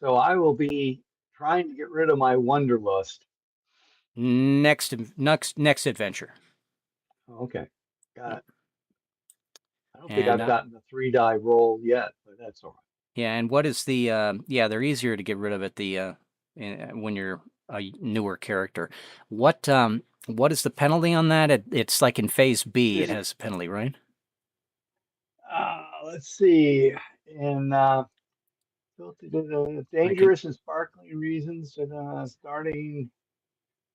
So I will be trying to get rid of my wanderlust. Next adventure. Okay, got it. I don't think And I've gotten the 3-die roll yet, but that's all right. yeah, and what is the yeah, they're easier to get rid of at the when you're a newer character. What is the penalty on that? It's like in phase B, it has a penalty, right? Let's see. In dangerous and sparkling reasons, and starting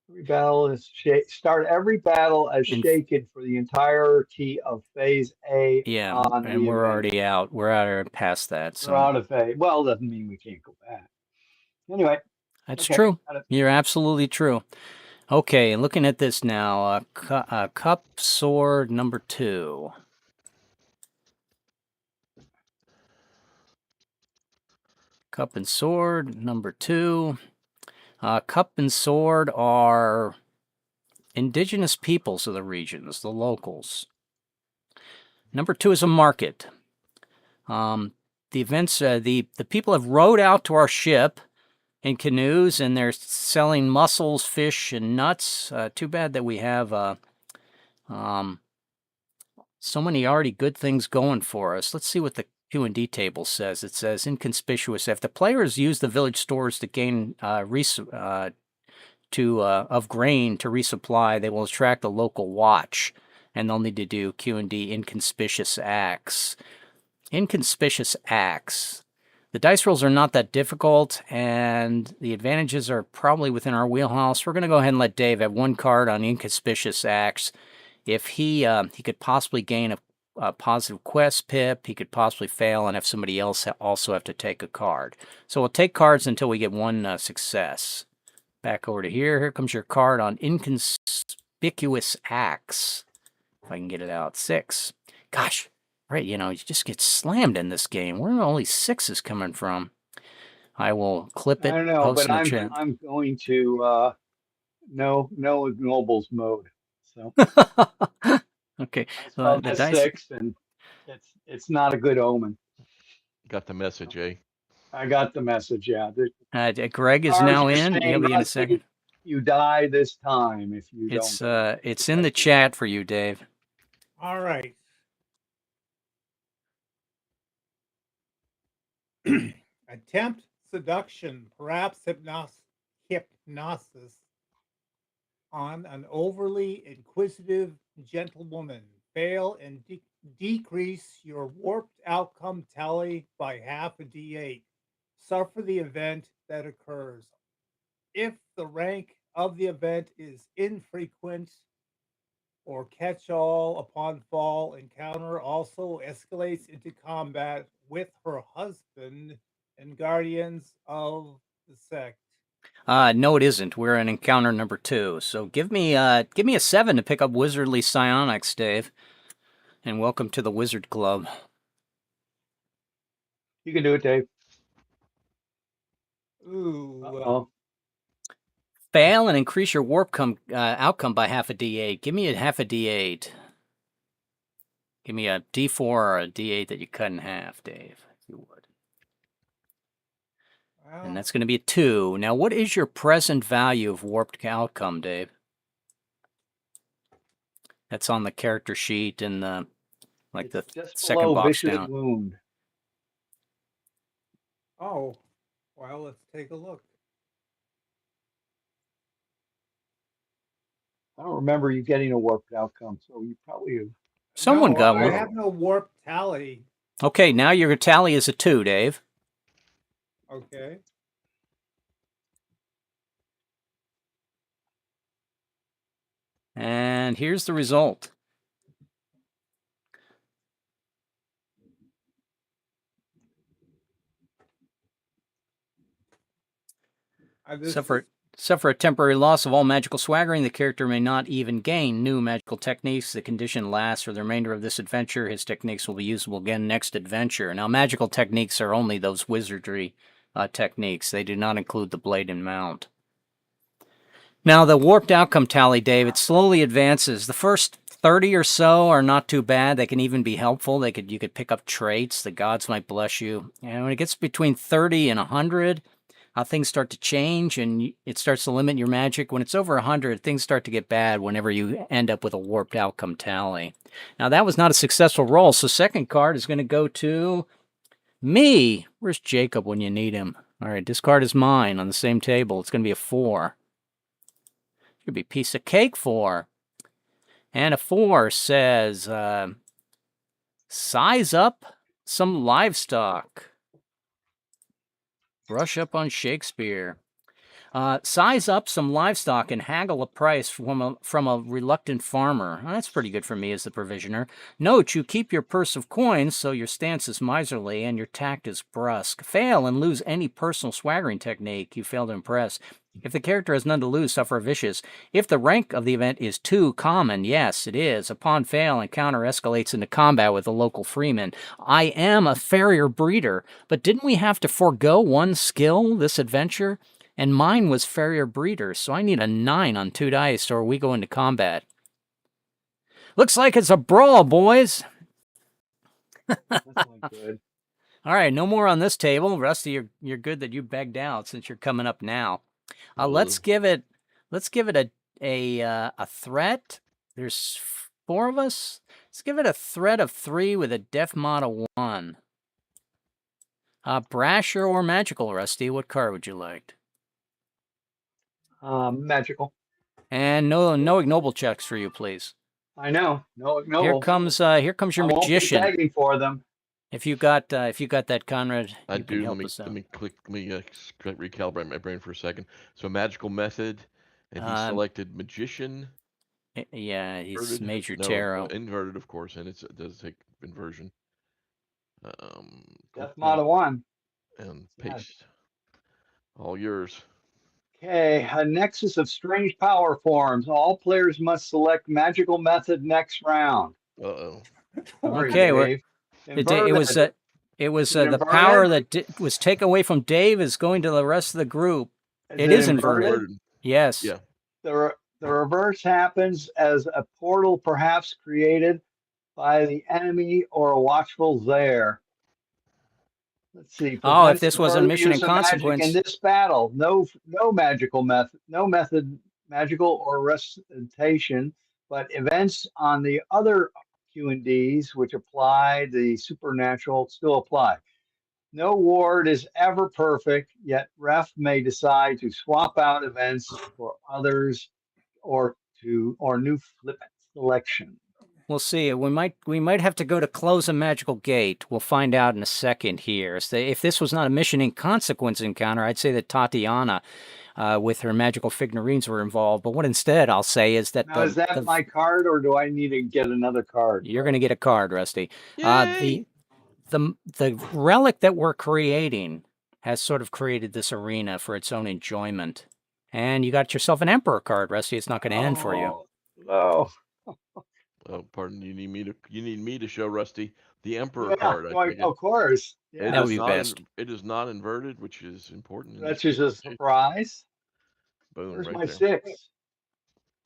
every battle is start every battle as shaken for the entirety of phase A. Yeah, on and the we're event. already out. We're out past that. So We're out of phase. Well, doesn't mean we can't go back. Anyway, that's okay, true. You're absolutely true. Okay, looking at this now, cup sword number 2. Cup and sword number 2. Cup and sword are indigenous peoples of the regions, the locals. Number 2 is a market. The events, the people have rowed out to our ship in canoes, and they're selling mussels, fish, and nuts. Too bad that we have so many already good things going for us. Let's see what the Q&D table says. It says, inconspicuous. If the players use the village stores to gain of grain to resupply, they will attract a local watch, and they'll need to do Q&D inconspicuous acts. Inconspicuous acts. The dice rolls are not that difficult, and the advantages are probably within our wheelhouse. We're going to go ahead and let Dave have one card on inconspicuous acts. If he could possibly gain a positive quest pip, he could possibly fail and have somebody else also have to take a card. So we'll take cards until we get one success. Back over to here. Here comes your card on inconspicuous acts. If I can get it out. 6. Gosh, right, you just get slammed in this game. Where are only 6s coming from? I will clip it. I don't know, but I'm going to no ignobles mode. So okay, the dice 6, and it's not a good omen. Got the message, eh? I got the message. Yeah. Greg is now in. He'll be in a second. You die this time if you don't. It's in the chat for you, Dave. All right. Attempt seduction, perhaps hypnosis on an overly inquisitive gentlewoman. Fail and decrease your warped outcome tally by half a d8. Suffer the event that occurs. If the rank of the event is infrequent or catch-all upon fall, encounter also escalates into combat with her husband and guardians of the sect. No, it isn't. We're in encounter number 2. So give me a 7 to pick up Wizardly Psionics, Dave. And welcome to the Wizard Club. You can do it, Dave. Ooh. Fail and increase your warp outcome by half a d8. Give me a half a d8. Give me a d4 or a d8 that you cut in half, Dave, if you would. Wow. And that's going to be a 2. Now, what is your present value of warped outcome, Dave? That's on the character sheet in the the second box down. Wound. Oh, well, let's take a look. I don't remember you getting a warped outcome, so you probably... Someone got one. I have no warp tally. Okay, now your tally is a 2, Dave. Okay. And here's the result. Suffer a temporary loss of all magical swaggering. The character may not even gain new magical techniques. The condition lasts for the remainder of this adventure. His techniques will be usable again next adventure. Now, magical techniques are only those wizardry techniques. They do not include the blade and mount. Now, the warped outcome tally, Dave, it slowly advances. The first 30 or so are not too bad. They can even be helpful. You could pick up traits. The gods might bless you. And when it gets between 30 and 100, things start to change and it starts to limit your magic. When it's over 100, things start to get bad whenever you end up with a warped outcome tally. Now, that was not a successful roll, so second card is going to go to me. Where's Jacob when you need him? All right, this card is mine on the same table. It's going to be a 4. It could be piece of cake 4. And a 4 says, size up some livestock. Brush up on Shakespeare. Size up some livestock and haggle a price from a reluctant farmer. Well, that's pretty good for me as the provisioner. Note, you keep your purse of coins, so your stance is miserly and your tact is brusque. Fail and lose any personal swaggering technique you fail to impress. If the character has none to lose, suffer vicious. If the rank of the event is too common, yes, it is. Upon fail, encounter escalates into combat with a local freeman. I am a farrier breeder, but didn't we have to forego one skill this adventure? And mine was farrier breeder, so I need a 9 on 2 dice or we go into combat. Looks like it's a brawl, boys. That's not good. All right, no more on this table. Rusty, you're good that you begged out since you're coming up now. Let's give it a threat. There's 4 of us. Let's give it a threat of 3 with a def mod of 1. Brasher or magical, Rusty? What card would you like? Magical. And no ignoble checks for you, please. I know. No, no. Here comes your magician. I won't be begging for them. If you got that, Conrad, I you can do. help Let us out. me recalibrate my brain for a second. So magical method, and he selected magician. Yeah, he's Inverted? Major No, Tarot. inverted, of course, and it does take inversion. Def mod of 1. And Sad. paste. All yours. Okay, a nexus of strange power forms. All players must select magical method next round. Uh-oh. Sorry, Okay, Dave. it was the power that was taken away from Dave is going to the rest of the group. It is inverted. Yes. Yeah. The reverse happens as a portal perhaps created by the enemy or a watchful there. Let's see. Oh, if this was a mission in consequence. In this battle, no magical method, magical or recitation, but events on the other Q&Ds which apply the supernatural still apply. No ward is ever perfect, yet ref may decide to swap out events for others or new flip selection. We'll see. We might have to go to close a magical gate. We'll find out in a second here. So if this was not a mission in consequence encounter, I'd say that Tatiana with her magical figurines were involved. But what instead I'll say is that... Now, is that my card, or do I need to get another card? You're going to get a card, Rusty. The relic that we're creating has sort of created this arena for its own enjoyment. And you got yourself an Emperor card, Rusty. It's not going to end for you. Oh. Oh, pardon. You need me to show Rusty the Emperor card. Of course. Yeah. That would be best. It is not inverted, which is important. That's just a surprise. Boom, Where's right my there. 6?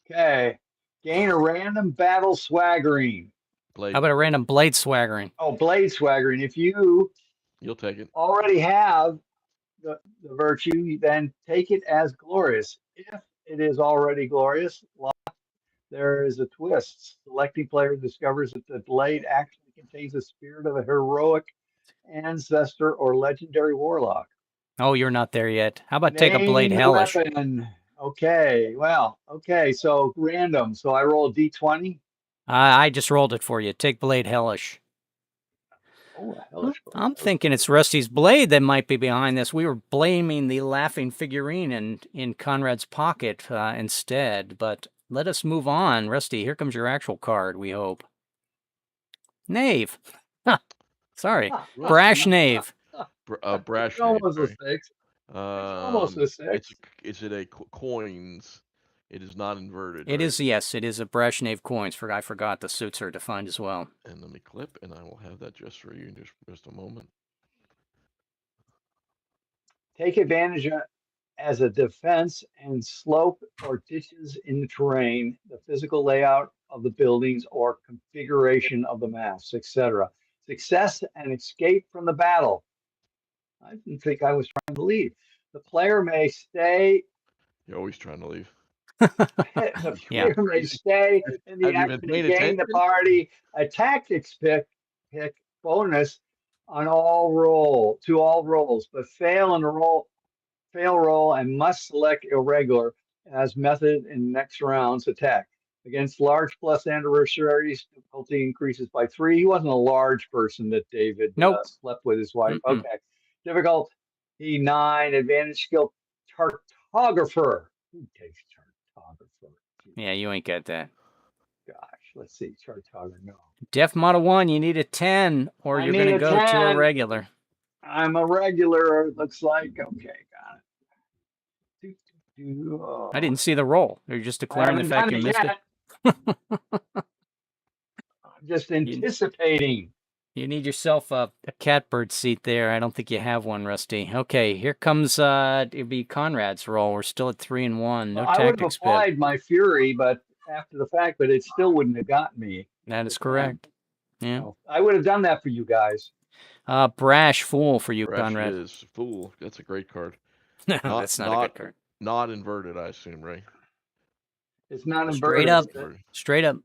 Okay. Gain a random battle swaggering. Blade. How about a random blade swaggering? Oh, blade swaggering. If you'll take it. Already have the virtue, then take it as glorious. If it is already glorious, there is a twist. Selecting player discovers that the blade actually contains the spirit of a heroic ancestor or legendary warlock. Oh, you're not there yet. How about take a blade hellish? Weapon. Okay, well, okay, so random. So I roll a d20. I just rolled it for you. Take blade hellish. Oh, hellish blade. I'm thinking it's Rusty's blade that might be behind this. We were blaming the laughing figurine in Conrad's pocket instead, but let us move on. Rusty, here comes your actual card, we hope. Knave. Sorry. Brash knave. Brash knave. Almost a 6. Almost a 6. Is it a coins? It is not inverted. It is, yes. It is a brash knave coins. I forgot the suits are defined as well. And let me clip, and I will have that just for you in just a moment. Take advantage as a defense and slope or ditches in the terrain, the physical layout of the buildings or configuration of the mass, etc. Success and escape from the battle. I didn't think I was trying to leave. The player may stay. You're always trying to leave. The Yeah. player may stay in the Have you been action to paying gain the attention? party a tactics pick bonus on all rolls, but fail roll and must select irregular as method in next round's attack. Against large plus adversaries, difficulty increases by 3. He wasn't a large person that David Nope. slept with his wife. Mm-mm. Okay. Difficulty 9, advantage skill cartographer. Who takes cartographer? Yeah, you ain't got that. Gosh, let's see. Cartographer, no. Def Model 1, you need a 10, or I you're need going to a go to a 10. regular. I'm a regular, it looks like. Okay, got it. I didn't see the roll. You're just declaring the fact you missed it. I'm just anticipating. You need yourself a catbird seat there. I don't think you have one, Rusty. Okay, here comes it'd be Conrad's roll. We're still at 3 and 1. No I would have tactics bit. applied my fury, but after the fact, but it still wouldn't have got me. That is correct. Yeah. No, I would have done that for you guys. Brash fool for you, Brash Conrad. is fool. That's a great card. That's not a good card. Not inverted, I assume, right? It's not Straight inverted. up. Straight up.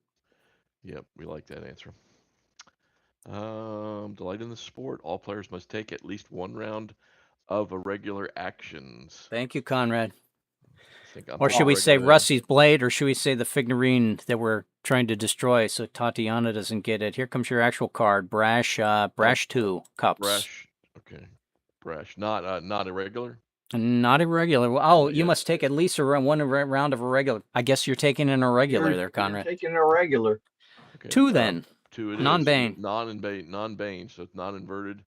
Yep, we like that answer. Delight in the sport. All players must take at least one round of irregular actions. Thank you, Conrad. I think Or should we say regular. Rusty's blade, or should we say the figurine that we're trying to destroy so Tatiana doesn't get it? Here comes your actual card. Brash 2 cups. Brash. Okay. Brash. Not irregular. Not irregular. Oh, you Yeah. must take at least one round of irregular. I guess you're taking an irregular there, Conrad. You're taking a regular. Okay. 2 then. 2 it Non-bane. is. Non-bane, so it's not inverted,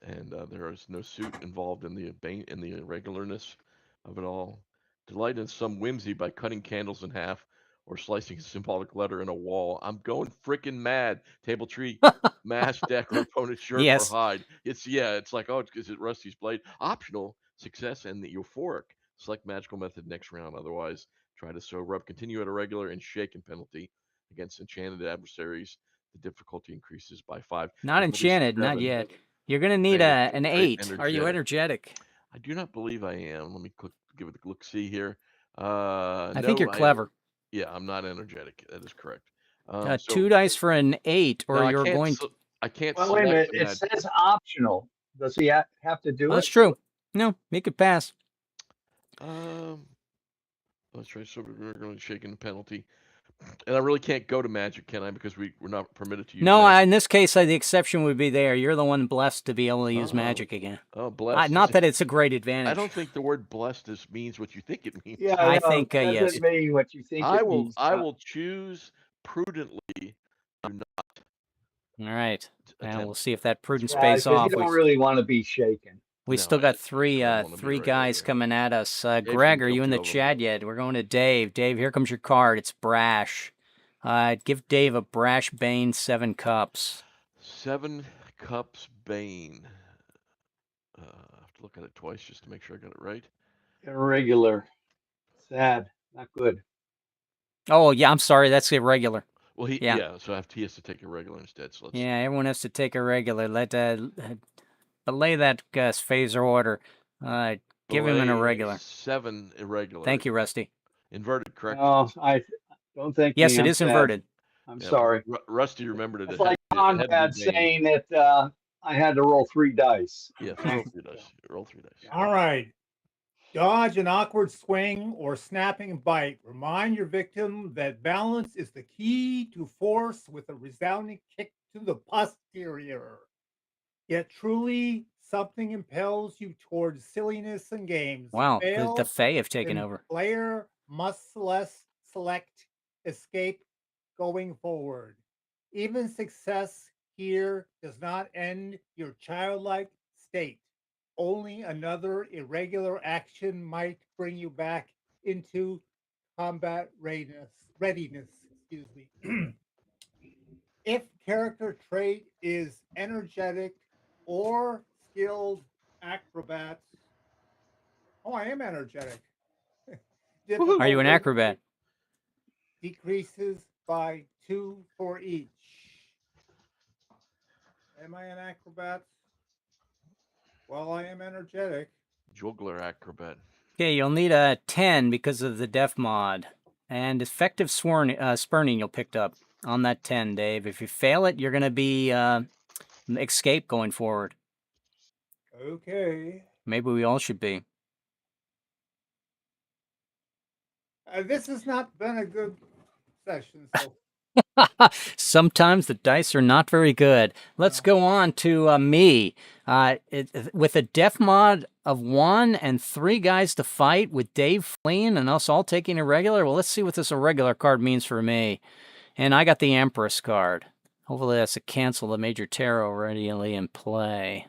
and there is no suit involved in the irregularness of it all. Delight in some whimsy by cutting candles in half or slicing a symbolic letter in a wall. I'm going freaking mad. Table tree, mask, deck, or opponent's shirt Yes. or hide. It's like, oh, is it Rusty's blade? Optional, success, and the euphoric. Select magical method next round. Otherwise, try to sober up. Continue at a regular and shaken penalty against enchanted adversaries. The difficulty increases by 5. Not enchanted, not yet. You're going to need an 8. Are you energetic? I do not believe I am. Let me give it a look-see here. I think you're clever. Yeah, I'm not energetic. That is correct. 2 dice for an 8, or you're going to... I can't Well, wait a minute. select It says optional. Does he have to do it? That's true. No, he could pass. Let's try. So we're going to shake in the penalty. And I really can't go to magic, can I? Because we're not permitted to use No, magic. in this case, the exception would be there. You're the one blessed to be able to use magic again. Oh, blessed. Not that it's a great advantage. I don't think the word blessed means what you think it means. Yeah, I think it yes. doesn't mean what you think it means. I will choose prudently. All right. And we'll see if that prudence Yeah, pays 'cause off. you don't really want to be shaken. We No, still got I three don't wanna be three right guys there. coming at us. Dave's Greg, gonna are you in the kill two of chat yet? We're going to Dave. Dave, here comes your card. It's Brash. Give Dave a Brash Bane 7 cups. 7 cups Bane. I have to look at it twice just to make sure I got it right. Irregular. Sad. Not good. Oh, yeah, I'm sorry. That's irregular. Well, he so he has to take a regular instead. So let's. Yeah, everyone has to take a regular. Belay that phaser order. Give him an irregular. 7 irregular. Thank you, Rusty. Inverted, correct? Oh, I don't think. Yes, it is inverted. I'm sorry. Rusty remembered it. It's like Conrad saying that I had to roll 3 dice. Yeah, roll 3 dice. Roll 3 dice. All right. Dodge an awkward swing or snapping bite. Remind your victim that balance is the key to force with a resounding kick to the posterior. Yet truly, something impels you towards silliness and games. Wow, Fail, the Fae have taken then over. Player must select escape going forward. Even success here does not end your childlike state. Only another irregular action might bring you back into combat readiness. Excuse me. If character trait is energetic or skilled acrobats, Oh, I am energetic. Are you an Difficulty acrobat? decreases by 2 for each. Am I an acrobat? Well, I am energetic. Juggler acrobat. Okay, you'll need a 10 because of the def mod. And effective spurning you'll pick up on that 10, Dave. If you fail it, you're going to be escape going forward. Okay. Maybe we all should be. This has not been a good session, so Sometimes the dice are not very good. Let's go on to me. With a def mod of 1 and 3 guys to fight with Dave fleeing and us all taking irregular, well, let's see what this irregular card means for me. And I got the Empress card. Hopefully that's a cancel the Major Tarot readily in play.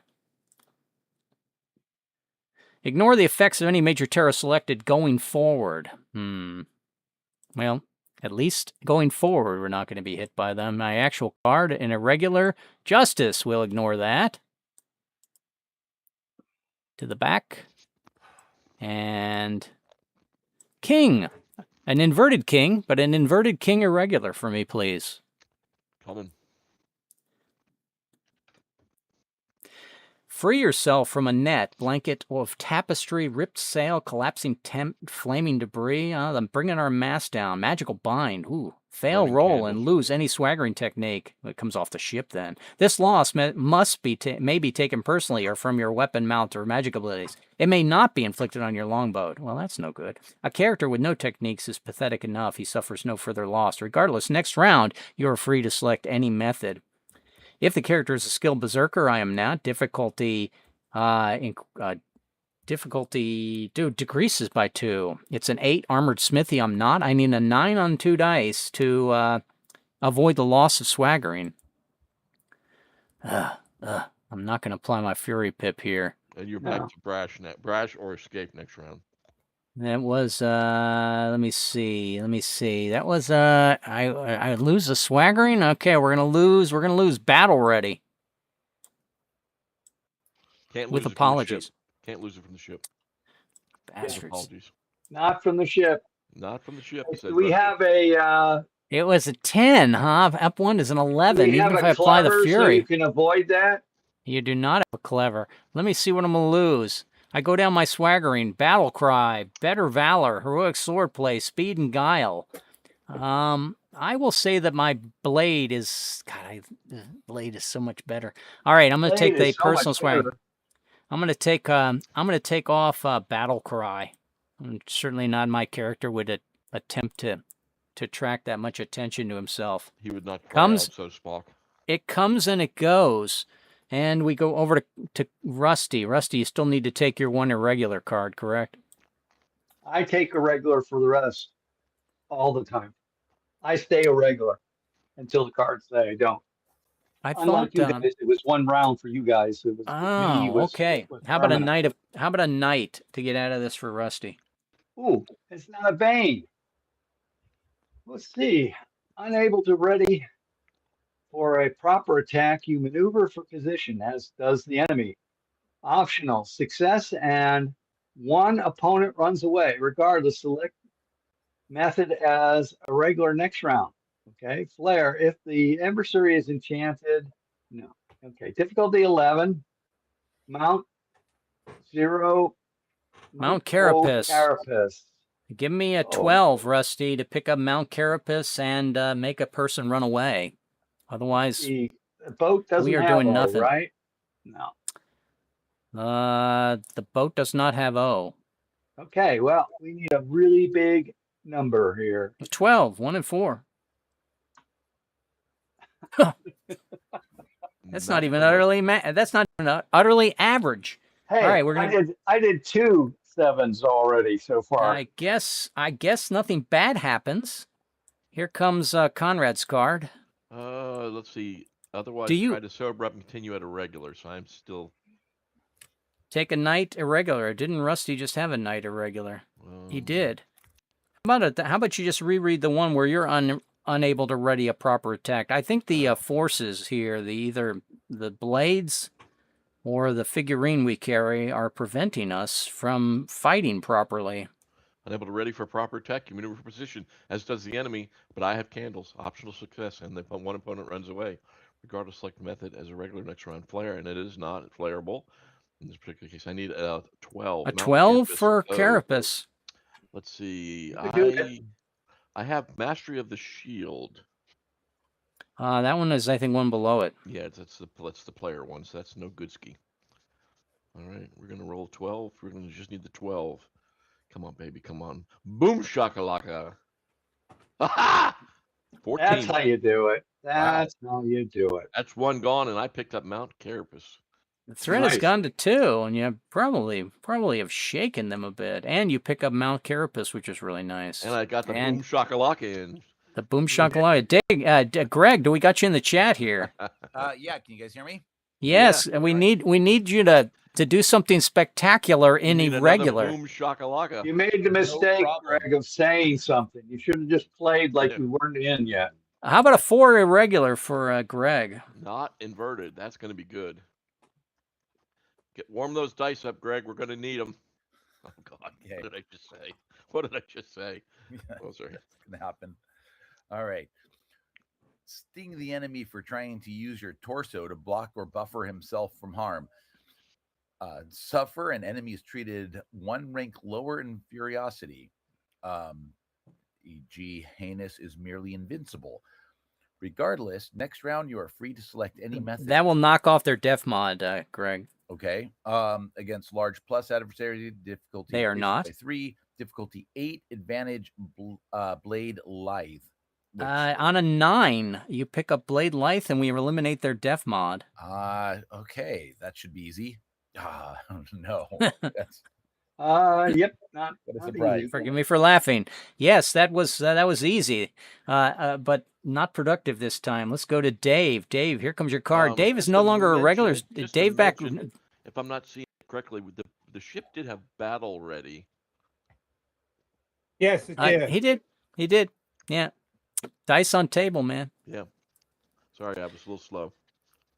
Ignore the effects of any Major Tarot selected going forward. Well, at least going forward, we're not going to be hit by them. My actual card, an irregular Justice, will ignore that. To the back. And King. An inverted King, but an inverted King irregular for me, please. Coming. Free yourself from a net, blanket of tapestry, ripped sail, collapsing tent, flaming debris. I'm bringing our mass down. Magical bind. Ooh. Fail Burning roll candles. and lose any swaggering technique. It comes off the ship then. This loss may be taken personally or from your weapon mount or magic abilities. It may not be inflicted on your longbow. Well, that's no good. A character with no techniques is pathetic enough. He suffers no further loss. Regardless, next round, you are free to select any method. If the character is a skilled berserker, I am not. Difficulty decreases by 2. It's an 8 armored smithy. I'm not. I need a 9 on 2 dice to avoid the loss of swaggering. I'm not going to apply my fury pip here. And you're back to brash or escape next round. That was let me see. That was I lose the swaggering. Okay, we're gonna lose battle ready. Can't With lose apologies. It from the ship. Can't lose it from the ship. Bastards. Apologies. Not from the ship. Not from the ship. Do we have a? It was a 10, huh? Up 1 is an 11. We Even have if a I apply the clever fury, so you can avoid that. you do not have a clever. Let me see what I'm gonna lose. I go down my swaggering, battle cry, better valor, heroic swordplay, speed and guile. I will say that my blade is blade is so much better. All right, I'm gonna take the personal swag. I'm gonna take off battle cry. Certainly not my character would attempt to attract that much attention to himself. He would not cry out, so Spock. It comes and it goes. And we go over to Rusty. Rusty, you still need to take your 1 irregular card, correct? I take a regular for the rest all the time. I stay a regular until the cards say I don't. Unlike you guys, it was 1 round for you guys. It was me. Okay. How about a knight to get out of this for Rusty? Ooh, it's not a bane. Let's see. Unable to ready for a proper attack, you maneuver for position, as does the enemy. Optional success, and 1 opponent runs away. Regardless, select method as a regular next round. Okay, flare. If the adversary is enchanted, no. Okay, difficulty 11. Mount 0. Mount Carapace. Carapace. Give me a 12, Rusty, to pick up Mount Carapace and make a person run away. Otherwise, the boat doesn't we are have doing O, nothing. right? No. The boat does not have O. Okay, well, we need a really big number here. 12, 1 and 4. That's not even utterly utterly average. Hey, all right, I did 2 7s already so far. I guess nothing bad happens. Here comes Conrad's card. Let's see. Otherwise, try to sober up and continue at a regular. So I'm still. Take a knight irregular. Didn't Rusty just have a knight irregular? He did. How about you just reread the one where you're unable to ready a proper attack? I think the forces here, either the blades or the figurine we carry are preventing us from fighting properly. Unable to ready for proper attack, you maneuver for position, as does the enemy, but I have candles. Optional success, and one opponent runs away. Regardless, select method as a regular next round flare, and it is not flareable. In this particular case, I need a 12. A Mount 12 Carapace. for Oh, Carapace. let's see. You could do it. I have Mastery of the Shield. That one is, I think, one below it. Yeah, that's the player one, so that's no good ski. All right, we're gonna roll 12. We're gonna just need the 12. Come on, baby, come on. Boom shakalaka. Ha 14. That's how you do it. Wow. That's how you do it. That's one gone, and I picked up Mount Carapace. The threat has Nice. gone to 2, and you probably have shaken them a bit. And you pick up Mount Carapace, which is really nice. And I got the And Boom shakalaka in. the Boom Shakalaka. Greg, do we got you in the chat here? Yeah, can you guys hear me? Yes, and we need you to do something spectacular in You need irregular. another Boom shakalaka. You made the mistake, problem. Greg, of saying something. You should have just played like Yeah. you weren't in yet. How about a 4 irregular for Greg? Not inverted. That's going to be good. Warm those dice up, Greg. We're going to need them. Oh, God. Okay. What did I just say? What did I just say? Yeah, Oh, sorry. it's gonna happen. All right. Sting the enemy for trying to use your torso to block or buffer himself from harm. Suffer, an enemy is treated 1 rank lower in furiosity. E.g., heinous is merely invincible. Regardless, next round you are free to select any method. That will knock off their def mod, Greg. Okay. Against large plus adversary, difficulty They are increases not. by 3, difficulty 8, advantage blade lithe. which- On a 9, you pick up Blade Lithe, and we eliminate their def mod. Okay, that should be easy. No, that's Yep, not what a not surprise. easy. Forgive me for laughing. Yes, that was easy, but not productive this time. Let's go to Dave. Dave, here comes your card. Dave is just no to longer a regular. mention- just to Dave back. mention, if I'm not seeing it correctly, the ship did have battle ready. Yes, it did. He did. Yeah, dice on table, man. Yeah. Sorry, I was a little slow.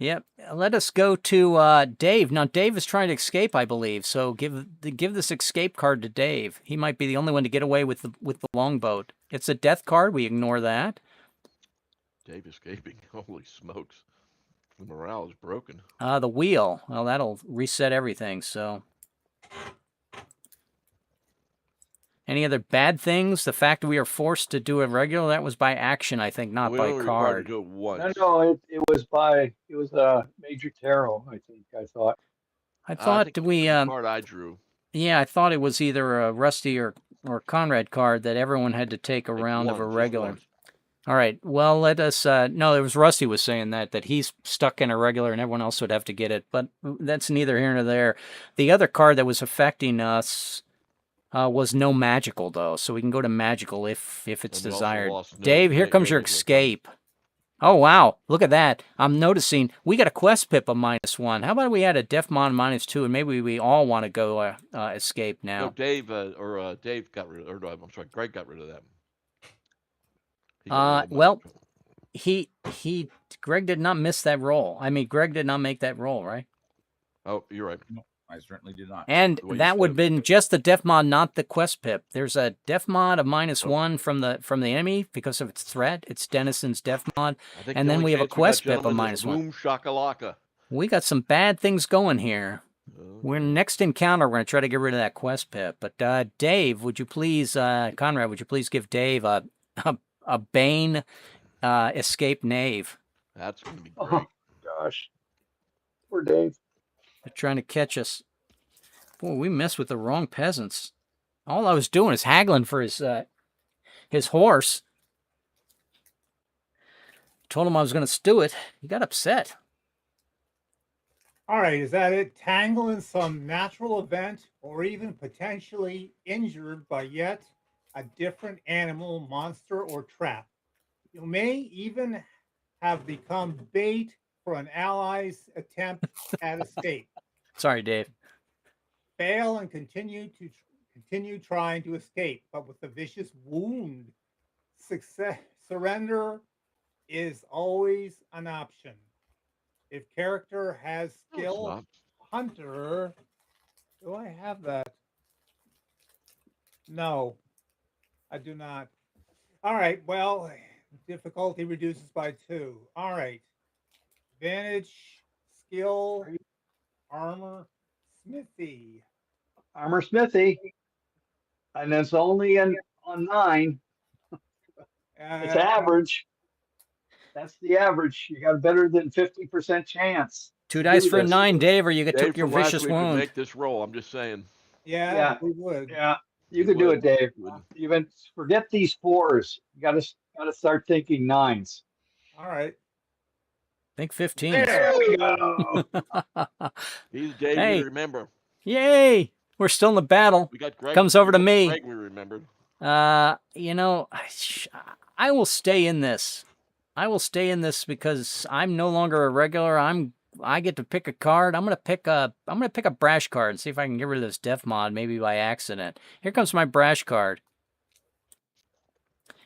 Yep. Let us go to Dave. Now, Dave is trying to escape, I believe. So give this escape card to Dave. He might be the only one to get away with the longboat. It's a death card. We ignore that. Dave escaping. Holy smokes. The morale is broken. The wheel. Well, that'll reset everything. So, any other bad things? The fact that we are forced to do it regular, that was by action, I think, not We by only required card. to do it once. No, it was Major Tarot, I think. I thought. I I thought think we. the card I drew. Yeah, I thought it was either a Rusty or Conrad card that everyone had to take a Take round of one, a just regular. once. All right. Well, let us. No, it was Rusty was saying that he's stuck in a regular and everyone else would have to get it. But that's neither here nor there. The other card that was affecting us was no magical though, so we can go to magical if it's And we also desired. lost no Dave, here comes your regular card. escape. Oh wow! Look at that. I'm noticing we got a quest pip of -1. How about we add a Defmon -2, and maybe we all want to go escape now. No, Dave Dave got rid of, or I'm sorry, Greg got rid of that. He got rid of Well, mine. Greg did not miss that roll. I mean, Greg did not make that roll, right? Oh, you're right. No, I certainly did not. And The way you that would said have it. been just the def mod, not the quest pip. There's a def mod of Oh. -1 from the enemy because of its threat. It's Denison's def mod. I think And the then only we have a chance got, quest pip of gentlemen, is -1. Boom shakalaka. We got some bad things going here. We're next encounter. We're going to try to get rid of that quest pip. But Dave, would you please, Conrad, would you please give Dave a Bane escape knave? That's going to be Oh great. gosh, poor Dave. They're trying to catch us. Boy, we messed with the wrong peasants. All I was doing is haggling for his horse. Told him I was going to stew it. He got upset. All right, is that it? Tangle in some natural event or even potentially injured by yet a different animal, monster, or trap. You may even have become bait for an ally's attempt at escape. Sorry, Dave. Fail and continue trying to escape, but with a vicious wound. Surrender is always an option. If character has No, it's skill, not. hunter. Do I have that? No, I do not. All right. Well, difficulty reduces by 2. All right. Advantage, skill, Are you- armor, smithy. Armor Smithy, and it's only on 9. It's Uh, average. That's the average. You got a better than 50% chance. 2 to dice do for a this. 9, Dave, or you Dave took your from last vicious week would wound. make this roll. I'm just saying. yeah, Yeah. we would. Yeah, you You could do would. it, Dave. You would. Even forget these 4s. You gotta start thinking 9s. All right. Think 15. There we go. He's Dave. Hey. We remember. Yay! We're still in the battle. We got Greg. Comes over to me. Greg, we remembered. You know, I will stay in this. I will stay in this because I'm no longer a regular. I get to pick a card. I'm gonna pick a brash card and see if I can get rid of this death mod, maybe by accident. Here comes my brash card.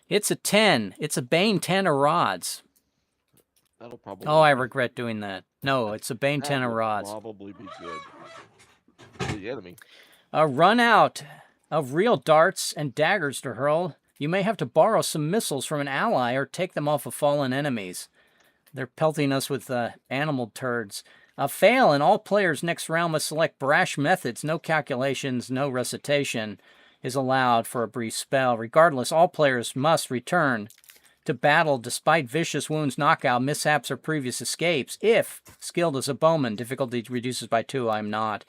It's a 10. It's a Bane 10 of rods. That'll probably. Oh, I regret doing that. No, it's a Bane 10 of will rods. Probably be good. For the enemy. A run out of real darts and daggers to hurl. You may have to borrow some missiles from an ally or take them off of fallen enemies. They're pelting us with animal turds. A fail, and all players next round must select brash methods. No calculations, no recitation is allowed for a brief spell. Regardless, all players must return to battle despite vicious wounds, knockout, mishaps, or previous escapes. If skilled as a bowman, difficulty reduces by 2. I'm not.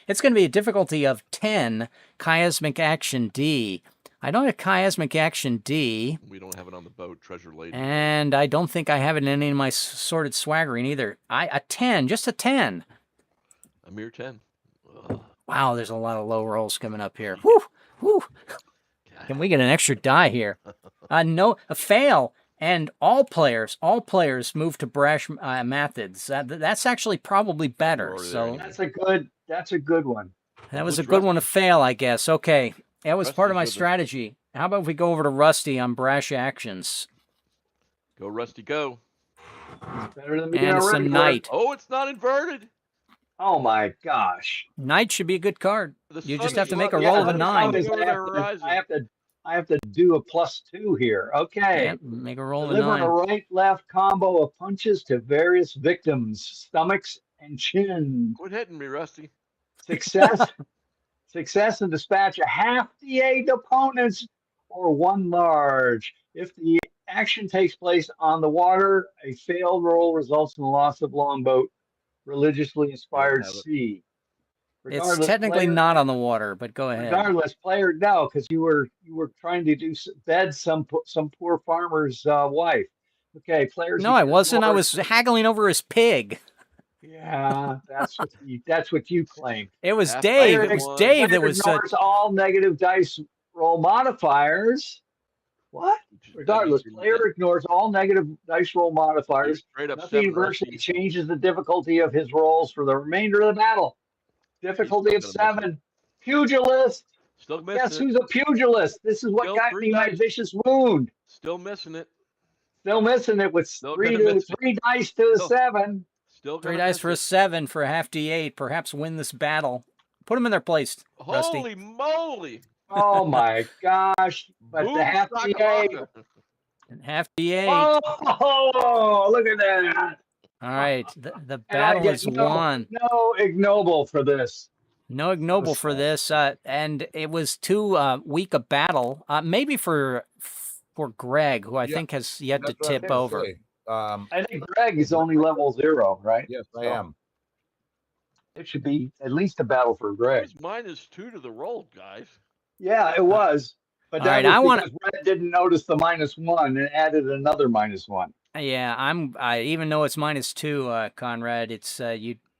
It's going to be a difficulty of 10, chiasmic action D. I don't have chiasmic action D. We don't have it on the boat. Treasure laden. And I don't think I have it in any of my sorted swaggering either. A 10, just a 10. A mere 10. Ugh. Wow, there's a lot of low rolls coming up here. Whew, whew. Can we get an extra die here? No, a fail. And all players move to brash methods. That's actually probably better. Already So there. That's a good one. that was a What's good one to Rusty? fail, I guess. Okay, that was part of my Rusty's with us. strategy. How about if we go over to Rusty on brash actions? Go, Rusty, go. Better than me And it's a knight. Oh, it's not inverted. Oh my gosh. Knight should be a good card. The You sun just have is to make a up. roll of a the sun 9. is Problem is over the horizon. I have to do a +2 here. Okay. Yeah, make a roll of a Delivering 9. a right-left combo of punches to various victims, stomachs and chin. Quit hitting me, Rusty. Success and dispatch a half D8 opponents or 1 large. If the action takes place on the water, a failed roll results in the loss of longboat, religiously inspired have it. sea. It's technically not on the water, but go ahead. Regardless, player, no, because you were trying to bed some poor farmer's wife. Okay, players. No, I wasn't. I was haggling over his pig. Yeah, that's what you claim. It was Half Dave. player It was one. Dave that Player was. ignores all negative dice roll modifiers. What? Regardless, player ignores all negative dice roll modifiers. Straight up Nothing 7, adversely Rusty. changes the difficulty of his rolls for the remainder of the battle. Difficulty of He's still gonna 7. Pugilist. Still Guess missing who's it. a pugilist? This is what Still got 3 me my dice. vicious wound. Still missing it. Still missing it with Still 3 gonna miss it. dice to the Still- 7. Still 3 gonna dice miss for a it. 7 for a half D8. Perhaps win this battle. Put them in their place, Rusty. Holy moly! Oh my gosh! But Boom the half D8. shakalaka. And half D8. Oh, look at that! All right, the And I battle get is won. no ignoble for this. No ignoble for this, and it was too weak a battle. Maybe for Greg, who I Yeah, think has yet to That's what I was tip gonna over. say. I think Greg is only level 0, right? Yes, I So am. It should be at least a battle for It Greg. was -2 to the roll, guys. Yeah, it was. But All that right, was I wanna- because Brett didn't notice the -1 and added another -1. Yeah, I even though it's -2, Conrad, it's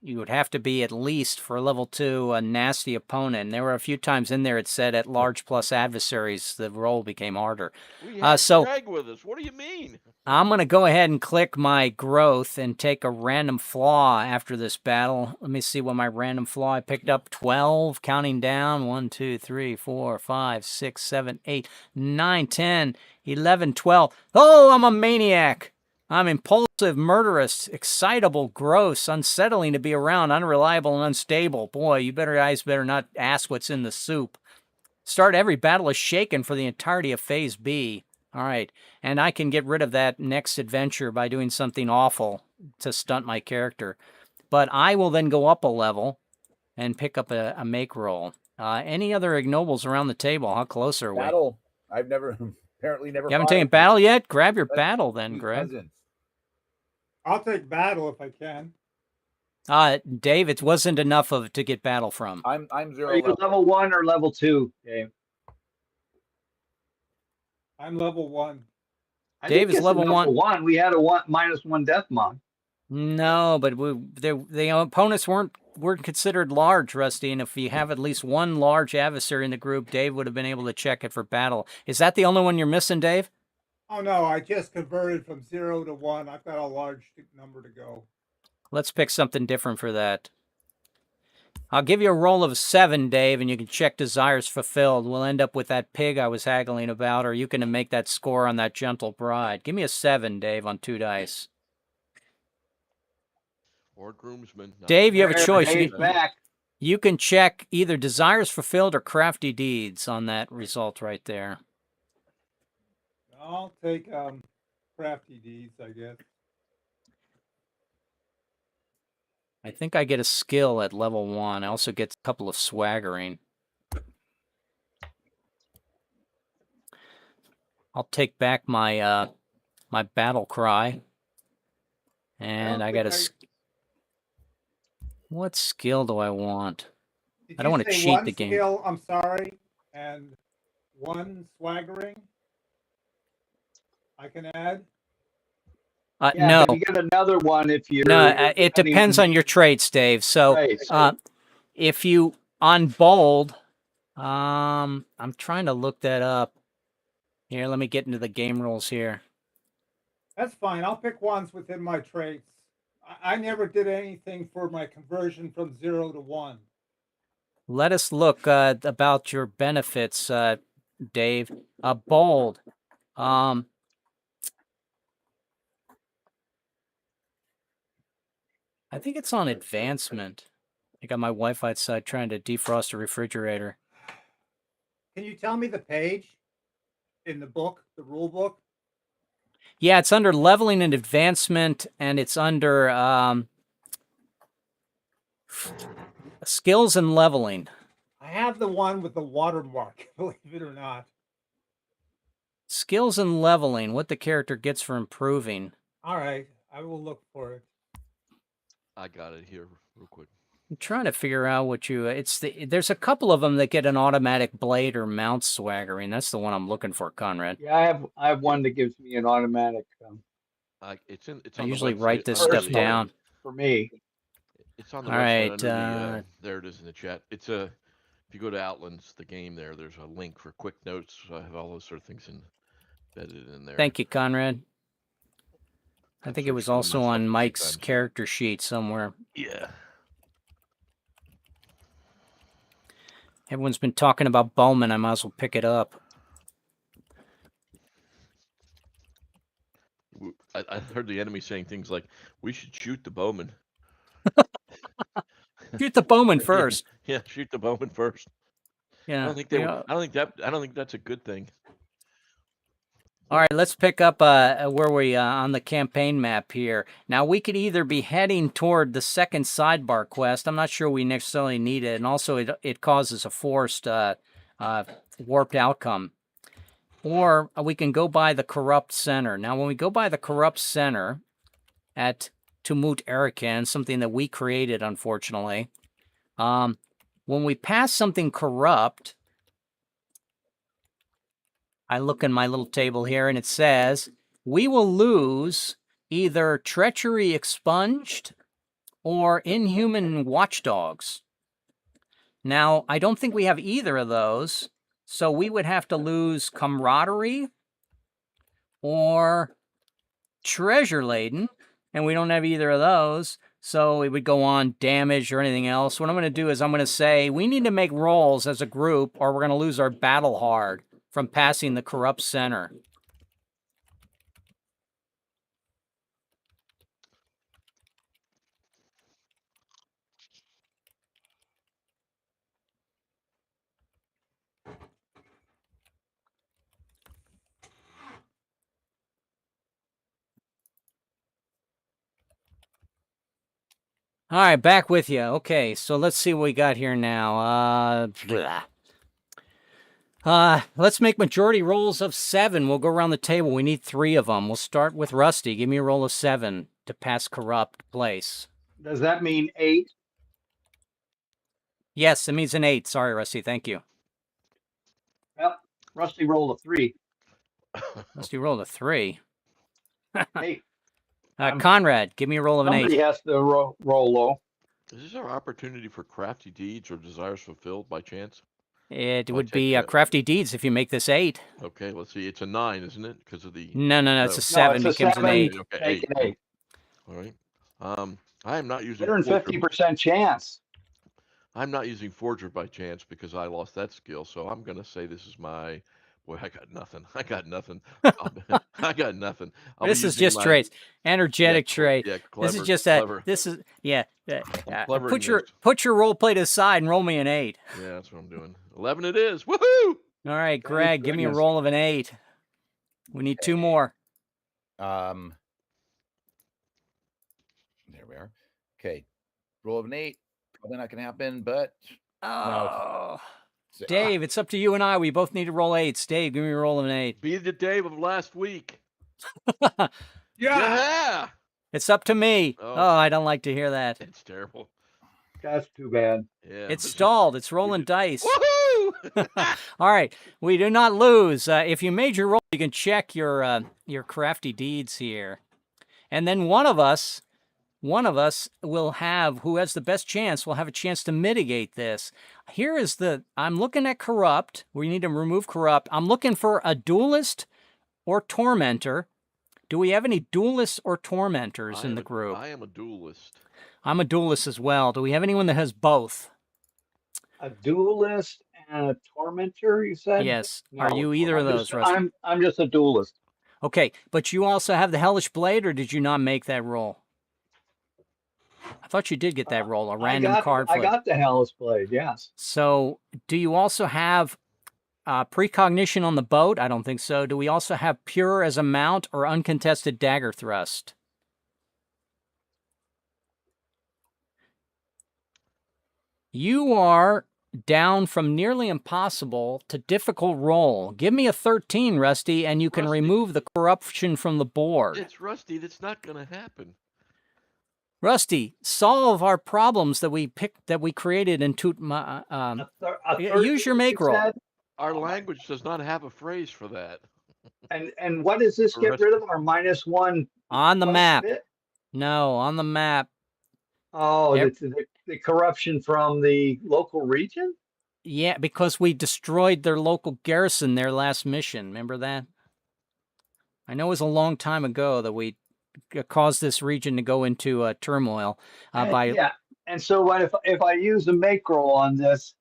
you would have to be at least for level 2 a nasty opponent. And there were a few times in there it said at large plus adversaries the roll became harder. We had So- Greg with us. What do you mean? I'm gonna go ahead and click my growth and take a random flaw after this battle. Let me see what my random flaw I picked up. 12, counting down. 1, 2, 3, 4, 5, 6, 7, 8, 9, 10, 11, 12. Oh, I'm a maniac. I'm impulsive, murderous, excitable, gross, unsettling to be around, unreliable, and unstable. Boy, you guys better not ask what's in the soup. Start every battle is shaken for the entirety of Phase B. All right, and I can get rid of that next adventure by doing something awful to stunt my character. But I will then go up a level and pick up a make roll. Any other ignobles around the table? How close are we? Battle. I've never, apparently never. You haven't fought taken it. battle yet? Grab your Let's battle then, be Greg. cousins. I'll take battle if I can. Dave, it wasn't enough to get battle from. I'm zero Are you level. level 1 or level 2, Dave? I'm level 1. I Dave think is it's level enough for 1. one. We had a -1 death mod. No, but the opponents weren't considered large, Rusty. And if you have at least one large adversary in the group, Dave would have been able to check it for battle. Is that the only one you're missing, Dave? Oh no, I just converted from 0 to 1. I've got a large number to go. Let's pick something different for that. I'll give you a roll of 7, Dave, and you can check desires fulfilled. We'll end up with that pig I was haggling about, or you can make that score on that gentle bride. Give me a 7, Dave, on 2 dice. Or groomsmen. Dave, you have a There, choice. Dave's back. You can check either desires fulfilled or crafty deeds on that result right there. I'll take crafty deeds, I guess. I think I get a skill at level 1. I also get a couple of swaggering. I'll take back my my battle cry. And I got a... What skill do I want? I don't want to cheat the game. Skill, I'm sorry, and 1 swaggering I can add. Yeah, no. but you get another one if you're... No, it depends on your traits, Dave. So if you, on bold, I'm trying to look that up. Here, let me get into the game rules here. That's fine. I'll pick ones within my traits. I never did anything for my conversion from 0 to 1. Let us look about your benefits, Dave. Bold. I think it's on advancement. I got my wife outside trying to defrost a refrigerator. Can you tell me the page in the book, the rule book? Yeah, it's under leveling and advancement, and it's under skills and leveling. I have the one with the watermark, believe it or not. Skills and leveling, what the character gets for improving. All right, I will look for it. I got it here real quick. I'm trying to figure out what you... there's a couple of them that get an automatic blade or mount swaggering. That's the one I'm looking for, Conrad. Yeah, I have one that gives me an automatic... It's on I usually the website, write this stuff down. For me. It's on the All website right, under the, there it is in the chat. It's if you go to Outlands, the game there's a link for quick notes. So I have all those sort of things embedded in there. Thank you, Conrad. I think it was also on Mike's character sheet somewhere. Yeah. Everyone's been talking about Bowman. I might as well pick it up. I heard the enemy saying things like, "We should shoot the bowman." Shoot the Bowman first. Yeah, shoot the bowman first. Yeah. I don't think that's a good thing. All right, let's pick up where we on the campaign map here. Now, we could either be heading toward the second sidebar quest. I'm not sure we necessarily need it, and also it causes a forced warped outcome. Or we can go by the Corrupt Center. Now, when we go by the Corrupt Center at Tumut Erikan, something that we created, unfortunately, when we pass something corrupt, I look in my little table here, and it says, we will lose either Treachery Expunged or Inhuman Watchdogs. Now, I don't think we have either of those, so we would have to lose Camaraderie or Treasure Laden, and we don't have either of those, so it would go on damage or anything else. What I'm going to do is I'm going to say we need to make rolls as a group, or we're going to lose our battle hard from passing the Corrupt Center. All right, back with you. Okay, so let's see what we got here now. Let's make majority rolls of 7. We'll go around the table. We need 3 of them. We'll start with Rusty. Give me a roll of 7 to pass corrupt place. Does that mean 8? Yes, it means an 8. Sorry, Rusty. Thank you. Well, Rusty rolled a 3. Rusty rolled a 3. Hey, Conrad, give me a roll of an 8. somebody has to roll low. Is this our opportunity for crafty deeds or desires fulfilled by chance? It I'll would take be that. crafty deeds if you make this 8. Okay, let's see. It's a 9, isn't it? Because of the. No, it's No. a 7. No, it's a becomes an 7. 8. Okay, Make 8. an 8. All right. I am not using Forger. 150% chance. I'm not using Forger by chance because I lost that skill. So I'm gonna say this is my. Boy, I got nothing. I got nothing. I got nothing. I'll be This is using just my- traits. Energetic yeah, trait. Yeah, This is clever, just clever. This is yeah. clever in this. Put your role play aside and roll me an 8. Yeah, that's what I'm doing. 11 it is. Woohoo! All right, Greg, give me a goodness. roll of an 8. We need 2 more. There we are. Okay. Roll of an 8. Probably not going to happen, but Oh, so- Dave, it's up to you and I. We both need to roll 8s. Dave, give me a roll of an 8. Be the Dave of last week. Yeah. Yeah. It's up to me. Oh. Oh, I don't like to hear that. It's terrible. That's too bad. Yeah. It's stalled. It's rolling dice. Woohoo! All right, we do not lose. If you made your roll, you can check your crafty deeds here, and then one of us will have, who has the best chance, will have a chance to mitigate this. Here is I'm looking at corrupt. We need to remove corrupt. I'm looking for a duelist or tormentor. Do we have any duelists or tormentors in the group? I am a duelist. I'm a duelist as well. Do we have anyone that has both? A duelist and a tormentor, you said? Yes. No, Are you either of I'm those, just- Rusty? I'm just a duelist. Okay, but you also have the Hellish Blade, or did you not make that roll? I thought you did get that roll, a random card flip. I got the Hellish Blade, yes. So, do you also have precognition on the boat? I don't think so. Do we also have pure as a mount or uncontested dagger thrust? You are down from nearly impossible to difficult roll. Give me a 13, Rusty, and you can Rusty. remove the corruption from the board. It's Rusty. That's not going to happen. Rusty, solve our problems that we created in use your make roll. Said, Our language does not have a phrase for that. and what does this get rid of? Our -1 On the plus map. bit? No, on the map. Oh, Yep. the corruption from the local region? Yeah, because we destroyed their local garrison, their last mission. Remember that? I know it was a long time ago that we caused this region to go into turmoil. Yeah. And so what if I use a make roll on this,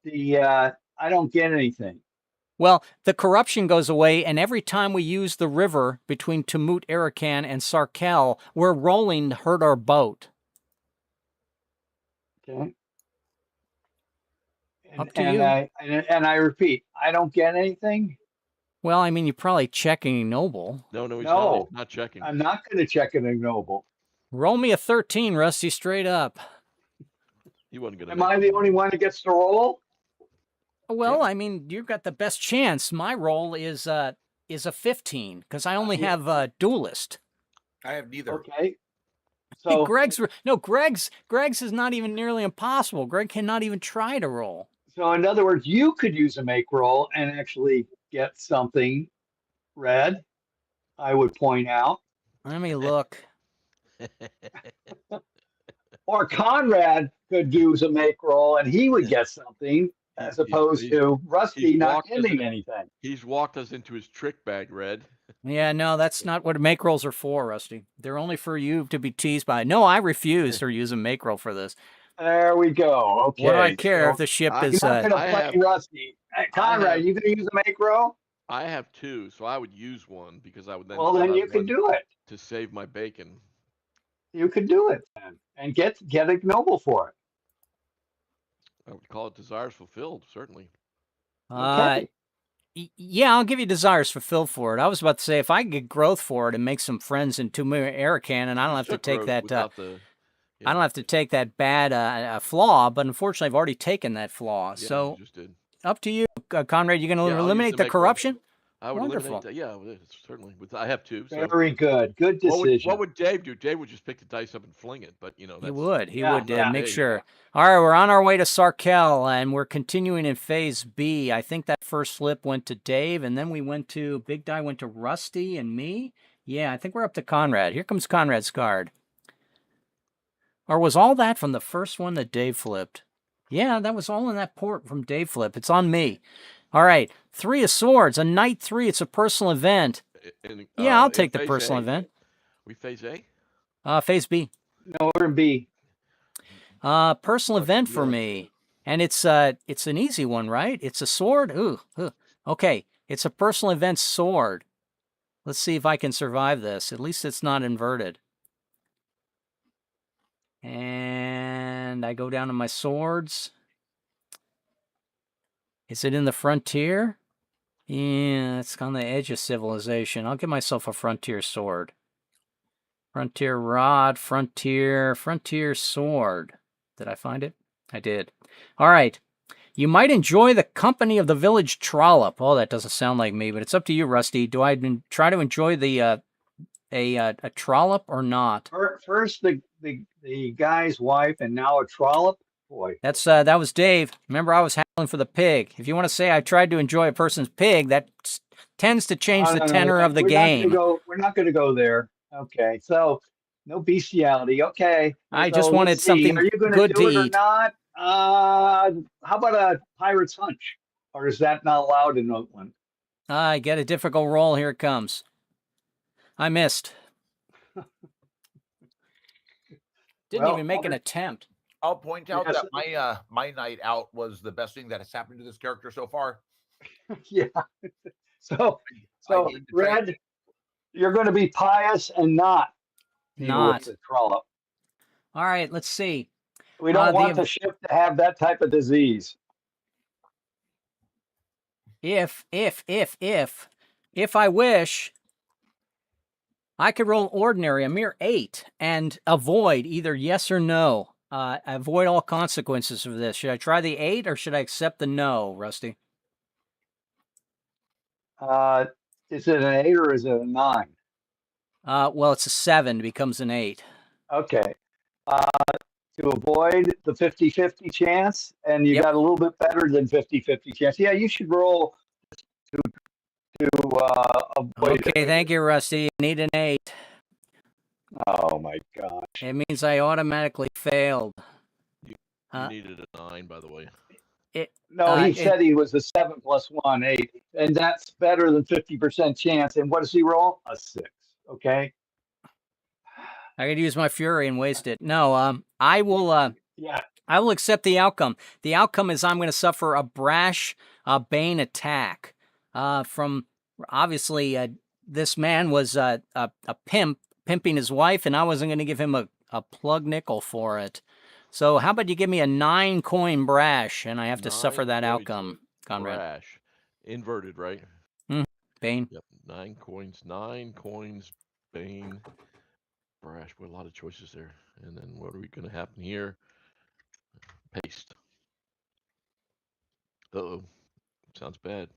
I don't get anything. Well, the corruption goes away, and every time we use the river between Tumut Arakan and Sarkel, we're rolling to hurt our boat. Okay. Up to you. And I repeat, I don't get anything. Well, I mean, you're probably checking Noble. No, he's No. not checking. I'm not going to check an ignoble. Roll me a 13, Rusty, straight up. He wasn't going to. Am I the only one that gets to roll? Well, Yeah. I mean, you've got the best chance. My roll is a 15 because I only have a duelist. I have neither. Okay. Hey, So Greg's is not even nearly impossible. Greg cannot even try to roll. So in other words, you could use a make roll and actually get something red, I would point out. Let me look. Or Conrad could use a make roll and he would get something as opposed to Rusty he's not walked us getting in- anything. He's walked us into his trick bag, Red. Yeah, no, that's not what make rolls are for, Rusty. They're only for you to be teased by. No, I refuse to use a make roll for this. There we go. Okay. What do I care so if the ship I- You're is... not going I to play have- Rusty. Hey, Conrad, you going to use a make roll? I have 2, so I would use one because I would then. Well, still then have you can one do it. to save my bacon. You could do it then and get ignoble for it. I would call it desires fulfilled, certainly. Okay. Yeah, I'll give you desires fulfilled for it. I was about to say, if I can get growth for it and make some friends in Tumut Arakan, and I don't have to Took take growth that... without the, I don't have to take that bad flaw, but unfortunately, I've already taken that flaw. Yeah, so you just did. up to you, Conrad. You going to Yeah, I'll use eliminate the the make roll. corruption? I would Wonderful. eliminate that. Yeah, certainly. I have two. So Very good. Good decision. what would Dave do? Dave would just pick the dice up and fling it. But that's, He would. He Yeah, would yeah. make sure. All right, we're on our way to Sarkel, and we're continuing in Phase B. I think that first flip went to Dave, and then we went to Big Die went to Rusty and me. Yeah, I think we're up to Conrad. Here comes Conrad's card. Or was all that from the first one that Dave flipped? Yeah, that was all in that port from Dave flip. It's on me. All right, 3 of Swords, a Knight 3. It's a personal event. Yeah, I'll take the personal event. We Phase A? Phase B. No, we're in B. Personal event for me. And it's an easy one, right? It's a sword. Ooh. Okay, it's a personal event sword. Let's see if I can survive this. At least it's not inverted. And I go down to my swords. Is it in the frontier? Yeah, it's on the edge of civilization. I'll get myself a frontier sword. Frontier rod, frontier sword. Did I find it? I did. All right. You might enjoy the company of the village trollop. Oh, that doesn't sound like me, but it's up to you, Rusty. Do I try to enjoy the a trollop or not? First the guy's wife, and now a trollop. Boy, that was Dave. Remember, I was howling for the pig. If you want to say I tried to enjoy a person's pig, that tends to change the tenor of the game. We're not going to go there. Okay, so no bestiality. Okay, I just wanted something Are you going good to do to it eat. or not? How about a pirate's hunch? Or is that not allowed in Outland? I get a difficult roll. Here it comes. I missed. Didn't even make an attempt. I'll point out that my night out was the best thing that has happened to this character so far. Yeah. So Red, you're going to be pious and not the trollop. All right, let's see. We don't want the ship to have that type of disease. If I wish, I could roll ordinary, a mere 8, and avoid either yes or no. Avoid all consequences of this. Should I try the 8 or should I accept the no, Rusty? Is it an 8 or is it a 9? Well, it's a 7. It becomes an 8. Okay. To avoid the 50-50 chance, and you got a little bit better than 50-50 chance. Yeah, you should roll to avoid it. Okay, thank you, Rusty. I need an 8. Oh my gosh. It means I automatically failed. You needed a 9, by the way. He said he was a 7 plus 1, 8, and that's better than 50% chance. And what does he roll? A 6. Okay. I could use my fury and waste it. No, I will. I will accept the outcome. The outcome is I'm going to suffer a brash bane attack from obviously this man was a pimp pimping his wife, and I wasn't going to give him a plug nickel for it. So how about you give me a 9 coin brash, and I have to suffer that outcome, Conrad. Brash, inverted, right? Bane. Yep, 9 coins. 9 coins. Bane. Brash. Boy, a lot of choices there. And then what are we going to happen here? Paste. Uh-oh. Sounds bad.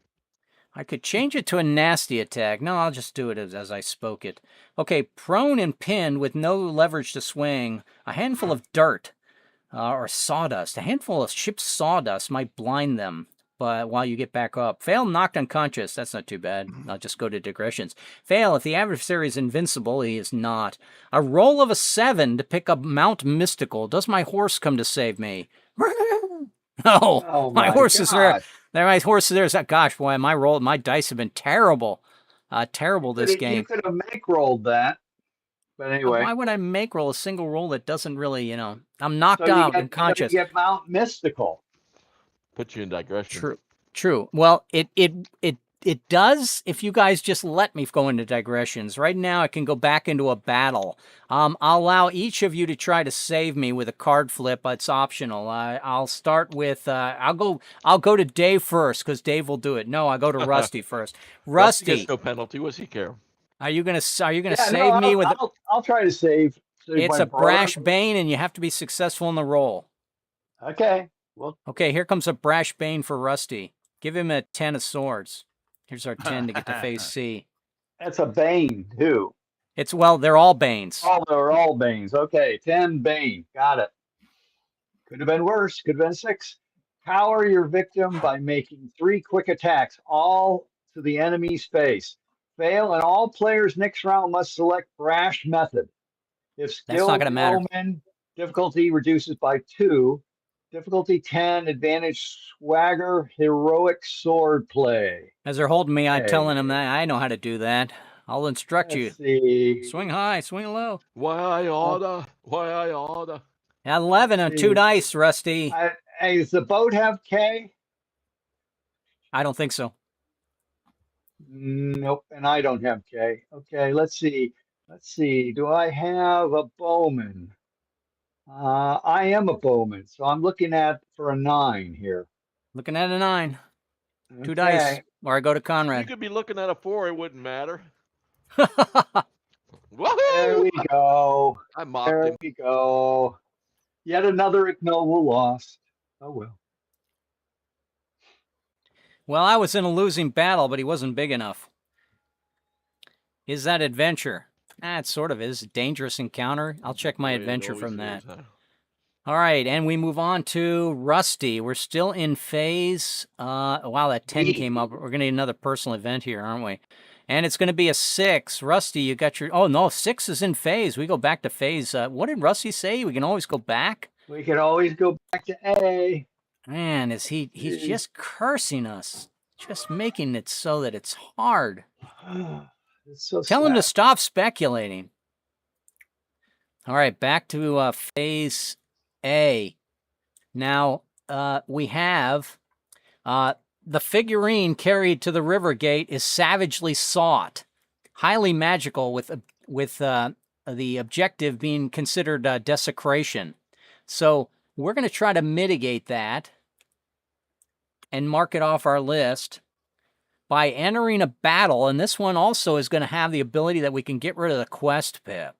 I could change it to a nasty attack. No, I'll just do it as I spoke it. Okay, prone and pinned with no leverage to swing. A handful of dirt or sawdust. A handful of ship's sawdust might blind them but while you get back up. Fail, knocked unconscious. That's not too bad. I'll just go to digressions. Fail, if the adversary is invincible, he is not. A roll of a 7 to pick up Mount Mystical. Does my horse come to save me? No, Oh my horse God. is there. My horse is there. Gosh, boy, my dice have been terrible. Terrible this game. You could have make rolled that. But anyway. Why would I make roll a single roll that doesn't really, I'm knocked out unconscious. You get Mount Mystical. Put you in digression. True. Well, it does if you guys just let me go into digressions. Right now, I can go back into a battle. I'll allow each of you to try to save me with a card flip. It's optional. I'll start with I'll go to Dave first because Dave will do it. No, I go to Rusty first. Rusty gets no penalty. What's he care? Are you gonna save me with? I'll try to save So you It's want a broader? brash bane, and you have to be successful in the roll. Okay. Well, Okay, here comes a brash bane for Rusty. Give him a 10 of swords. Here's our 10 to get to phase C. that's a Bane, too. Well, they're all banes. Oh, they're all Banes. Okay, 10 Bane. Got it. Could have been worse. Could have been 6. Cower your victim by making 3 quick attacks, all to the enemy's face. Fail, and all players next round must select brash method. If That's not skilled gonna matter. yeoman, difficulty reduces by 2. Difficulty 10, advantage swagger, heroic sword play. As they're holding me, I'm Okay. telling them that I know how to do that. I'll instruct you. Let's see. Swing high, swing low. Why I oughta. Why I oughta. 11 on 2 see. dice, Rusty. Hey, does the boat have K? I don't think so. Nope, and I don't have K. Okay, let's see. Let's see. Do I have a bowman? I am a bowman, so I'm looking at for a 9 here. Looking at a 9. 2 dice. Okay. Or I go to You Conrad. could be looking at a 4, it wouldn't matter. There Woohoo! we go. I mocked There him. we go. Yet another ignoble loss. Oh well. Well, I was in a losing battle, but he wasn't big enough. Is that adventure? It sort of is. Dangerous encounter. I'll check my The way it adventure always from that. is, huh? All right, and we move on to Rusty. We're still in phase. Wow, that 10 came up. We're going to need another personal event here, aren't we? And it's going to be a 6. Rusty, you got your... Oh, no, 6 is in phase. We go back to phase. What did Rusty say? We can always go back? We can always go back to A. Man, he's just cursing us. Just making it so that it's hard. It's so Tell him to sad. stop speculating. All right, back to phase A. Now, we have the figurine carried to the river gate is savagely sought, highly magical, with the objective being considered desecration. So we're going to try to mitigate that and mark it off our list by entering a battle, and this one also is going to have the ability that we can get rid of the quest pip.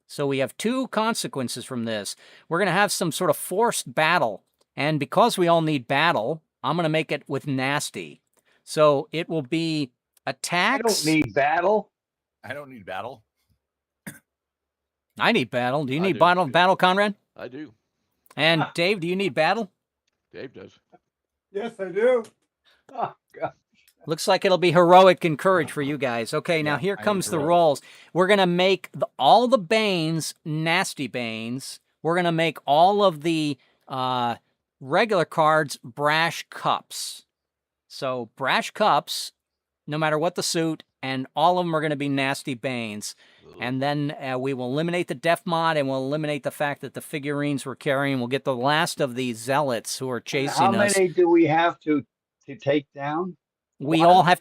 So we have 2 consequences from this. We're going to have some sort of forced battle, and because we all need battle, I'm going to make it with nasty. So it will be I attacks. don't need battle. I don't need battle. I need battle. Do you I need do. battle, Conrad? I do. And Dave, do you need battle? Dave does. Yes, I do. Oh, God. Looks like it'll be heroic and courage for you guys. Okay, now Yeah, here I need comes to the roll. rolls. We're going to make all the Banes nasty Banes. We're going to make all of the regular cards brash cups. So brash cups, no matter what the suit, and all of them are going to be nasty Banes. And then we will eliminate the Def Mod, and we'll eliminate the fact that the figurines we're carrying. We'll get the last of the zealots who are And chasing how us. many do we have to take down? We One? all have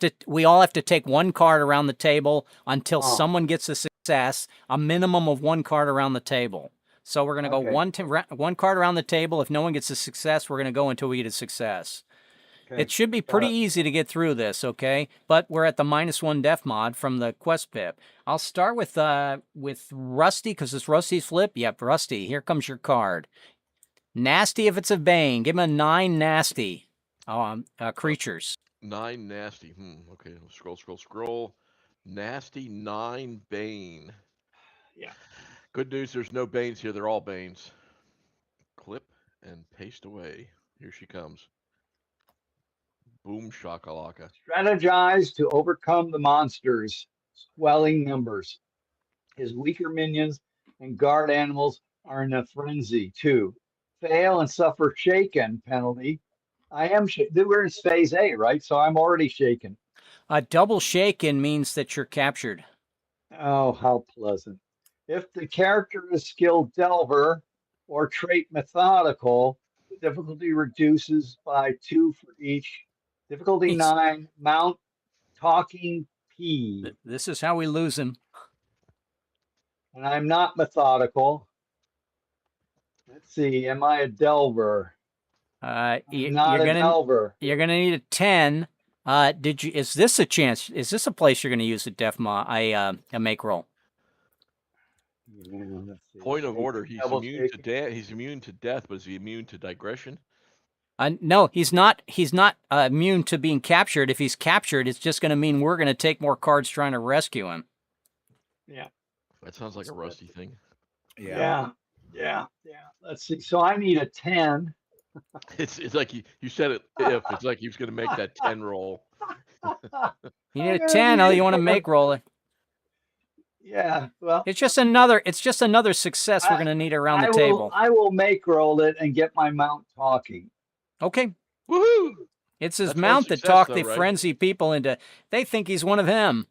to take 1 card around the table until Oh. someone gets a success, a minimum of 1 card around the table. So we're going to go Okay. one card around the table. If no one gets a success, we're going to go until we get a success. Okay. It should be Got pretty it. easy to get through this, okay? But we're at the -1 def mod from the quest pip. I'll start with Rusty because it's Rusty's flip. Yep, Rusty. Here comes your card. Nasty if it's a Bane. Give him a 9 nasty. Creatures. 9 nasty. Okay, scroll. Nasty 9 Bane. Yeah. Good news, there's no Banes here. They're all Banes. Clip and paste away. Here she comes. Boom shakalaka. Strategize to overcome the monsters, swelling numbers. His weaker minions and guard animals are in a frenzy too. Fail and suffer shaken penalty. I am we're in phase A, right? So I'm already shaken. A double shaken means that you're captured. Oh, how pleasant. If the character is skilled delver or trait methodical, the difficulty reduces by 2 for each. Difficulty It's- 9, mount talking P. This is how we lose him. And I'm not methodical. Let's see, am I a delver? I'm not a delver. You're gonna need a 10. Is this a chance? Is this a place you're gonna use a def mod, a make roll? Yeah, let's see. Point of order: he's Double immune to shaking. death. He's immune to death, but is he immune to digression? No, he's not. He's not immune to being captured. If he's captured, it's just going to mean we're going to take more cards trying to rescue him. Yeah. That sounds like a Rusty thing. Yeah. Let's see. So I need a 10. It's like you said it. If it's like he was going to make that 10 roll. You need a 10. Oh, you want to make roll it? Yeah. Well, It's just another success we're going to need around the table. I will make roll it and get my mount talking. Okay. Woohoo! It's his That's one mount that success, talked though, the right? frenzy people into. They think he's one of them.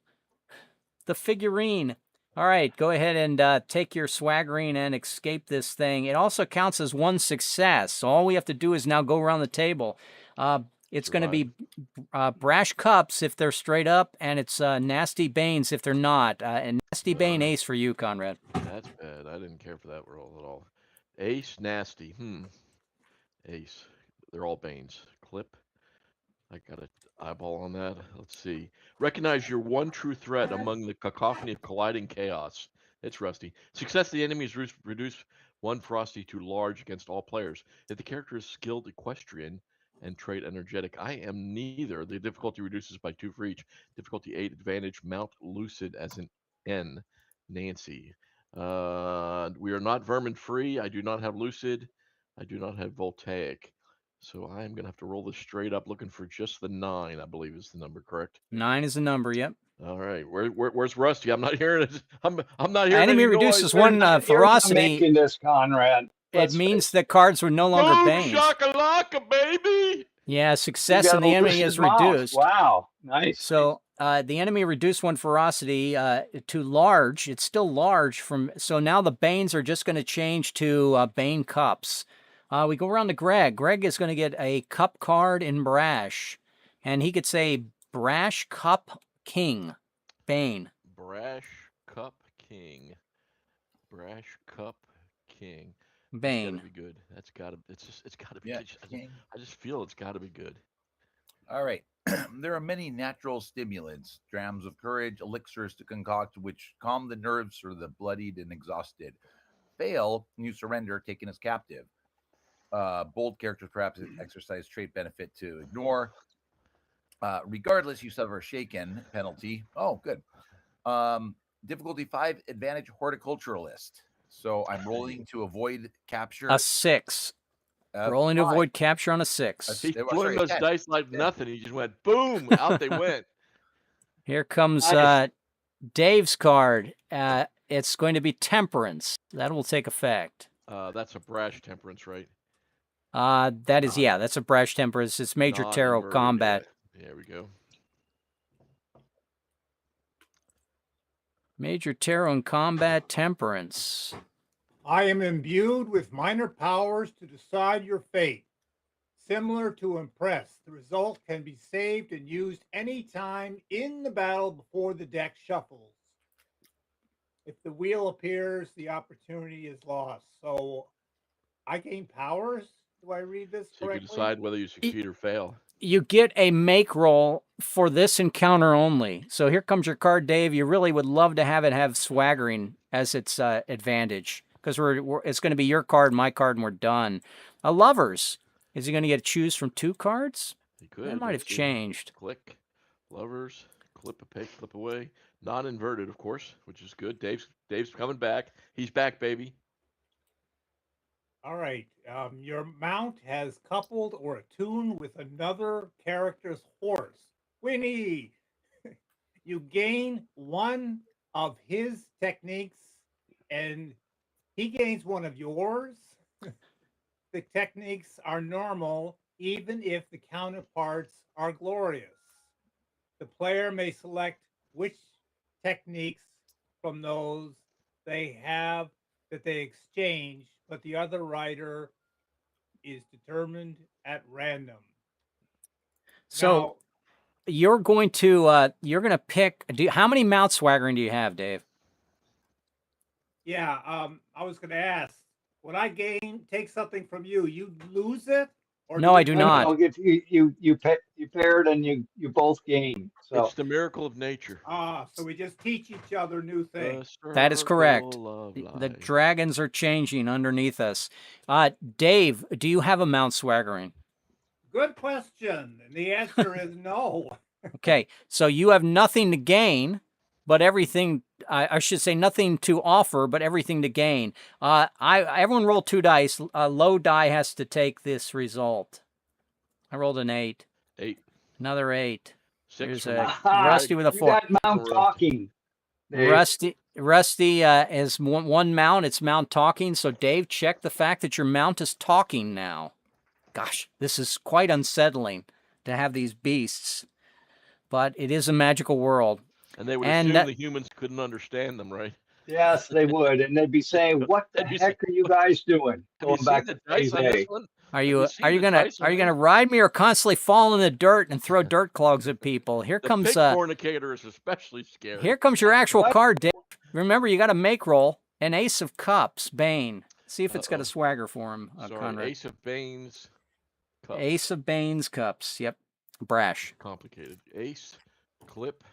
The figurine. All right, go ahead and take your swaggerine and escape this thing. It also counts as one success. So all we have to do is now go around the table. It's going to be brash cups if they're straight up, and it's nasty banes if they're not. And nasty bane ace for you, Conrad. That's bad. I didn't care for that roll at all. Ace, nasty. Ace. They're all banes. Clip. I got an eyeball on that. Let's see. Recognize your one true threat among the cacophony of colliding chaos. It's Rusty. Success, the enemy is reduced one Frosty to large against all players. If the character is skilled equestrian and trait energetic, I am neither. The difficulty reduces by 2 for each. Difficulty 8, advantage, mount lucid as an N. Nancy. We are not vermin free. I do not have lucid. I do not have voltaic. So I am going to have to roll this straight up looking for just the 9, I believe is the number, correct? 9 is the number, yep. All right. Where's Rusty? I'm not hearing it. I'm not hearing Enemy any reduces noise. one ferocity. Making this, Conrad. It means that cards were no longer Boom banes. shakalaka, baby! Yeah, success and the enemy is reduced. Wow, nice. So the enemy reduced one ferocity to large. It's still large so now the banes are just going to change to bane cups. We go around to Greg. Greg is going to get a cup card in brash, and he could say brash cup king, bane. Brash cup king. Brash cup king. Bane. That's gotta be good. It's gotta be. Yeah, I just feel it's gotta be good. All right. There are many natural stimulants, drams of courage, elixirs to concoct, which calm the nerves for the bloodied and exhausted. Fail, and you surrender, taken as captive. Bold characters perhaps exercise trait benefit to ignore. Regardless, you suffer a shaken penalty. Oh, good. Difficulty 5, advantage horticulturalist. So I'm rolling to avoid capture. A 6. Rolling to avoid capture on a 6. He flung those dice like nothing. He just went boom, out they went. Here comes Dave's card. It's going to be temperance. That will take effect. That's a brash temperance, right? That is, that's a brash temperance. It's Major Tarot combat. Yeah. There we go. Major Tarot and combat temperance. I am imbued with minor powers to decide your fate. Similar to Impress, the result can be saved and used anytime in the battle before the deck shuffles. If the wheel appears, the opportunity is lost. So I gain powers? Do I read this correctly? So you can decide whether you succeed or fail. You get a make roll for this encounter only. So here comes your card, Dave. You really would love to have it have swaggering as its advantage, because it's going to be your card, my card, and we're done. Lovers. Is he going to get to choose from 2 cards? He could. That might have changed. Click. Lovers. Clip a pick, flip away. Not inverted, of course, which is good. Dave's coming back. He's back, baby. All right. Your mount has coupled or attuned with another character's horse. Winnie! You gain one of his techniques, and he gains one of yours. The techniques are normal, even if the counterparts are glorious. The player may select which techniques from those they have that they exchange, but the other rider is determined at random. So now, you're going to pick. How many mount swaggering do you have, Dave? Yeah, I was going to ask. When I take something from you, you lose it? Or No, I do you- not. No, you paired and you both gain. So It's the miracle of nature. So we just teach each other new The things. That is correct. circle of The life. dragons are changing underneath us. Dave, do you have a Mount Swaggering? Good question. And the answer is no. Okay, so you have nothing to gain, but everything. I should say nothing to offer, but everything to gain. Everyone roll 2 dice. Low die has to take this result. I rolled an 8. 8. Another 8. 6 There's from a Aha, Rusty with a you 4. got Mount Talking. Dave. Rusty is one mount. It's Mount Talking. So Dave, check the fact that your mount is talking now. Gosh, this is quite unsettling to have these beasts, but it is a magical world. And they would And assume the humans couldn't understand them, right? Yes, they would, and they'd be saying, "What the They'd be heck are you guys doing?" Have you Going back seen to the dice phase on this A. one? Are Have you seen the dice on gonna this? ride me or constantly fall in the dirt and throw dirt clogs at people? Here The comes pig fornicator is especially scary. here comes your actual What? card, Dave. Remember, you got to make roll an Ace of Cups, Bane. See if it's got a swagger for him, Sorry, Conrad. Ace of Banes. Cups. Ace of Bane's Cups. Yep, brash. Complicated. Ace, clip,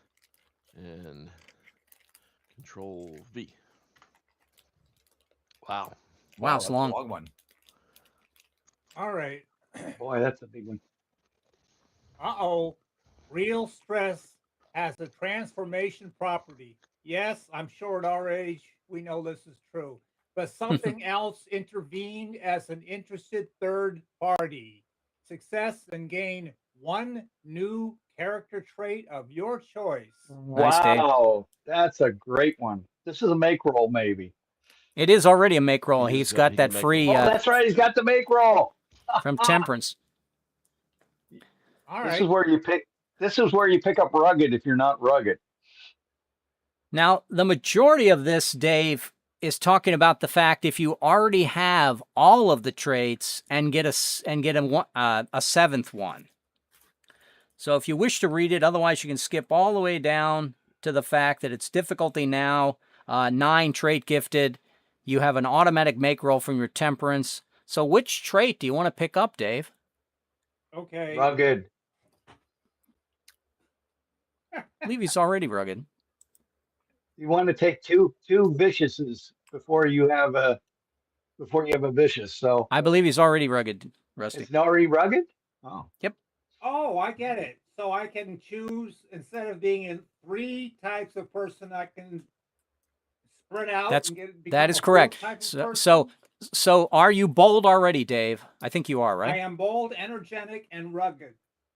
and Control V. Wow. Wow, it's that's a long. long one. All right. Boy, that's a big one. Uh-oh. Real stress has a transformation property. Yes, I'm sure at our age, we know this is true. But something else intervened as an interested third party. Success and gain 1 new character trait of your choice. Nice, Dave. Wow, that's a great one. This is a make roll, maybe. It is already a make roll. He He's is, got he that can make free Oh, that's right. He's got the make roll. from Temperance. All This right. is where you pick. This is where you pick up rugged if you're not rugged. Now, the majority of this, Dave, is talking about the fact if you already have all of the traits and get a 7th one. So if you wish to read it, otherwise you can skip all the way down to the fact that it's difficulty now, 9 trait gifted. You have an automatic make roll from your Temperance. So which trait do you want to pick up, Dave? Okay. Rugged. I believe he's already rugged. You want to take two viciouses before you have a vicious. So I believe he's already rugged, Rusty. it's already rugged. Oh, Oh, I get it. So I can choose, instead of being in 3 types of person, I can spread out. That's- and become That a is 4th correct. type of So, person? so are you bold already, Dave? I think you are, I right? am bold, energetic, and rugged.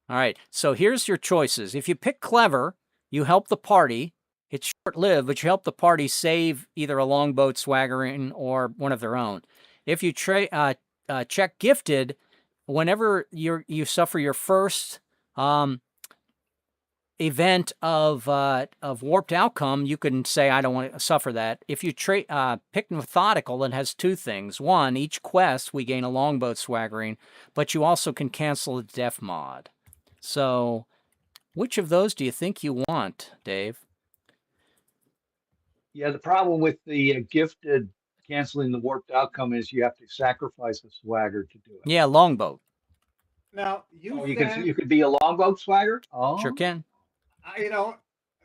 All right. So here's your choices. If you pick clever, you help the party. It's short-lived, but you help the party save either a longboat, swaggering, or one of their own. If you check gifted, whenever you suffer your first event of warped outcome, you can say, I don't want to suffer that. If you pick methodical, it has 2 things. One, each quest, we gain a longboat swaggering, but you also can cancel the death mod. So which of those do you think you want, Dave? yeah. The problem with the gifted canceling the warped outcome is you have to sacrifice a swagger to do it. Yeah, longboat. Now, Oh, said, you could be a longboat swagger. Oh, Sure can.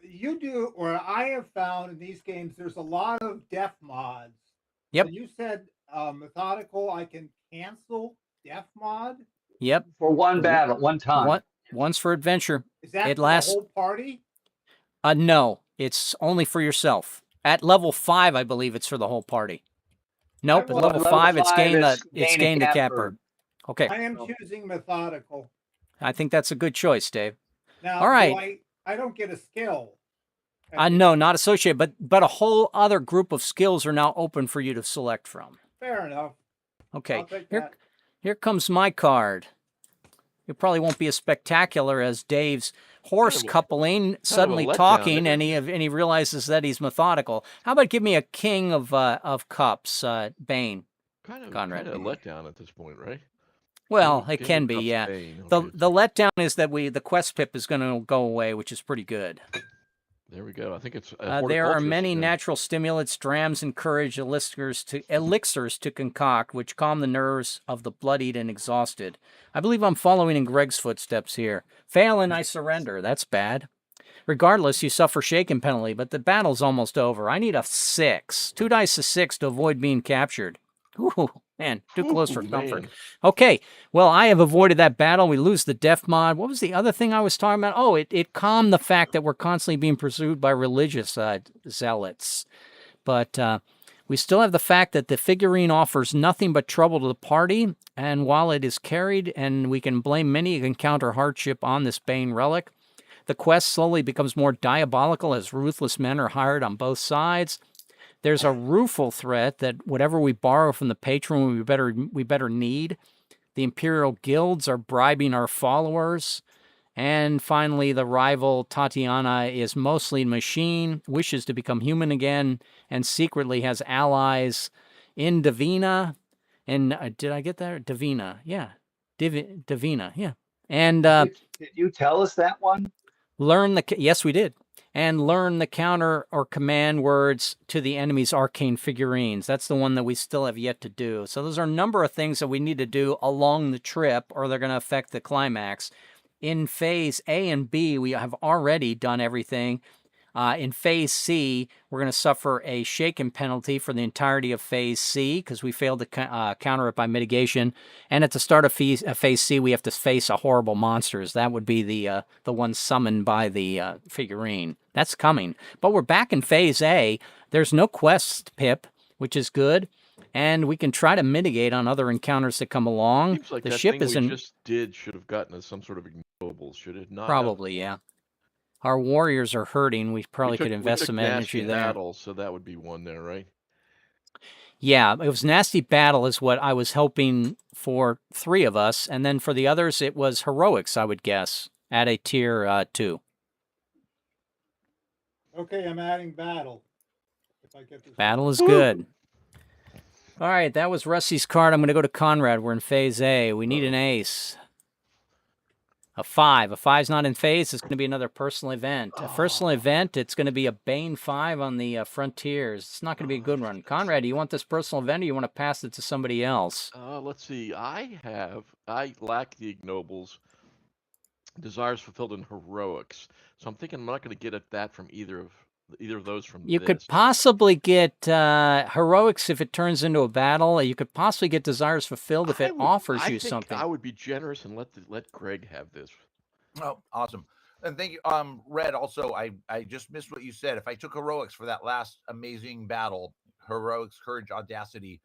You do, or I have found in these games, there's a lot of death mods. Yep. So you said methodical, I can cancel death mod? Yep. for one battle, one time. Once for adventure. Is that It for lasts- the whole party? No, it's only for yourself. At level 5, I believe it's for the whole party. Nope, at will- level level 5, it's 5, gain it's the gain a cat cat bird. bird. Okay, I am Oh. choosing methodical. I think that's a good choice, Dave. Now, All right. I don't get a skill. No, not associated, but a whole other group of skills are now open for you to select from. Fair enough. Okay, I'll take here, that. here comes my card. It probably won't be as spectacular as Dave's horse Kind of a- coupling suddenly letdown talking, there. and he realizes that he's methodical. How about give me a king of cups, Bane? Kind of Conrad. a letdown at this point, right? Well, King it of can be, Cups yeah. Bane, The okay. letdown is that the quest pip is going to go away, which is pretty good. There we go. I think it's There are horticulturist many again. natural stimulants, drams, encourage elixirs to concoct, which calm the nerves of the bloodied and exhausted. I believe I'm following in Greg's footsteps here. Fail and I surrender. That's bad. Regardless, you suffer shaken penalty, but the battle's almost over. I need a 6. 2 dice a 6 to avoid being captured. Ooh, man, too close for Ooh, comfort. man. Okay, well, I have avoided that battle. We lose the def mod. What was the other thing I was talking about? Oh, it calmed the fact that we're constantly being pursued by religious zealots. But we still have the fact that the figurine offers nothing but trouble to the party, and while it is carried and we can blame many encounter hardship on this Bane relic, the quest slowly becomes more diabolical as ruthless men are hired on both sides. There's a rueful threat that whatever we borrow from the patron, we better need. The imperial guilds are bribing our followers. And finally, the rival Tatiana is mostly machine, wishes to become human again, and secretly has allies in Divina. And did I get that? Divina, yeah. Divina, yeah. And Did you tell us that one? yes, we did. And learn the counter or command words to the enemy's arcane figurines. That's the one that we still have yet to do. So those are a number of things that we need to do along the trip, or they're going to affect the climax. In phase A and B, we have already done everything. In phase C, we're going to suffer a shaken penalty for the entirety of phase C because we failed to counter it by mitigation. And at the start of phase C, we have to face a horrible monsters. That would be the one summoned by the figurine. That's coming. But we're back in phase A. There's no quest, Pip, which is good. And we can try to mitigate on other encounters that come along. Seems like The that ship thing is we in... just did should have gotten us some sort of ignobles, should it not? Probably, yeah. Our warriors are hurting. We probably could invest some energy there. Battle, so that would be one there, right? Yeah, it was nasty battle is what I was hoping for 3 of us. And then for the others, it was heroics, I would guess, at a tier 2. Okay, I'm adding battle. If I get this Battle right. is good. All right, that was Rusty's card. I'm going to go to Conrad. We're in phase A. We need an ace. A 5. A 5's not in phase. It's going to be another personal event. A personal event, it's going to be a Bane 5 on the Frontiers. It's not going to be a good one. Conrad, do you want this personal event or you want to pass it to somebody else? Let's see. I lack the ignobles. Desires fulfilled in heroics. So I'm thinking I'm not going to get at that from either of those from You this. could possibly get heroics if it turns into a battle. You could possibly get desires fulfilled if it offers you something. I would be generous and let Greg have this. Oh, awesome. And thank you. Red, also, I just missed what you said. If I took heroics for that last amazing battle, heroics, courage, audacity,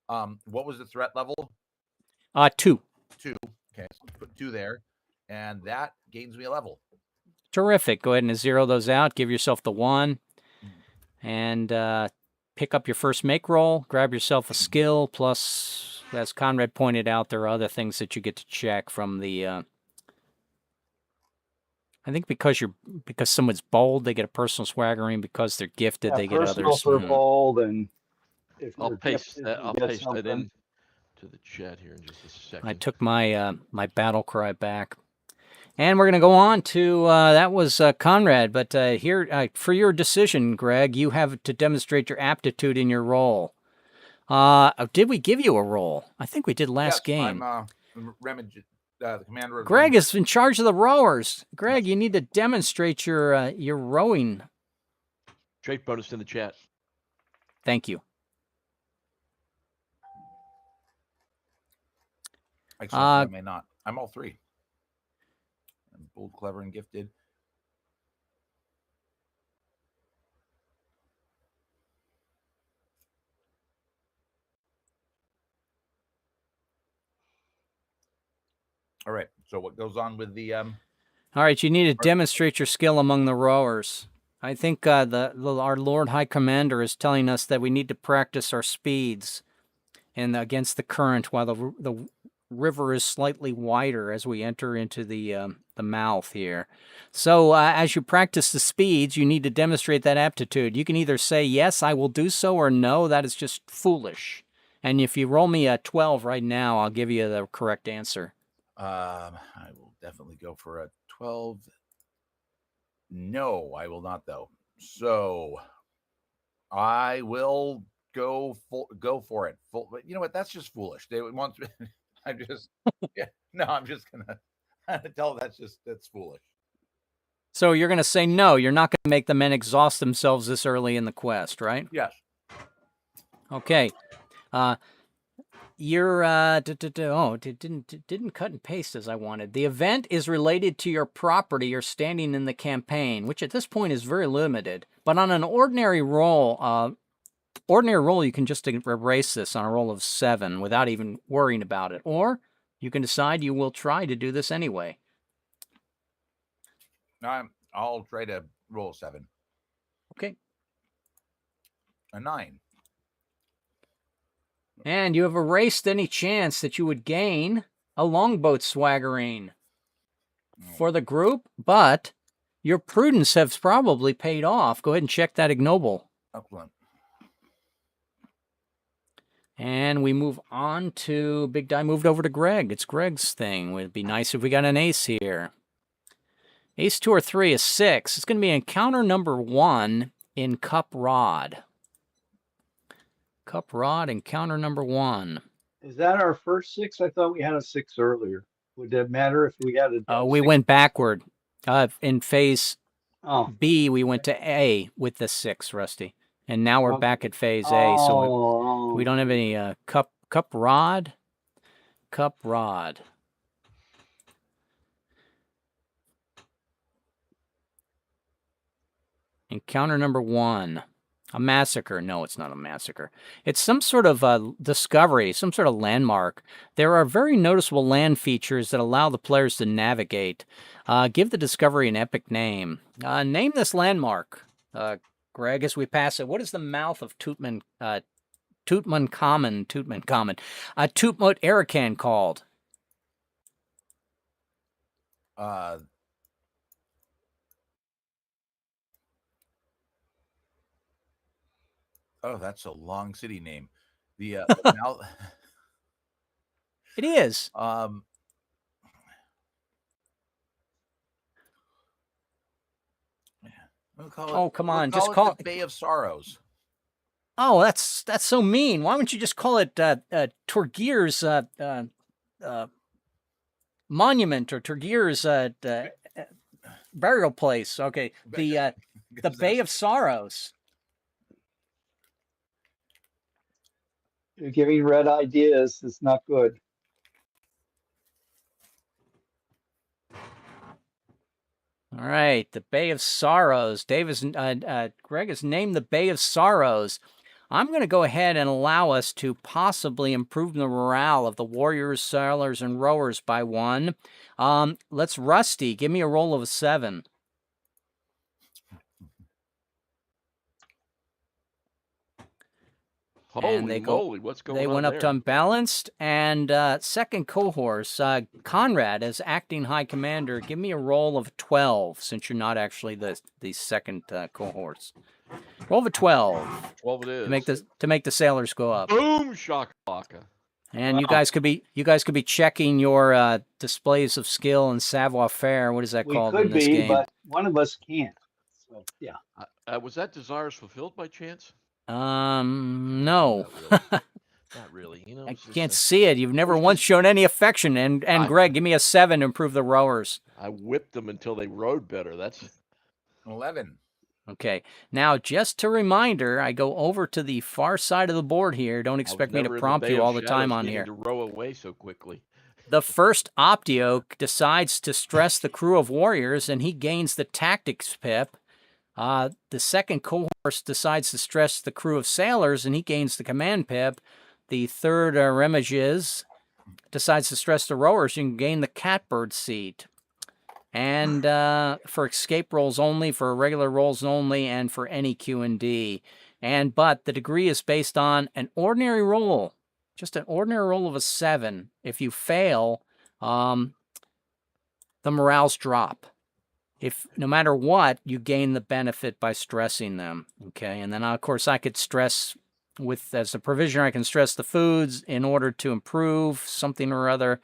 what was the threat level? 2. 2. Okay, so put 2 there. And that gains me a level. Terrific. Go ahead and 0 those out. Give yourself the 1. And pick up your first make roll. Grab yourself a skill. Plus, as Conrad pointed out, there are other things that you get to check from the... I think because someone's bold, they get a personal swaggering. Because they're gifted, they get personal others. for bold, and if I'll you're paste gifted, that. you I'll get paste that something. in to the chat here in just a second. I took my my battle cry back. And we're going to go on to, that was Conrad, but here, for your decision, Greg, you have to demonstrate your aptitude in your role. Did we give you a role? I think we did last game. I'm the commander of... Greg is in charge of the rowers. Greg, you need to demonstrate your rowing. Trait bonus in the chat. Thank you. Actually, I may not. I'm all 3. I'm bold, clever, and gifted. All right. So what goes on with the... All right, you need to demonstrate your skill among the rowers. I think our Lord High Commander is telling us that we need to practice our speeds and against the current while the river is slightly wider as we enter into the mouth here. So as you practice the speeds, you need to demonstrate that aptitude. You can either say, yes, I will do so, or no, that is just foolish. And if you roll me a 12 right now, I'll give you the correct answer. I will definitely go for a 12. No, I will not though. So I will go for it. But you know what? That's just foolish. They would want to. I'm just. Yeah. No, I'm just gonna tell. That's foolish. So you're going to say no. You're not going to make the men exhaust themselves this early in the quest, right? Yes. Okay. You're didn't cut and paste as I wanted. The event is related to your property or standing in the campaign, which at this point is very limited. But on an ordinary roll, you can just erase this on a roll of 7 without even worrying about it. Or you can decide you will try to do this anyway. I'll try to roll 7. Okay. A 9. And you have erased any chance that you would gain a longboat swaggering for the group, but your prudence has probably paid off. Go ahead and check that ignoble. Excellent. And we move on to Big Die moved over to Greg. It's Greg's thing. It would be nice if we got an ace here. Ace 2 or 3 is 6. It's going to be encounter number 1 in Cup Rod. Cup Rod, encounter number 1. Is that our first 6? I thought we had a 6 earlier. Would that matter if we had a We 6? went backward. In phase Oh, B, we went to A with the 6, Rusty. And now we're Okay. back at phase A. So oh, we don't have any Cup Rod. Cup Rod. Encounter number 1. A massacre. No, it's not a massacre. It's some sort of discovery, some sort of landmark. There are very noticeable land features that allow the players to navigate. Give the discovery an epic name. Name this landmark, Greg, as we pass it. What is the mouth of Tutankhamun Tutmut Arakan called? Oh, that's a long city name. The It is. we'll call it, Oh, come on, we'll just call call it the Bay of Sorrows. Oh, that's so mean. Why wouldn't you just call it Torgir's monument or Torgir's burial place? Okay, the Bay of Sorrows. you're giving red ideas. It's not good. All right, the Bay of Sorrows. Greg has named the Bay of Sorrows. I'm going to go ahead and allow us to possibly improve the morale of the warriors, sailors, and rowers by 1. Let's Rusty. Give me a roll of a 7. Holy moly, what's going on They went up there? to unbalanced. And second cohort, Conrad as acting high commander. Give me a roll of 12, since you're not actually the second cohorts. Roll of a 12. 12 it is. To make the sailors go up. Boom shakalaka. And you guys could be checking your displays of skill and savoir-faire. What is that We called could in this be, game? but one of us can't. So, yeah. Was that desires fulfilled by chance? No. Not really. You know, I it's just can't see it. You've never once shown any affection. And Greg, give me a 7 to improve the rowers. I whipped them until they rowed better. That's 11. Okay. Now, just a reminder, I go over to the far side of the board here. Don't expect me to prompt you all the time on here. To row away so quickly. The first Optio decides to stress the crew of warriors, and he gains the tactics pip. The second cohort decides to stress the crew of sailors, and he gains the command pip. The third Remages decides to stress the rowers, and you can gain the catbird seat. And for escape rolls only, for regular rolls only, and for any Q&D. But the degree is based on an ordinary roll, just an ordinary roll of a 7. If you fail, the morales drop. If no matter what, you gain the benefit by stressing them. Okay, and then of course I could stress as a provisioner, I can stress the foods in order to improve something or other.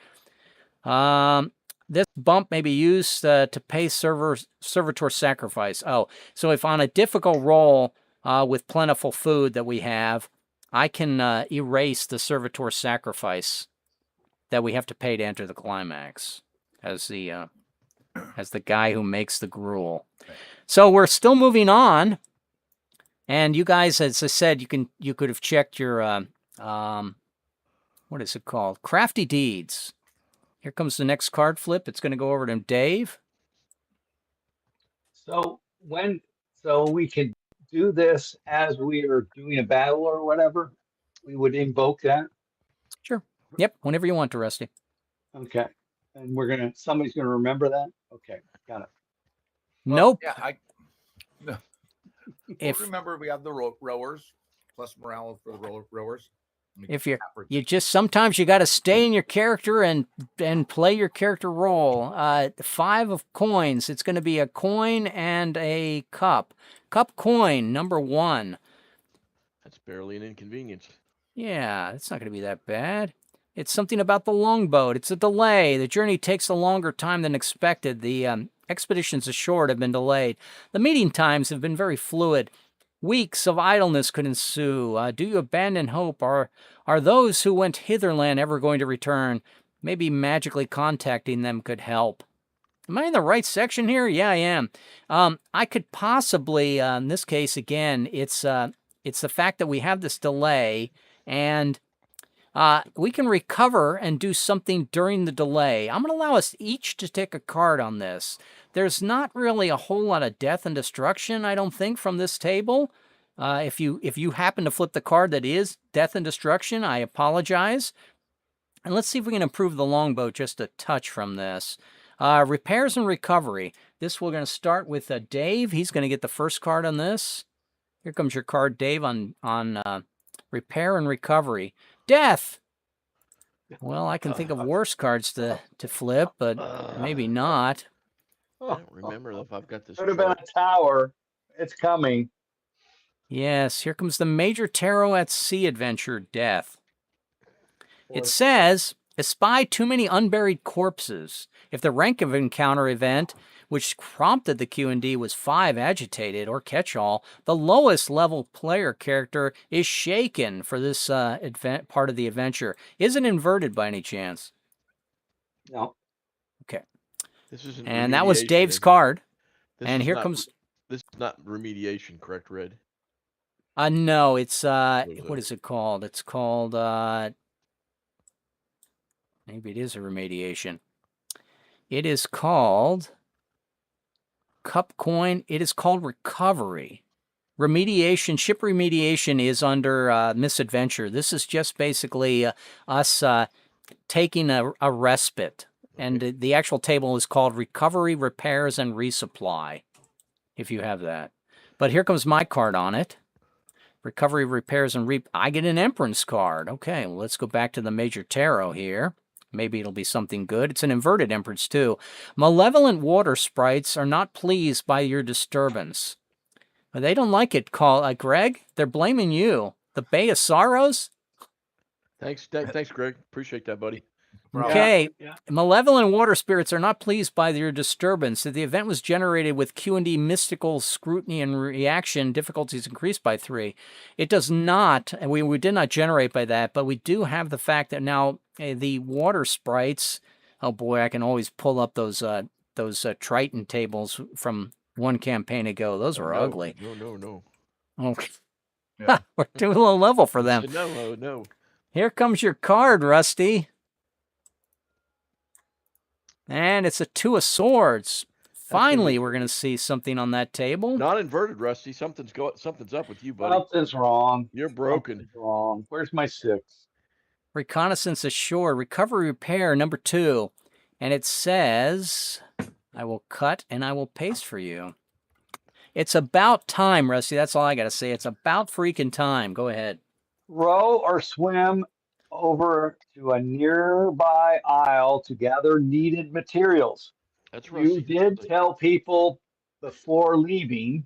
This bump may be used to pay servitor sacrifice. Oh, so if on a difficult roll with plentiful food that we have, I can erase the servitor sacrifice that we have to pay to enter the climax as the guy who makes the gruel. Right. So we're still moving on, and you guys, as I said, you could have checked your what is it called? Crafty Deeds. Here comes the next card flip. It's going to go over to Dave. So we can do this as we are doing a battle or whatever. We would invoke that. Sure. Yep. Whenever you want to, Rusty. Okay. And somebody's gonna remember that. Okay, got it. Nope. Yeah, If remember, we have the rowers plus morale for the rowers. if you just sometimes you got to stay in your character and play your character role. 5 of coins. It's going to be a coin and a cup. Cup coin number 1. That's barely an inconvenience. Yeah, it's not going to be that bad. It's something about the longboat. It's a delay. The journey takes a longer time than expected. The expeditions ashore have been delayed. The meeting times have been very fluid. Weeks of idleness could ensue. Do you abandon hope? Are those who went hitherland ever going to return? Maybe magically contacting them could help. Am I in the right section here? Yeah, I am. I could possibly, in this case, again, it's the fact that we have this delay, and we can recover and do something during the delay. I'm going to allow us each to take a card on this. There's not really a whole lot of death and destruction, I don't think, from this table. If you happen to flip the card that is death and destruction, I apologize. And let's see if we can improve the longboat just a touch from this. Repairs and recovery. This we're going to start with Dave. He's going to get the first card on this. Here comes your card, Dave, on repair and recovery. Death. Well, I can think of worse cards to flip, but maybe not. I don't remember if I've got this. Could have been a tower. It's coming. Yes, here comes the Major Tarot at Sea adventure, Death. It says, espy too many unburied corpses. If the rank of encounter event, which prompted the Q&D, was 5 agitated or catch-all, the lowest level player character is shaken for this part of the adventure. Is it inverted by any chance? No. Okay. This is and that was Dave's card. And here comes. This is not remediation, correct, Red? No, it's what is it called? It's called maybe it is a remediation. It is called Cup Coin. It is called recovery. Remediation, ship remediation is under misadventure. This is just basically us taking a respite. And the actual table is called Recovery, Repairs, and Resupply, if you have that. But here comes my card on it. Recovery, Repairs, and I get an Emperor's card. Okay, well, let's go back to the Major Tarot here. Maybe it'll be something good. It's an inverted Empress, too. Malevolent water sprites are not pleased by your disturbance. They don't like it, Greg. They're blaming you. The Bay of Sorrows? Thanks, Greg. Appreciate that, buddy. Okay, Yeah. Malevolent water spirits are not pleased by your disturbance. If the event was generated with Q&D mystical scrutiny and reaction, difficulties increased by 3. It does not, and we did not generate by that, but we do have the fact that now the water sprites, oh boy, I can always pull up those Triton tables from one campaign ago. Those were ugly. No. Oh, Yeah. we're too low level for them. No. Here comes your card, Rusty. And it's a 2 of Swords. Finally, we're going to see something on that table. Not inverted, Rusty. Something's up with you, buddy. Something's wrong. You're broken. Something's wrong. Where's my 6? Reconnaissance ashore. Recovery repair number 2. And it says, I will cut and I will paste for you. It's about time, Rusty. That's all I got to say. It's about freaking time. Go ahead. Row or swim over to a nearby isle to gather needed materials. That's You Rusty. did tell people before leaving,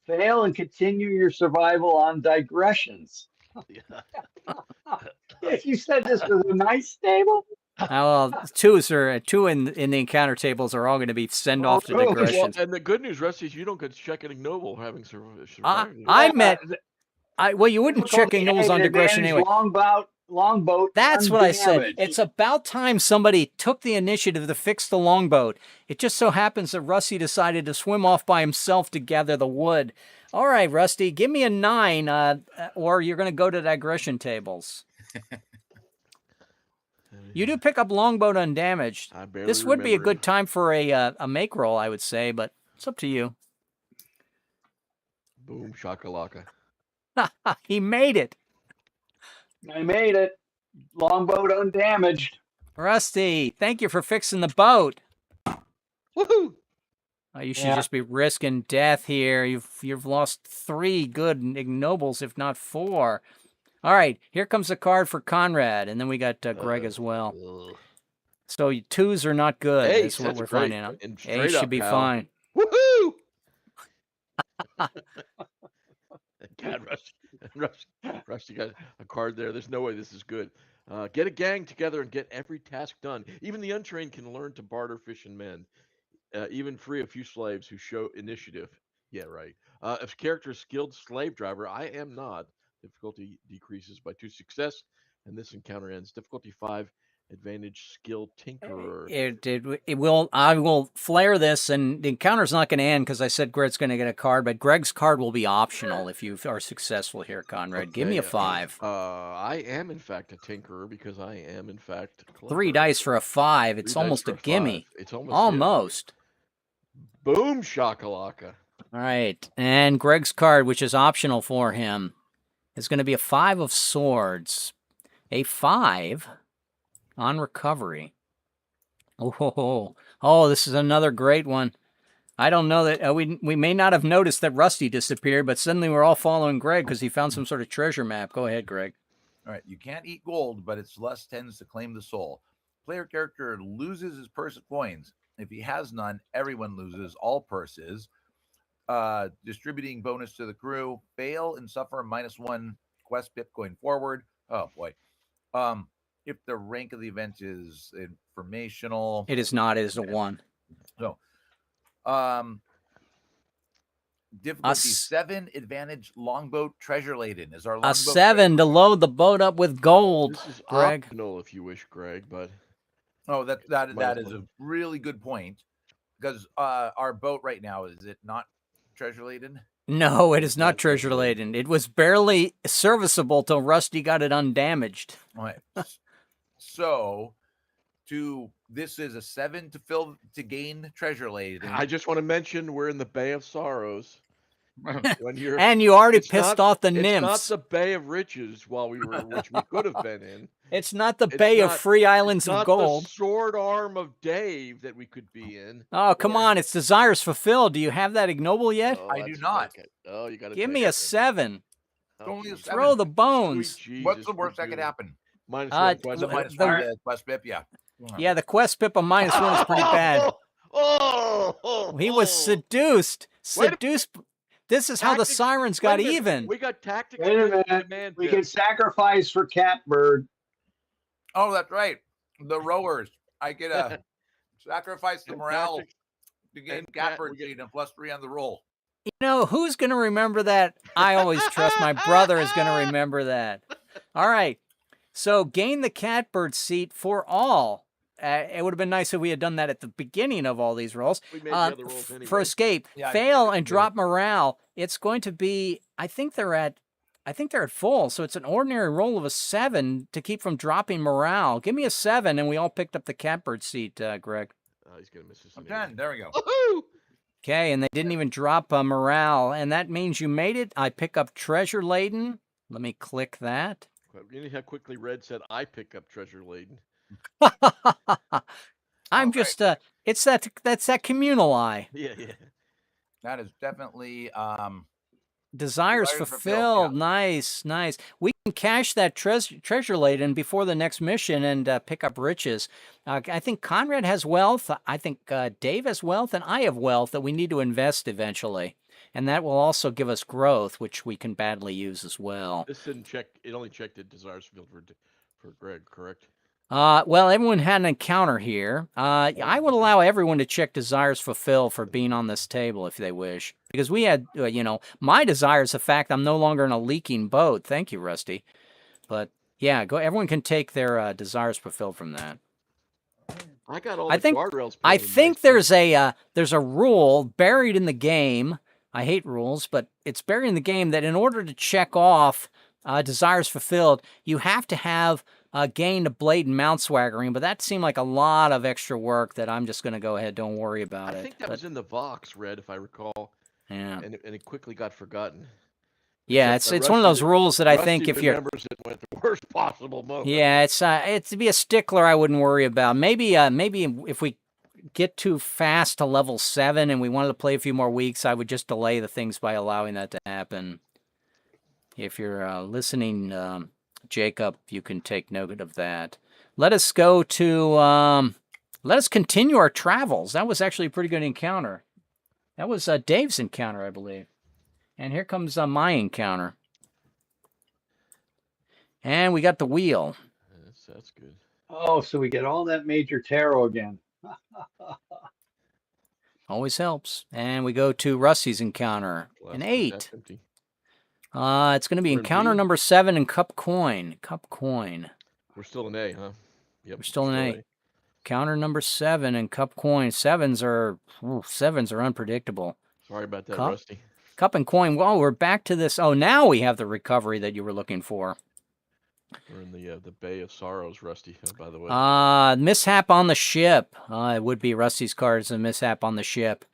fail and continue your survival on digressions. If you said this was a nice table, Well, two in the encounter tables are all going to be send off to Oh, well, digressions. And the good news, Rusty, is you don't get to check an ignoble having survived. Well, you wouldn't check difficulty ignobles eight, on digression advantage anyway. longboat. That's what I said. undamaged. It's about time somebody took the initiative to fix the longboat. It just so happens that Rusty decided to swim off by himself to gather the wood. All right, Rusty, give me a 9, or you're going to go to digression tables. You do pick up longboat undamaged. I barely This would be a remember good it. time for a make roll, I would say, but it's up to you. Boom, shakalaka. He made it. I made it. Longboat undamaged. Rusty, thank you for fixing the boat. Woohoo! Oh, you should Yeah. just be risking death here. You've lost 3 good ignobles, if not 4. All right, here comes a card for Conrad, and then we got Greg as well. Ugh. So 2s are not good. Ace, That's what that's we're great. finding out. And Ace straight should up, be pal. fine. Woohoo! God, Rusty got a card there. There's no way this is good. Get a gang together and get every task done. Even the untrained can learn to barter fish and men. Even free a few slaves who show initiative. Yeah, right. If character is skilled slave driver, I am not. Difficulty decreases by 2 success, and this encounter ends. Difficulty 5, advantage skilled tinkerer. I will flare this, and the encounter's not going to end because I said Greg's going to get a card, but Greg's card will be optional if you are successful here, Conrad. Give me a 5. I am in fact a tinkerer because I am in fact clever. 3 dice for a 5. It's 3 dice almost for a gimme. 5. It's Almost. Boom shakalaka. All right, and Greg's card, which is optional for him, is going to be a 5 of swords. A 5 on recovery. Oh, this is another great one. I don't know that we may not have noticed that Rusty disappeared, but suddenly we're all following Greg because he found some sort of treasure map. Go ahead, Greg. All right, you can't eat gold, but its lust tends to claim the soul. Player character loses his purse of coins. If he has none, everyone loses all purses. Distributing bonus to the crew. Fail and suffer -1 quest pip going forward. Oh boy. If the rank of the event is informational, It is not. It is a 1. so difficulty 7, advantage longboat treasure laden. Is our longboat A 7 to load the boat up with gold. This is Greg. optional if you wish, Greg, but Oh, that is a really good point, because our boat right now, is it not treasure laden? No, it is not not treasure treasure laden. It was barely serviceable till Rusty got it undamaged. All right. So this is a 7 to gain treasure laden. I just want to mention we're in the Bay of Sorrows. When you're And you already it's pissed not- off the It's nymphs. not the Bay of Riches which we could have been in. It's not the It's Bay of not- Free Islands It's of not Gold. the sword arm of Dave that we could be in. Oh, come or- on. It's desires fulfilled. Do you have that ignoble yet? Oh, I do that's not. okay. Oh, you got to Give me a 7. Only a geez. 7. Throw the Sweet bones. Jesus, What's the we worst that could do. happen? Minus Uh, one Was it quest. -1 quest pip? Yeah. Yeah, the quest pip of -1 is pretty bad. He was seduced. Wait a- Seduced. This is how the Tactics- sirens Wait a got minute, even. We got tactics. Wait a and minute. demand We pip. can sacrifice for Catbird. Oh, that's right. The rowers. I get a sacrifice the And morale tactics- to gain and cat- catbird we get- seed and +3 on the roll. You know, who's going to remember that? I always trust my brother is going to remember that. All right. So gain the catbird seat for all. It would have been nice if we had done that at the beginning of all these rolls. We made the other rolls anyway. For escape, Yeah, I fail figured and we drop morale. It's going to be, I think they're at full. So it's an ordinary roll of a 7 to keep from dropping morale. Give me a 7, and we all picked up the catbird seat, Greg. Oh, he's gonna miss this. I'm anyway. 10. There we go. Woohoo! Okay, and they didn't even drop morale, and that means you made it. I pick up treasure laden. Let me click that. You know how quickly Red said, "I pick up treasure laden." I'm All just that's that communal eye. Yeah. That is definitely Desires Desires fulfilled. fulfilled, Nice. We can cash that treasure laden before the next mission and pick up riches. I think Conrad has wealth. I think Dave has wealth, and I have wealth that we need to invest eventually. And that will also give us growth, which we can badly use as well. This didn't check. It only checked the desires field for Greg, correct? Well, everyone had an encounter here. I would allow everyone to check desires fulfilled for being on this table if they wish. Because we had, my desire is the fact I'm no longer in a leaking boat. Thank you, Rusty. But, yeah, everyone can take their desires fulfilled from that. I got all I the think, guardrails. I painted think nicely. there's a rule buried in the game. I hate rules, but it's buried in the game that in order to check off desires fulfilled, you have to have gained a blade and mount swaggering, but that seemed like a lot of extra work that I'm just going to go ahead, don't worry about it. I think that was in the Vox, Red, if I recall. Yeah. And it quickly got forgotten. Yeah, Except it's that one of those Rusty- rules that I Rusty think if you're remembers it went the worst possible moment. yeah, it's to be a stickler I wouldn't worry about. Maybe if we get too fast to level 7 and we wanted to play a few more weeks, I would just delay the things by allowing that to happen. If you're listening, Jacob, you can take note of that. Let us go to let us continue our travels. That was actually a pretty good encounter. That was Dave's encounter, I believe. And here comes my encounter. And we got the wheel. That's good. Oh, so we get all that major tarot again. Always helps. And we go to Rusty's encounter. An 8. Empty. It's going to be We're in encounter B? number 7 in Cup Coin. Cup Coin. We're still in A, huh? Yep. We're still in A. Counter number 7 in Cup Coin. Sevens are unpredictable. Sorry about that, Cup? Rusty. Cup and Coin. Well, we're back to this. Oh, now we have the recovery that you were looking for. We're in the Bay of Sorrows, Rusty, by the way. Mishap on the ship. It would be Rusty's cards, a mishap on the ship.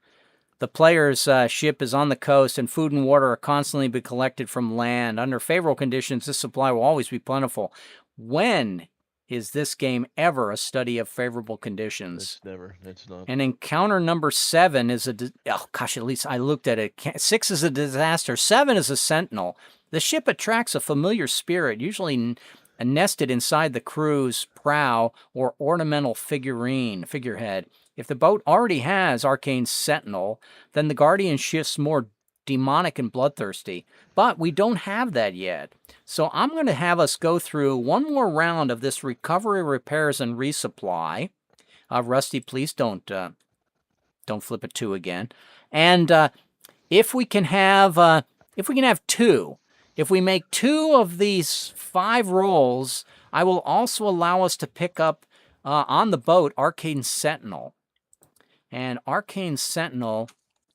The player's ship is on the coast, and food and water are constantly being collected from land. Under favorable conditions, this supply will always be plentiful. When is this game ever a study of favorable conditions? It's never. It's not. And encounter number 7 is at least I looked at it. 6 is a disaster. 7 is a sentinel. The ship attracts a familiar spirit, usually nested inside the crew's prow or ornamental figurehead. If the boat already has Arcane Sentinel, then the Guardian shifts more demonic and bloodthirsty. But we don't have that yet. So I'm going to have us go through one more round of this recovery, repairs, and resupply. Rusty, please don't flip a 2 again. And if we can have 2, if we make 2 of these 5 rolls, I will also allow us to pick up on the boat Arcane Sentinel. And Arcane Sentinel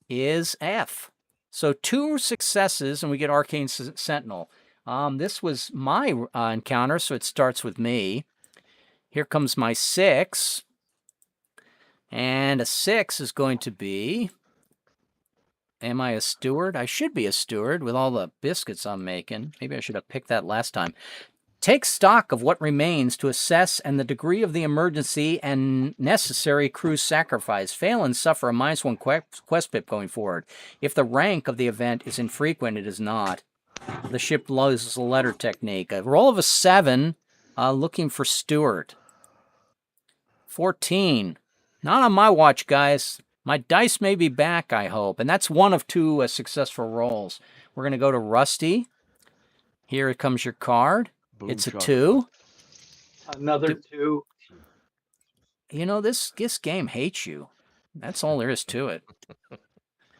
is F. So 2 successes and we get Arcane Sentinel. This was my encounter, so it starts with me. Here comes my 6. And a 6 is going to be... Am I a steward? I should be a steward with all the biscuits I'm making. Maybe I should have picked that last time. Take stock of what remains to assess and the degree of the emergency and necessary crew sacrifice. Fail and suffer a -1 quest pip going forward. If the rank of the event is infrequent, it is not. The ship loses a letter technique. A roll of a 7, looking for steward. 14. Not on my watch, guys. My dice may be back, I hope. And that's 1 of 2 successful rolls. We're going to go to Rusty. Here comes your card. Boom It's a shot. 2. Another 2. You know, this game hates you. That's all there is to it.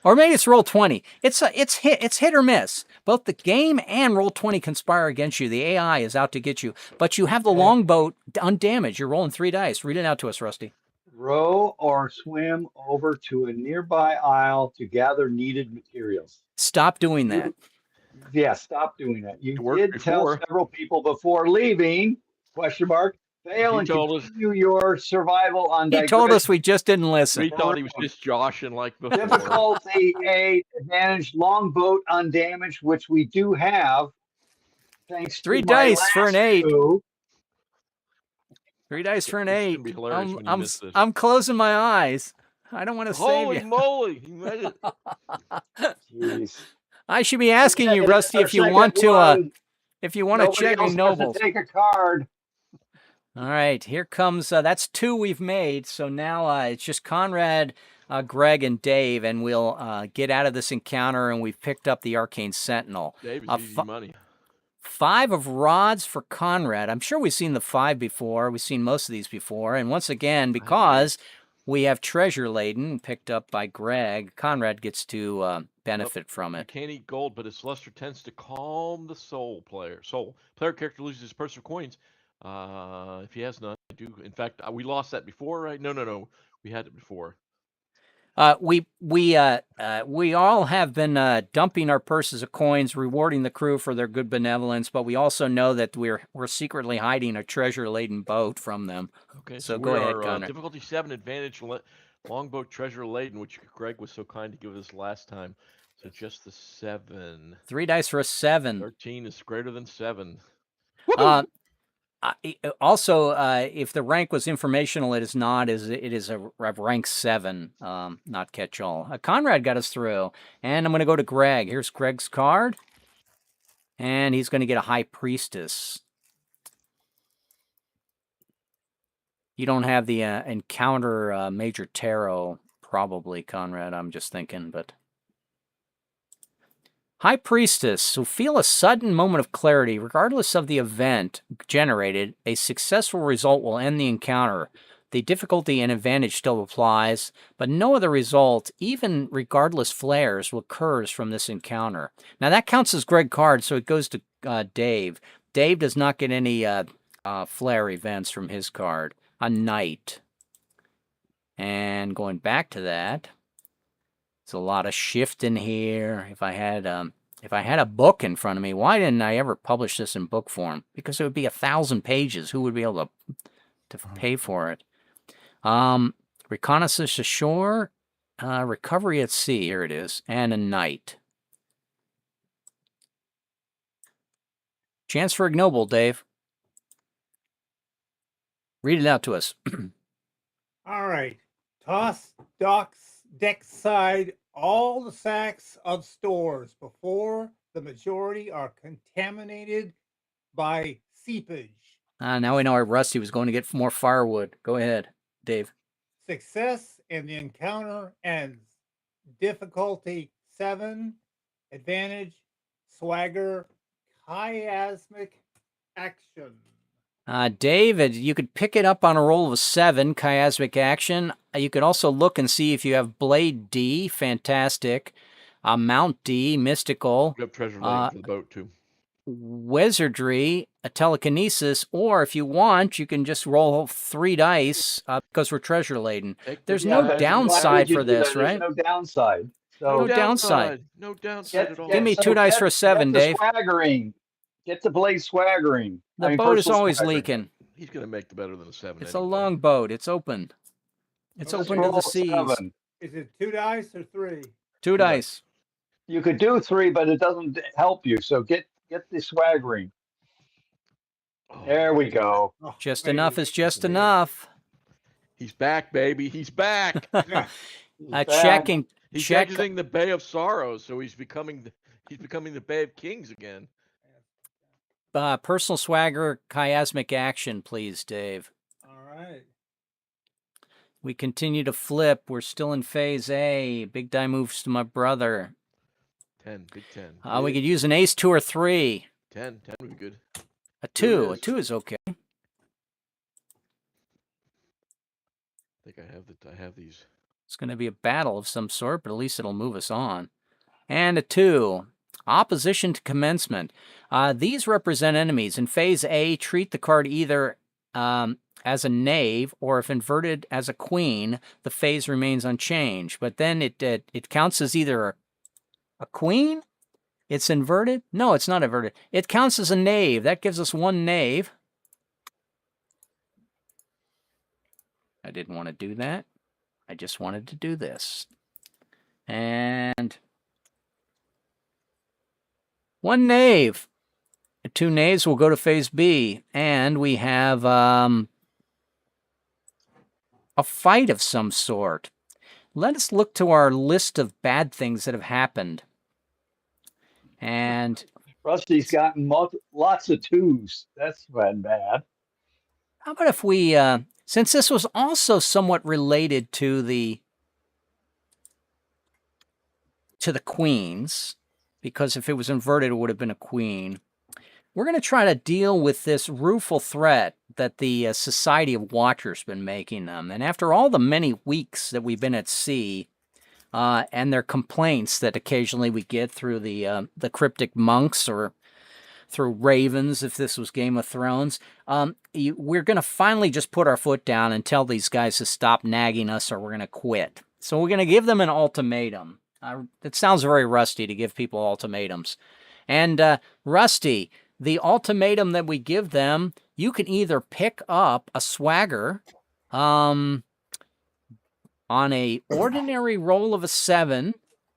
Or maybe it's Roll20. It's hit or miss. Both the game and Roll20 conspire against you. The AI is out to get you. But you have the longboat undamaged. You're rolling 3 dice. Read it out to us, Rusty. Row or swim over to a nearby isle to gather needed materials. Stop doing that. Yeah, stop doing that. You It worked did tell before. several people before leaving, fail He and told us- continue your survival on He told us we just didn't listen. We thought he was just joshing like before. difficulty 8, advantage longboat undamaged, which we do have. Thanks to 3 my dice for an last 8. 2. 3 dice for an It's 8. gonna be hilarious when you miss this. I'm closing my eyes. I don't want to save Holy you. moly! He made it. Jeez. I should be asking you, Rusty, Our if you second want to one, check nobody any else has nobles. to take a card. All right, here comes, that's 2 we've made. So now it's just Conrad, Greg, and Dave, and we'll get out of this encounter, and we've picked up the Arcane Sentinel. Dave is easy money. 5 of rods for Conrad. I'm sure we've seen the 5 before. We've seen most of these before. And once again, because we have treasure laden picked up by Greg, Conrad gets to benefit from You it. can't eat gold, but its luster tends to calm the soul player. Player character loses his purse of coins. If he has none, I do. In fact, we lost that before, right? No. We had it before. We all have been dumping our purses of coins, rewarding the crew for their good benevolence, but we also know that we're secretly hiding a treasure-laden boat from them. Okay, So we go ahead, are Connor. difficulty 7, advantage longboat treasure laden, which Greg was so kind to give us last time. So just the 7. 3 dice for a 7. 13 is greater than 7. Also, if the rank was informational, it is not. It is a rank 7, not catch-all. Conrad got us through, and I'm going to go to Greg. Here's Greg's card, and he's going to get a High Priestess. You don't have the encounter Major Tarot, probably, Conrad. I'm just thinking, but High Priestess, so feel a sudden moment of clarity. Regardless of the event generated, a successful result will end the encounter. The difficulty and advantage still applies, but no other result, even regardless flares, occurs from this encounter. Now that counts as Greg card, so it goes to Dave. Dave does not get any flare events from his card. A knight. And going back to that, it's a lot of shift in here. If I had a book in front of me, why didn't I ever publish this in book form? Because it would be 1,000 pages. Who would be able to pay for it? Reconnaissance ashore, recovery at sea. Here it is, and a knight. Chance for ignoble, Dave. Read it out to us. All right. Toss deck side all the sacks of stores before the majority are contaminated by seepage. Now we know why Rusty was going to get more firewood. Go ahead, Dave. Success and the encounter ends. Difficulty 7. Advantage, swagger, chiasmic action. David, you could pick it up on a roll of a 7, chiasmic action. You could also look and see if you have Blade D, fantastic. Mount D, mystical. We have treasure laden for the boat, too. Wizardry, a telekinesis, or if you want, you can just roll 3 dice because we're treasure laden. There's no downside for this, right? There's no downside. So No downside. No downside at all. Give me 2 dice for a 7, Dave. Swaggering. Get the blade swaggering. The boat is always leaking. He's going to make the better than a 7. It's a long boat. It's open. It's open to the seas. 7. Is it 2 dice or 3? 2 dice. You could do 3, but it doesn't help you. So get the swaggering. There we go. Oh, Just maybe. enough is just enough. He's back, baby. He's back. Checking. He's Check. exiting the Bay of Sorrows, so he's becoming the Bay of Kings again. Personal swagger, chiasmic action, please, Dave. All right. We continue to flip. We're still in phase A. Big die moves to my brother. 10, big 10. We could use an ace, 2 or 3. 10 would be good. A 2. It A is. 2 is okay. I think I have these. It's going to be a battle of some sort, but at least it'll move us on. And a 2. Opposition to commencement. These represent enemies. In phase A, treat the card either as a knave or, if inverted, as a queen. The phase remains unchanged. But then it counts as either a queen. It's inverted. No, it's not inverted. It counts as a knave. That gives us 1 knave. I didn't want to do that. I just wanted to do this. And 1 knave. 2 knaves will go to phase B. And we have a fight of some sort. Let us look to our list of bad things that have happened. And Rusty's gotten lots of 2s. That's bad. how about if we, since this was also somewhat related to the queens, because if it was inverted, it would have been a queen. we're going to try to deal with this rueful threat that the Society of Watchers been making them. And after all the many weeks that we've been at sea, and their complaints that occasionally we get through the cryptic monks or through ravens, if this was Game of Thrones, we're going to finally just put our foot down and tell these guys to stop nagging us or we're going to quit. So we're going to give them an ultimatum. It sounds very Rusty to give people ultimatums. And Rusty, the ultimatum that we give them, you can either pick up a swagger on a ordinary roll of a 7,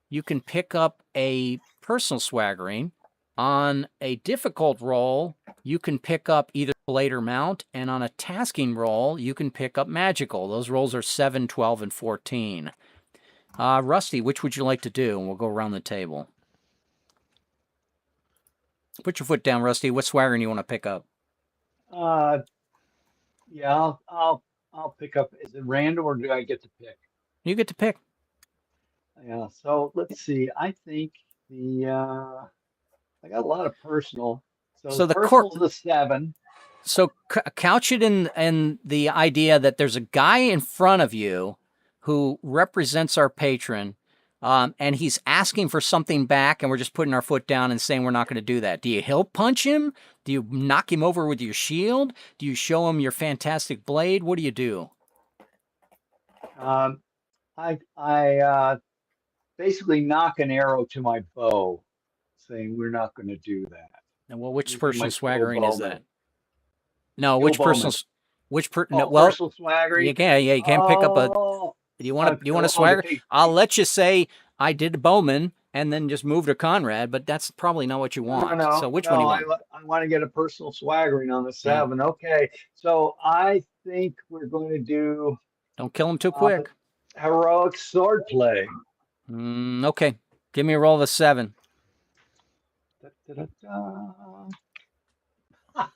you can pick up a personal swaggering. On a difficult roll, you can pick up either blade or mount, and on a tasking roll, you can pick up magical. Those rolls are 7, 12, and 14. Rusty, which would you like to do? And we'll go around the table. Put your foot down, Rusty. What swaggering you want to pick up? Yeah, I'll pick up. Is it random or do I get to pick? You get to pick. Yeah. So let's see. I think I got a lot of personal. So the personal's a 7. So couch it in the idea that there's a guy in front of you who represents our patron, and he's asking for something back, and we're just putting our foot down and saying we're not going to do that. Do you hill punch him? Do you knock him over with your shield? Do you show him your fantastic blade? What do you do? I basically knock an arrow to my bow, saying we're not going to do that. And well, which Using personal my swaggering Bill is Bowman. that? No, Bill which Bowman. personal? Oh, well, personal swaggering. you can't pick up a. Oh, Do you want to swagger? I'll let you say I did Bowman and then just move to Conrad, but that's probably not what you want. No, so which one do you want? I want to get a personal swaggering on the 7. Okay, so I think we're going to do. Don't kill him too quick. Heroic swordplay. Okay, give me a roll of a 7. Da, da, da, da.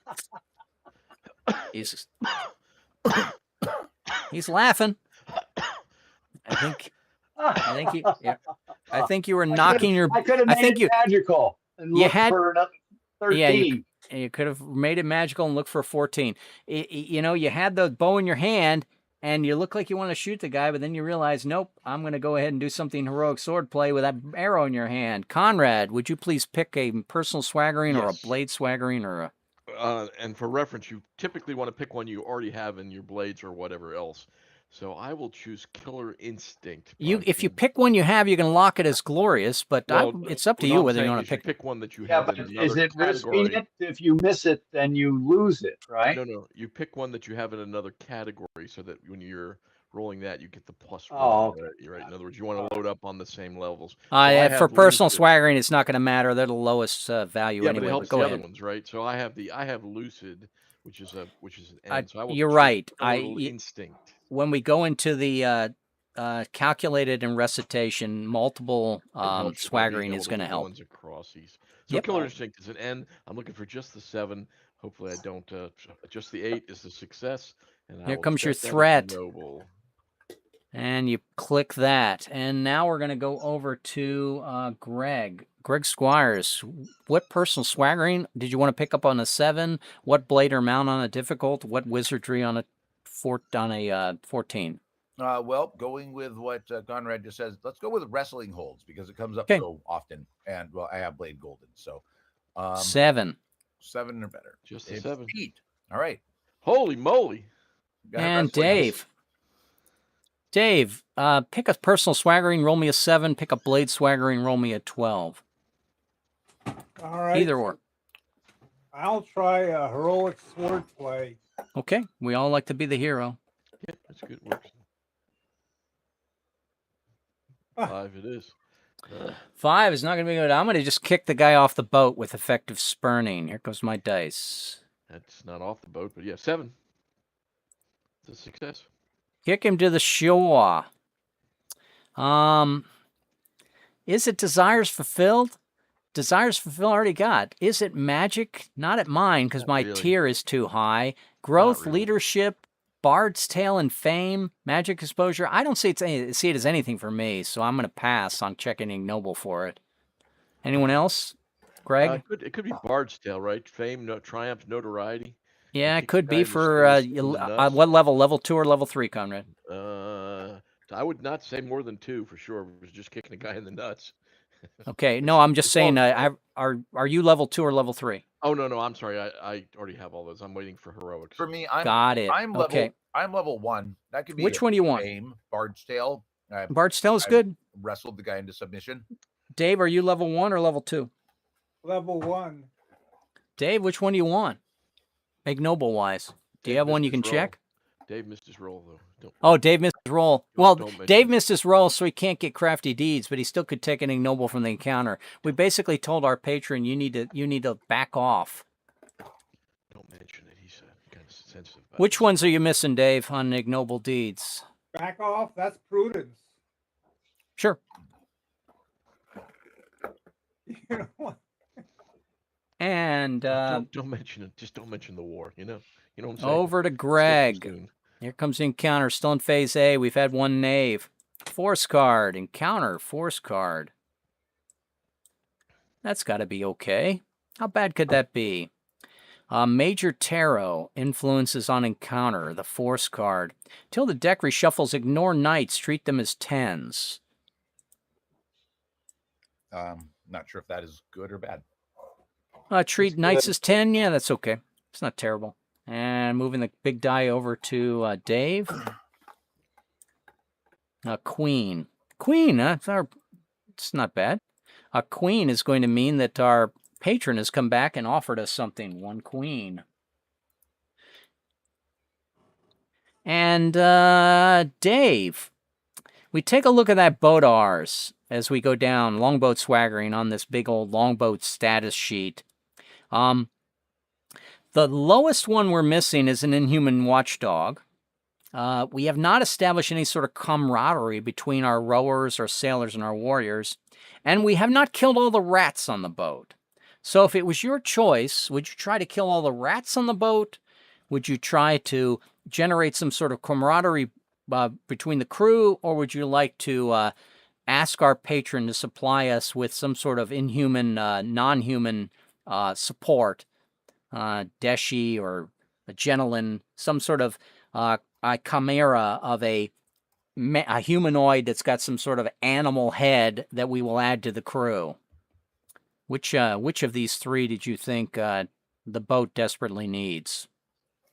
He's laughing. I think you were knocking your. I could have made it magical and looked for another 13. Yeah, you could have made it magical and looked for 14. You had the bow in your hand and you look like you want to shoot the guy, but then you realize, nope, I'm going to go ahead and do something heroic swordplay with that arrow in your hand. Conrad, would you please pick a personal swaggering or a blade swaggering or a... And for reference, you typically want to pick one you already have in your blades or whatever else. So I will choose Killer Instinct. If you pick one you have, you can lock it as glorious, but it's up to you whether you want to pick one that you yeah, have. But in another is it category. risking it? If you miss it, then you lose it, right? No. You pick one that you have in another category, so that when you're rolling that, you get the +1. Oh, right. In other words, you want to load up on the same levels. For personal swaggering, it's not going to matter. They're the lowest value anyway. But it helps go the ahead. other ones, right? So I have Lucid, which is an N. So I will you're right. Instinct. When we go into the calculated and recitation, multiple swaggering is going to help. So Killer Instinct is an N. I'm looking for just the 7. Hopefully I don't. Just the 8 is the success. And here comes your threat. And you click that. And now we're going to go over to Greg. Greg Squires, what personal swaggering did you want to pick up on a 7? What blade or mount on a difficult? What wizardry on a 14? Well, going with what Conrad just says, let's go with wrestling holds because it comes up so often. And, well, I have blade golden. So 7. 7 or better. Just a 7. Feet. All right. Holy moly. And Dave. Dave, pick a personal swaggering, roll me a 7. Pick a blade swaggering, roll me a 12. All right. Either or. I'll try a heroic swordplay. Okay. We all like to be the hero. Yeah, that's good. Works. 5 it is. 5 is not going to be good. I'm going to just kick the guy off the boat with effective spurning. Here goes my dice. That's not off the boat, but yeah, 7. It's a success. Kick him to the shore. Is it Desires Fulfilled? Desires Fulfilled already got. Is it Magic? Not at mine because my tier is too high. Growth, Leadership, Bard's Tale and Fame, Magic Exposure. I don't see it as anything for me, so I'm going to pass on checking Ignoble for it. Anyone else? Greg? It could be Bard's Tale, right? Fame, triumph, notoriety. Yeah, it Kick could the guy be in the for in the nuts. what level? Level 2 or level 3, Conrad? I would not say more than 2 for sure. It was just kicking a guy in the nuts. Okay, no, I'm just It's saying. all- Are you level 2 or level 3? Oh no, I'm sorry. I already have all those. I'm waiting for heroics. For me, Got it. I'm level Okay. I'm level 1. That could be Which one do you want? Fame, Bard's Tale. Bard's Tale is I've good. wrestled the guy into submission. Dave, are you level 1 or level 2? Level 1. Dave, which one do you want? Ignoble wise. Do you have one you can check? Dave missed his roll though. Oh, Dave missed his roll. Well, don't mention Dave it. missed his roll, so he can't get crafty deeds, but he still could take an ignoble from the encounter. We basically told our patron, you need to back off. Don't mention it. He said kind of sensitive. About Which this. ones are you missing, Dave, on ignoble deeds? Back off. That's prudence. Sure. You know what? And Don't mention it. Just don't mention the war. You know what I'm saying. over to It's still too Greg. soon. Here comes the encounter. Still in phase A. We've had one knave. Force card. Encounter. Force card. That's got to be okay. How bad could that be? Major Tarot. Influences on encounter. The force card. Till the deck reshuffles, ignore knights. Treat them as 10s. Not sure if that is good or bad. Treat knights as 10. Yeah, that's okay. It's not terrible. And moving the big die over to Dave. Queen. Queen, it's not bad. A queen is going to mean that our patron has come back and offered us something. One queen. And Dave, we take a look at that boat ours as we go down, longboat swaggering on this big old longboat status sheet. The lowest one we're missing is an inhuman watchdog. We have not established any sort of camaraderie between our rowers, our sailors, and our warriors. And we have not killed all the rats on the boat. So if it was your choice, would you try to kill all the rats on the boat? Would you try to generate some sort of camaraderie between the crew? Or would you like to ask our patron to supply us with some sort of inhuman, non-human support? Deshi or a Genelin, some sort of a chimera of a humanoid that's got some sort of animal head that we will add to the crew. Which of these three did you think the boat desperately needs?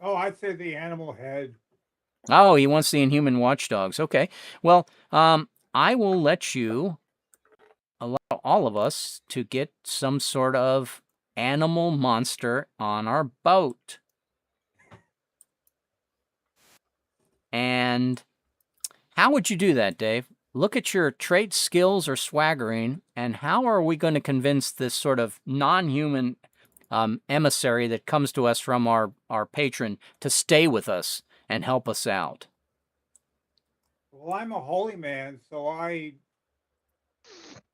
Oh, I'd say the animal head. Oh, he wants the inhuman watchdogs. Okay. Well, I will let you allow all of us to get some sort of animal monster on our boat. And how would you do that, Dave? Look at your trait, skills, or swaggering, and how are we going to convince this sort of non-human emissary that comes to us from our patron to stay with us and help us out? Well, I'm a holy man, so I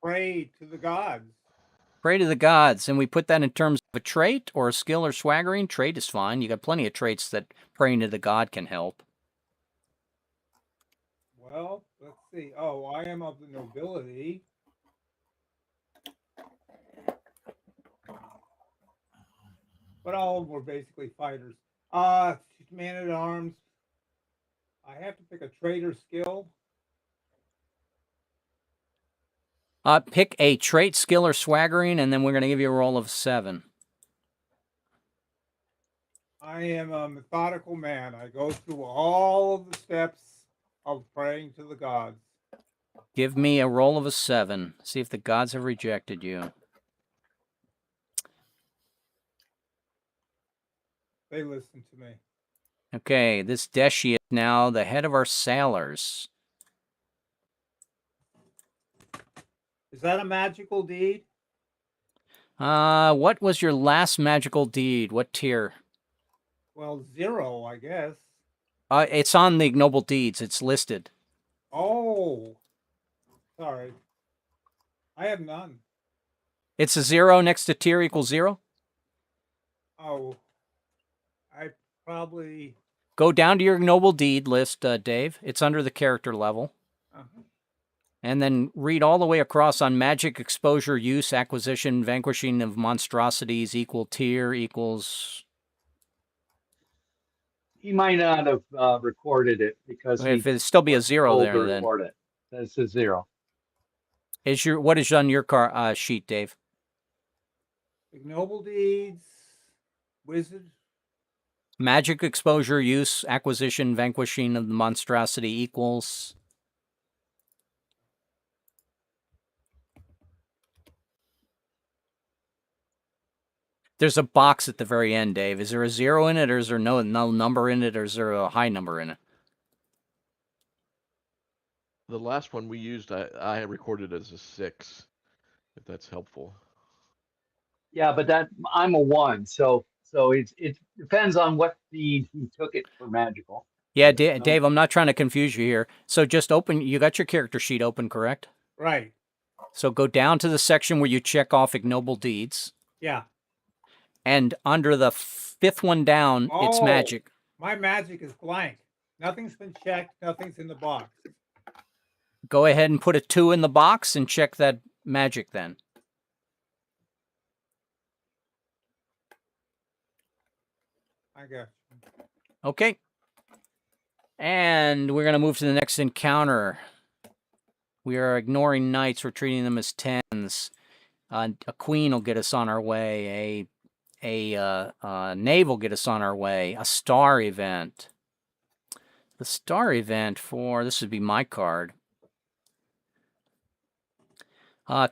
pray to the gods. Pray to the gods, and we put that in terms of a trait or a skill or swaggering. Trait is fine. You got plenty of traits that praying to the god can help. Well, let's see. Oh, I am of the nobility. But all of them were basically fighters. Man at arms. I have to pick a traitor skill. Pick a trait, skill, or swaggering, and then we're going to give you a roll of 7. I am a methodical man. I go through all of the steps of praying to the gods. Give me a roll of a 7. See if the gods have rejected you. They listen to me. Okay, this Deshi is now the head of our sailors. Is that a magical deed? What was your last magical deed? What tier? Well, 0, I guess. It's on the ignoble deeds. It's listed. Oh, sorry. I have none. It's a 0 next to tier equals 0. Oh, I probably. Go down to your ignoble deed list, Dave. It's under the character level. Uh-huh. And then read all the way across on magic exposure, use, acquisition, vanquishing of monstrosities, equal tier, equals. He might not have recorded it because If he it'd still be a wasn't 0 told there, to then. record it. That's a 0. What is on your sheet, Dave? Ignoble deeds, wizard. Magic exposure, use, acquisition, vanquishing of the monstrosity equals. There's a box at the very end, Dave. Is there a 0 in it, or is there no number in it, or is there a high number in it? The last one we used, I recorded as a 6, if that's helpful. Yeah, but I'm a 1, so it depends on what feed he took it for magical. Yeah, Dave, I'm not trying to confuse you here. So just open, you got your character sheet open, correct? Right. So go down to the section where you check off ignoble deeds. Yeah. And under the 5th one down, it's magic. My magic is blank. Nothing's been checked. Nothing's in the box. Go ahead and put a 2 in the box and check that magic then. I got you. Okay. And we're going to move to the next encounter. We are ignoring knights. We're treating them as 10s. A queen will get us on our way. A knave will get us on our way. A star event. The star event for, this would be my card.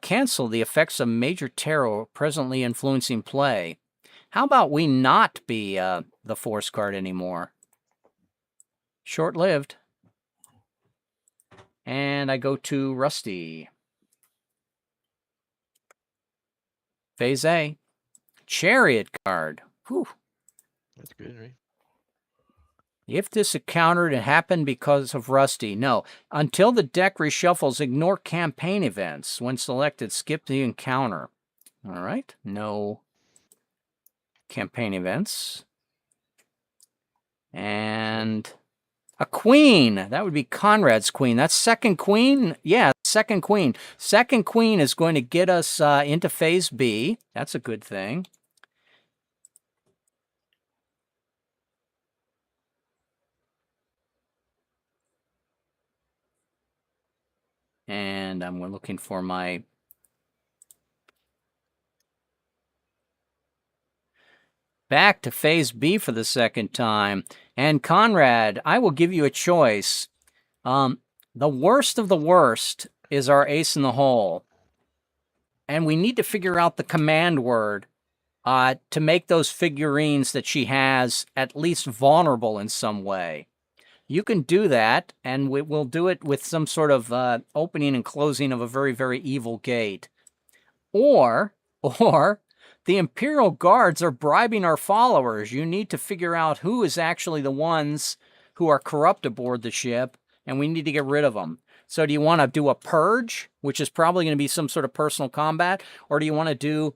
Cancel the effects of major tarot presently influencing play. How about we not be the force card anymore? Short-lived. And I go to Rusty. Phase A. Chariot card. Whew. That's good, right? If this encountered, it happened because of Rusty. No. Until the deck reshuffles, ignore campaign events. When selected, skip the encounter. All right. No campaign events. And a queen. That would be Conrad's queen. That's second queen. Yeah, second queen. Second queen is going to get us into phase B. That's a good thing. And I'm looking for my back to phase B for the second time. And Conrad, I will give you a choice. The worst of the worst is our ace in the hole. And we need to figure out the command word to make those figurines that she has at least vulnerable in some way. You can do that, and we'll do it with some sort of opening and closing of a very, very evil gate. Or the Imperial Guards are bribing our followers. You need to figure out who is actually the ones who are corrupt aboard the ship, and we need to get rid of them. So do you want to do a purge, which is probably going to be some sort of personal combat, or do you want to do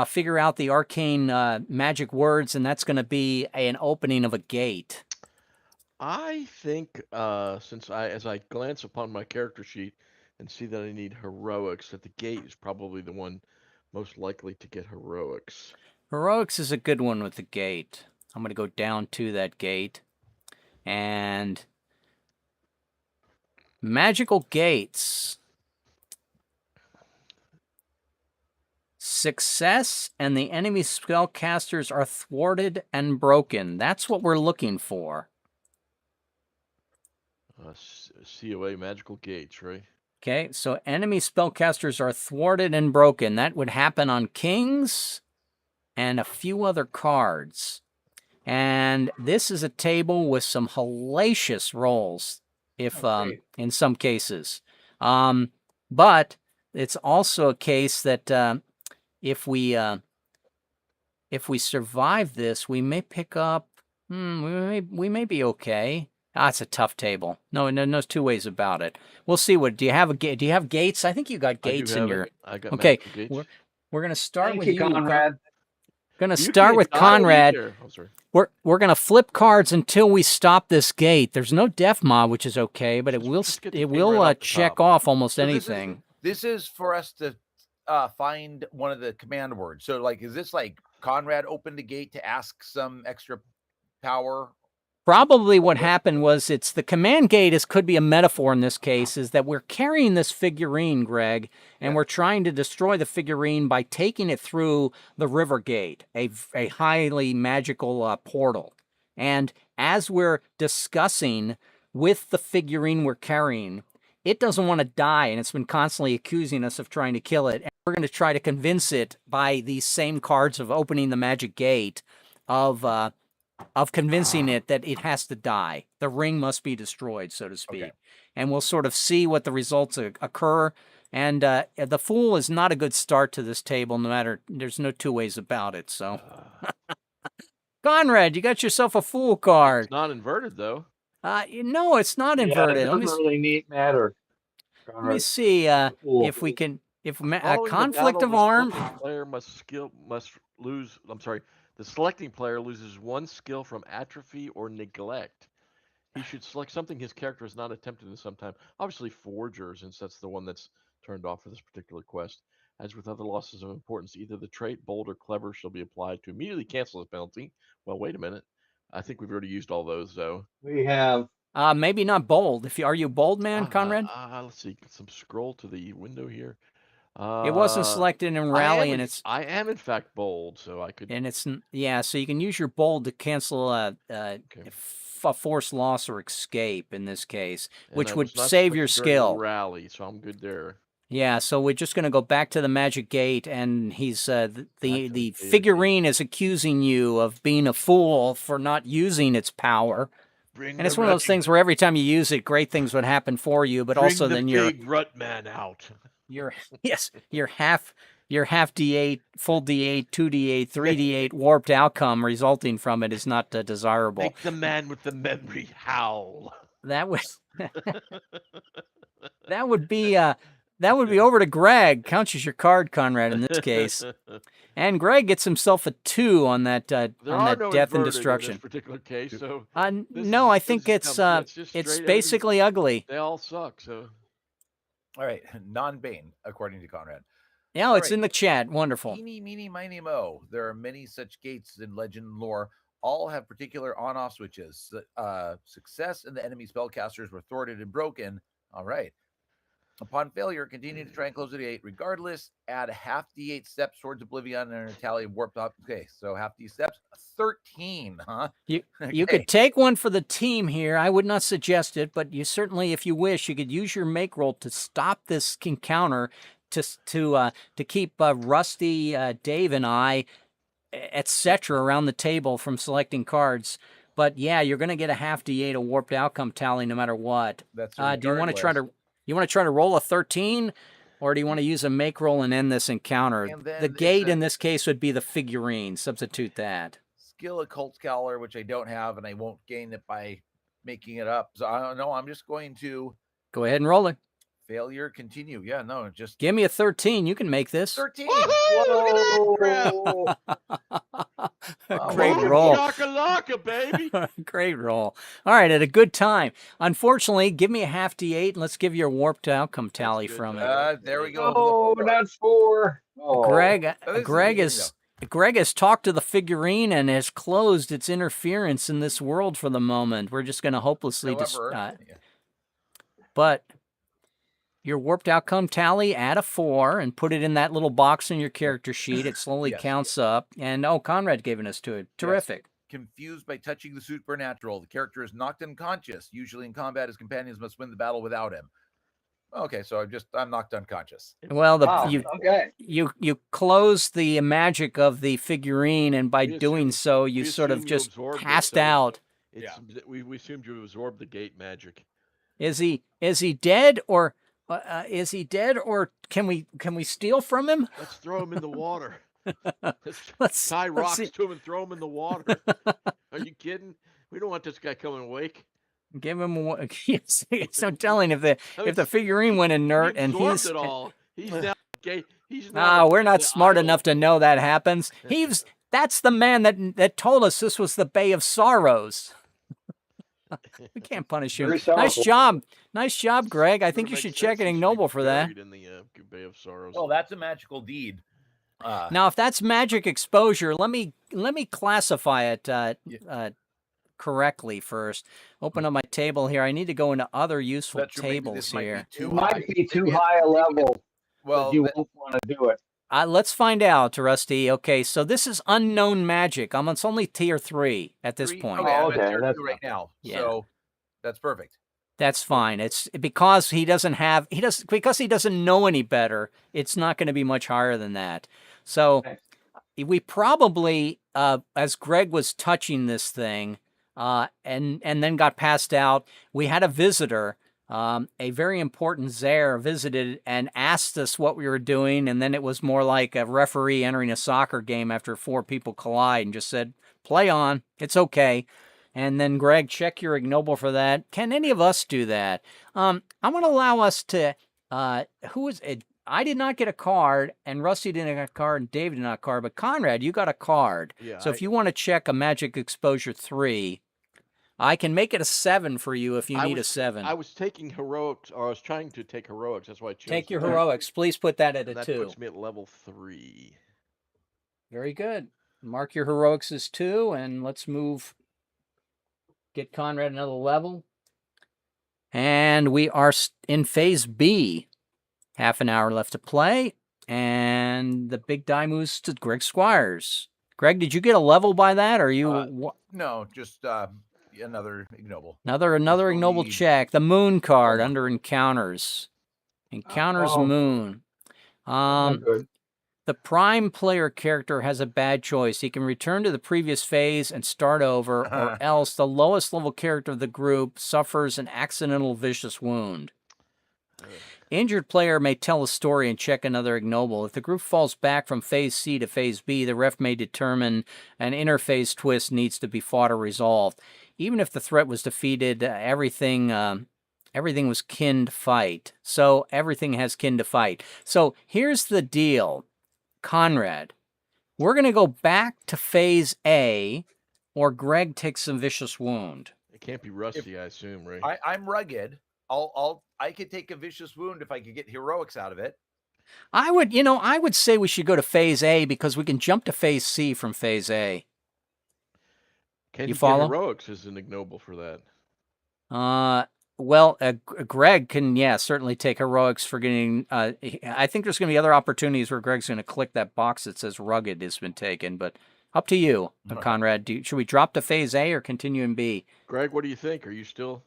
figure out the arcane magic words, and that's going to be an opening of a gate? I think as I glance upon my character sheet and see that I need heroics, that the gate is probably the one most likely to get heroics. Heroics is a good one with the gate. I'm going to go down to that gate. And magical gates. Success and the enemy spellcasters are thwarted and broken. That's what we're looking for. COA magical gates, right? Okay, so enemy spellcasters are thwarted and broken. That would happen on kings and a few other cards. And this is a table with some hellacious rolls, if in some cases. But it's also a case that if we survive this, we may pick up. We may be okay. It's a tough table. No, there's two ways about it. We'll see. Do you have gates? I think you got gates in your. I got okay. Gates. We're gonna start Thank with you, Conrad. Gonna start with Conrad. Oh, sorry. we're gonna flip cards until we stop this gate. There's no def mod, which is okay, but it will Just get the it king will right off the check top. off almost So anything. This is for us to find one of the command words. So, like, is this like Conrad opened the gate to ask some extra power? Probably what happened was it's the command gate could be a metaphor in this case, is that we're carrying this figurine, Greg, and we're trying to destroy the figurine by taking it through the river gate, a highly magical portal. And as we're discussing with the figurine we're carrying, it doesn't want to die, and it's been constantly accusing us of trying to kill it. And we're going to try to convince it by these same cards of opening the magic gate of convincing it that it has to die. The ring must be destroyed, so to speak. Okay. And we'll sort of see what the results occur. And the Fool is not a good start to this table, no matter, there's no two ways about it. So, Conrad, you got yourself a Fool card. It's not inverted, though. No, it's not inverted. Yeah, it doesn't really need matter. Let me see if we can, Following the conflict battle, of arms. The selecting player loses one skill from atrophy or neglect. He should select something his character has not attempted in some time. Obviously, Forger, since that's the one that's turned off for this particular quest. As with other losses of importance, either the trait bold or clever shall be applied to immediately cancel the penalty. Well, wait a minute. I think we've already used all those, though. We have. Maybe not bold. Are you bold, man, Conrad? Let's see. Some scroll to the window here. It wasn't selected in rally, and I am in fact bold, so I could. And it's so you can use your bold to cancel a force loss or escape in this case, which would save your skill. Rally, so I'm good there. Yeah, so we're just going to go back to the magic gate, and he's the figurine is accusing you of being a fool for not using its power. And it's one of those things where every time you use it, great things would happen for you, but also then you're big rut man out. You're half D8, full D8, 2D8, 3D8 warped outcome resulting from it is not desirable. Make the man with the memory howl. That would be over to Greg. Counts as your card, Conrad, in this case. And Greg gets himself a 2 on that death and destruction. In this particular case, so no, I think it's basically ugly. They all suck. So, all right, non-Bane, according to Conrad. Yeah, it's in the chat. Wonderful. Eeny, meeny, miny, mo. There are many such gates in legend and lore. All have particular on-off switches. Success and the enemy spellcasters were thwarted and broken. All right. Upon failure, continue to try and close the gate. Regardless, add half D8 steps towards oblivion and a tally of warped up. Okay, so half D steps, 13, huh? You could take one for the team here. I would not suggest it, but you certainly, if you wish, you could use your make roll to stop this encounter, to keep Rusty, Dave, and I, etc., around the table from selecting cards. But yeah, you're going to get a half D8, a warped outcome tally, no matter what. That's do you want to try to? You want to try to roll a 13, or do you want to use a make roll and end this encounter? The gate in this case would be the figurine. Substitute that. Skill Occult Scholar, which I don't have, and I won't gain it by making it up. So I don't know. I'm just going to go ahead and roll it. Failure, continue. Yeah, no, just give me a 13. You can make this. 13. Whoa! Great roll. Laka, baby. Great roll. All right, at a good time. Unfortunately, give me a half D8 and let's give you a warped outcome tally from it. There we go. Oh, not 4. Oh. Greg has talked to the figurine and has closed its interference in this world for the moment. We're just going to hopelessly but your warped outcome tally, add a 4 and put it in that little box in your character sheet. It slowly counts up. And Conrad gave us to it. Terrific. Yes. Confused by touching the supernatural. The character is knocked unconscious. Usually in combat, his companions must win the battle without him. Okay, so I'm knocked unconscious. Well, you close the magic of the figurine, and by doing so, you sort of just passed out. We assumed you absorbed the gate magic. Is he dead, or is he dead, or can we steal from him? Let's throw him in the water. Let's tie rocks to him and throw him in the water. Are you kidding? We don't want this guy coming awake. Give him one. Yes, I'm telling if the figurine went inert and he's it all. He's now gay. He's now we're not smart enough to know that happens. That's the man that told us this was the Bay of Sorrows. We can't punish him. Very Nice sorrowful. job, Greg. I think Would you make should sense check he an should be ignoble for that. buried in the Bay of Sorrows. Well, that's a magical deed. Now, if that's magic exposure, let me classify it correctly first. Open up my table here. I need to go into other useful That's true. Maybe tables this might be here. too It might high. be too Maybe high a level Well, that you won't want to do it. Let's find out, Rusty. Okay, so this is unknown magic. It's only tier 3 at this point. Okay, I'm Oh, at okay, tier that's 2 right now. Yeah. So that's perfect. That's fine. It's because he doesn't know any better. It's not going to be much higher than that. So Okay. we probably, as Greg was touching this thing, and then got passed out, we had a visitor. A very important Zare visited and asked us what we were doing, and then it was more like a referee entering a soccer game after 4 people collide and just said, "Play on, it's okay." And then, Greg, check your ignoble for that. Can any of us do that? I'm going to allow us to, who is it? I did not get a card, and Rusty didn't get a card, and Dave did not get a card, but Conrad, you got a card. Yeah, So if you want to check a magic exposure 3, I can make it a 7 for you if you need a 7. I was taking heroics, or I was trying to take heroics. That's why I chose. Take your that. heroics. Please put that at And a that 2. puts me at level 3. Very good. Mark your heroics as 2, and let's move. Get Conrad another level. And we are in phase B. Half an hour left to play. And the big die moves to Greg Squires. Greg, did you get a level by that? Or are you No, just another ignoble. another will ignoble need- check? The moon card under encounters. Encounters Oh. moon. Not good. The prime player character has a bad choice. He can return to the previous phase and start over, or else the lowest level character of the group suffers an accidental vicious wound. Injured player may tell a story and check another ignoble. If the group falls back from phase C to phase B, the ref may determine an interphase twist needs to be fought or resolved. Even if the threat was defeated, everything was kin to fight. So everything has kin to fight. So here's the deal. Conrad, we're going to go back to phase A, or Greg takes some vicious wound. It can't be Rusty, I assume, right? I'm rugged. I could take a vicious wound if I could get heroics out of it. I would say we should go to phase A because we can jump to phase C from phase A. Can you get follow? heroics as an ignoble for that? Well, Greg can, certainly take heroics for getting. I think there's going to be other opportunities where Greg's going to click that box that says rugged has been taken, but up to you, Conrad. Should we drop to phase A or continue in B? Greg, what do you think? Are you still?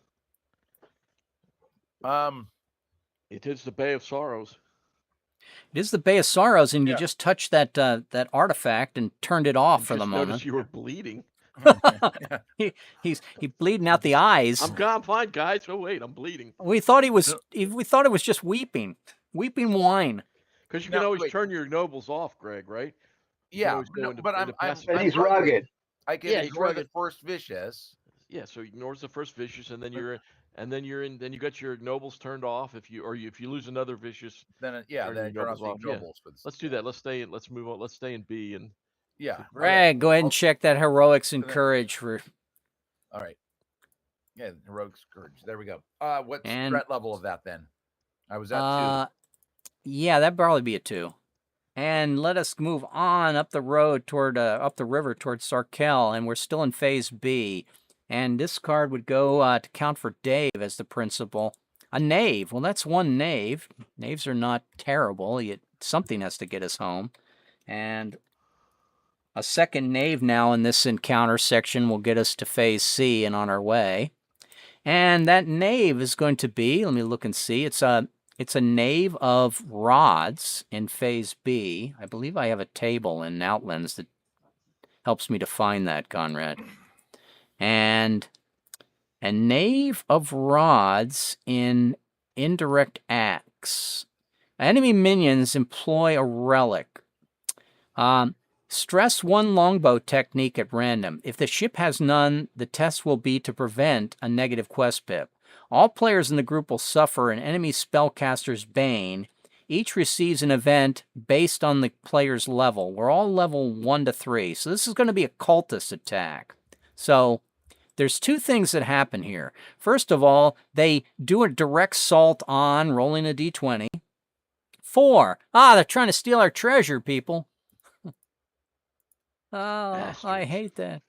It is the Bay of Sorrows. It is the Bay of Sorrows, and you Yeah. just touched that artifact and turned it off for the Just moment. noticed you were bleeding. He's bleeding out the eyes. I'm fine, guys. Oh wait, I'm bleeding. We thought it was just weeping wine. Because you No, can always wait. turn your ignobles off, Greg, right? You can Yeah, always go no, into- but into passive And he's control. rugged. I can Yeah, he's ignore the rugged. first vicious. Yeah, so he ignores the first vicious, and then then you got your ignobles turned off. If you lose another vicious, Then turn then your I turn off ignobles the off, yeah. ignobles. For the let's do that. Let's move on. Let's stay in B and Yeah. Greg, go ahead and I'll- check that heroics and then- courage for. All right. Yeah, heroics courage. There we go. What's And- threat level of that then? I was at 2. Yeah, that'd probably be a 2. And let us move on up the road toward up the river towards Sarkel, and we're still in phase B. And this card would go to count for Dave as the principal. A knave. Well, that's one knave. Knaves are not terrible. Something has to get us home. And a second knave now in this encounter section will get us to phase C and on our way. And that knave is going to be, let me look and see, it's a knave of rods in phase B. I believe I have a table in Outlands that helps me to find that, Conrad. And a knave of rods in indirect acts. Enemy minions employ a relic. Stress one longbow technique at random. If the ship has none, the test will be to prevent a negative quest pip. All players in the group will suffer an enemy spellcaster's bane Each receives an event based on the player's level. We're all level 1 to 3. So this is going to be a cultist attack. So there's two things that happen here. First of all, they do a direct assault on rolling a d20. 4. They're trying to steal our treasure, people. Oh, I Bastards. hate that.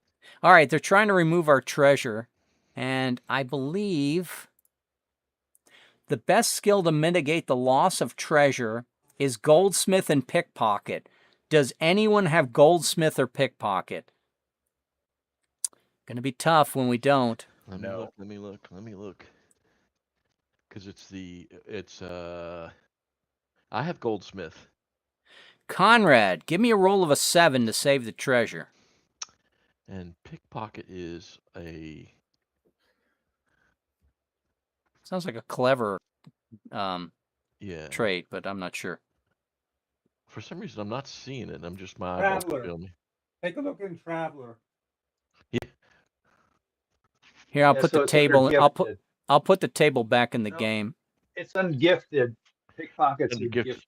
All right, they're trying to remove our treasure. And I believe the best skill to mitigate the loss of treasure is goldsmith and pickpocket. Does anyone have goldsmith or pickpocket? Going to be tough when we don't. Let me look. Because I have goldsmith. Conrad, give me a roll of a 7 to save the treasure. And pickpocket is a... Sounds like a clever Yeah. trait, but I'm not sure. For some reason, I'm not seeing it. I'm just my eyeballs Traveler. feel me. Take a look in Traveler. Here, I'll Yeah, put so the it's under table. gifted. I'll put the table back in the No. game. It's ungifted. Pickpockets Under are gifted. gifted.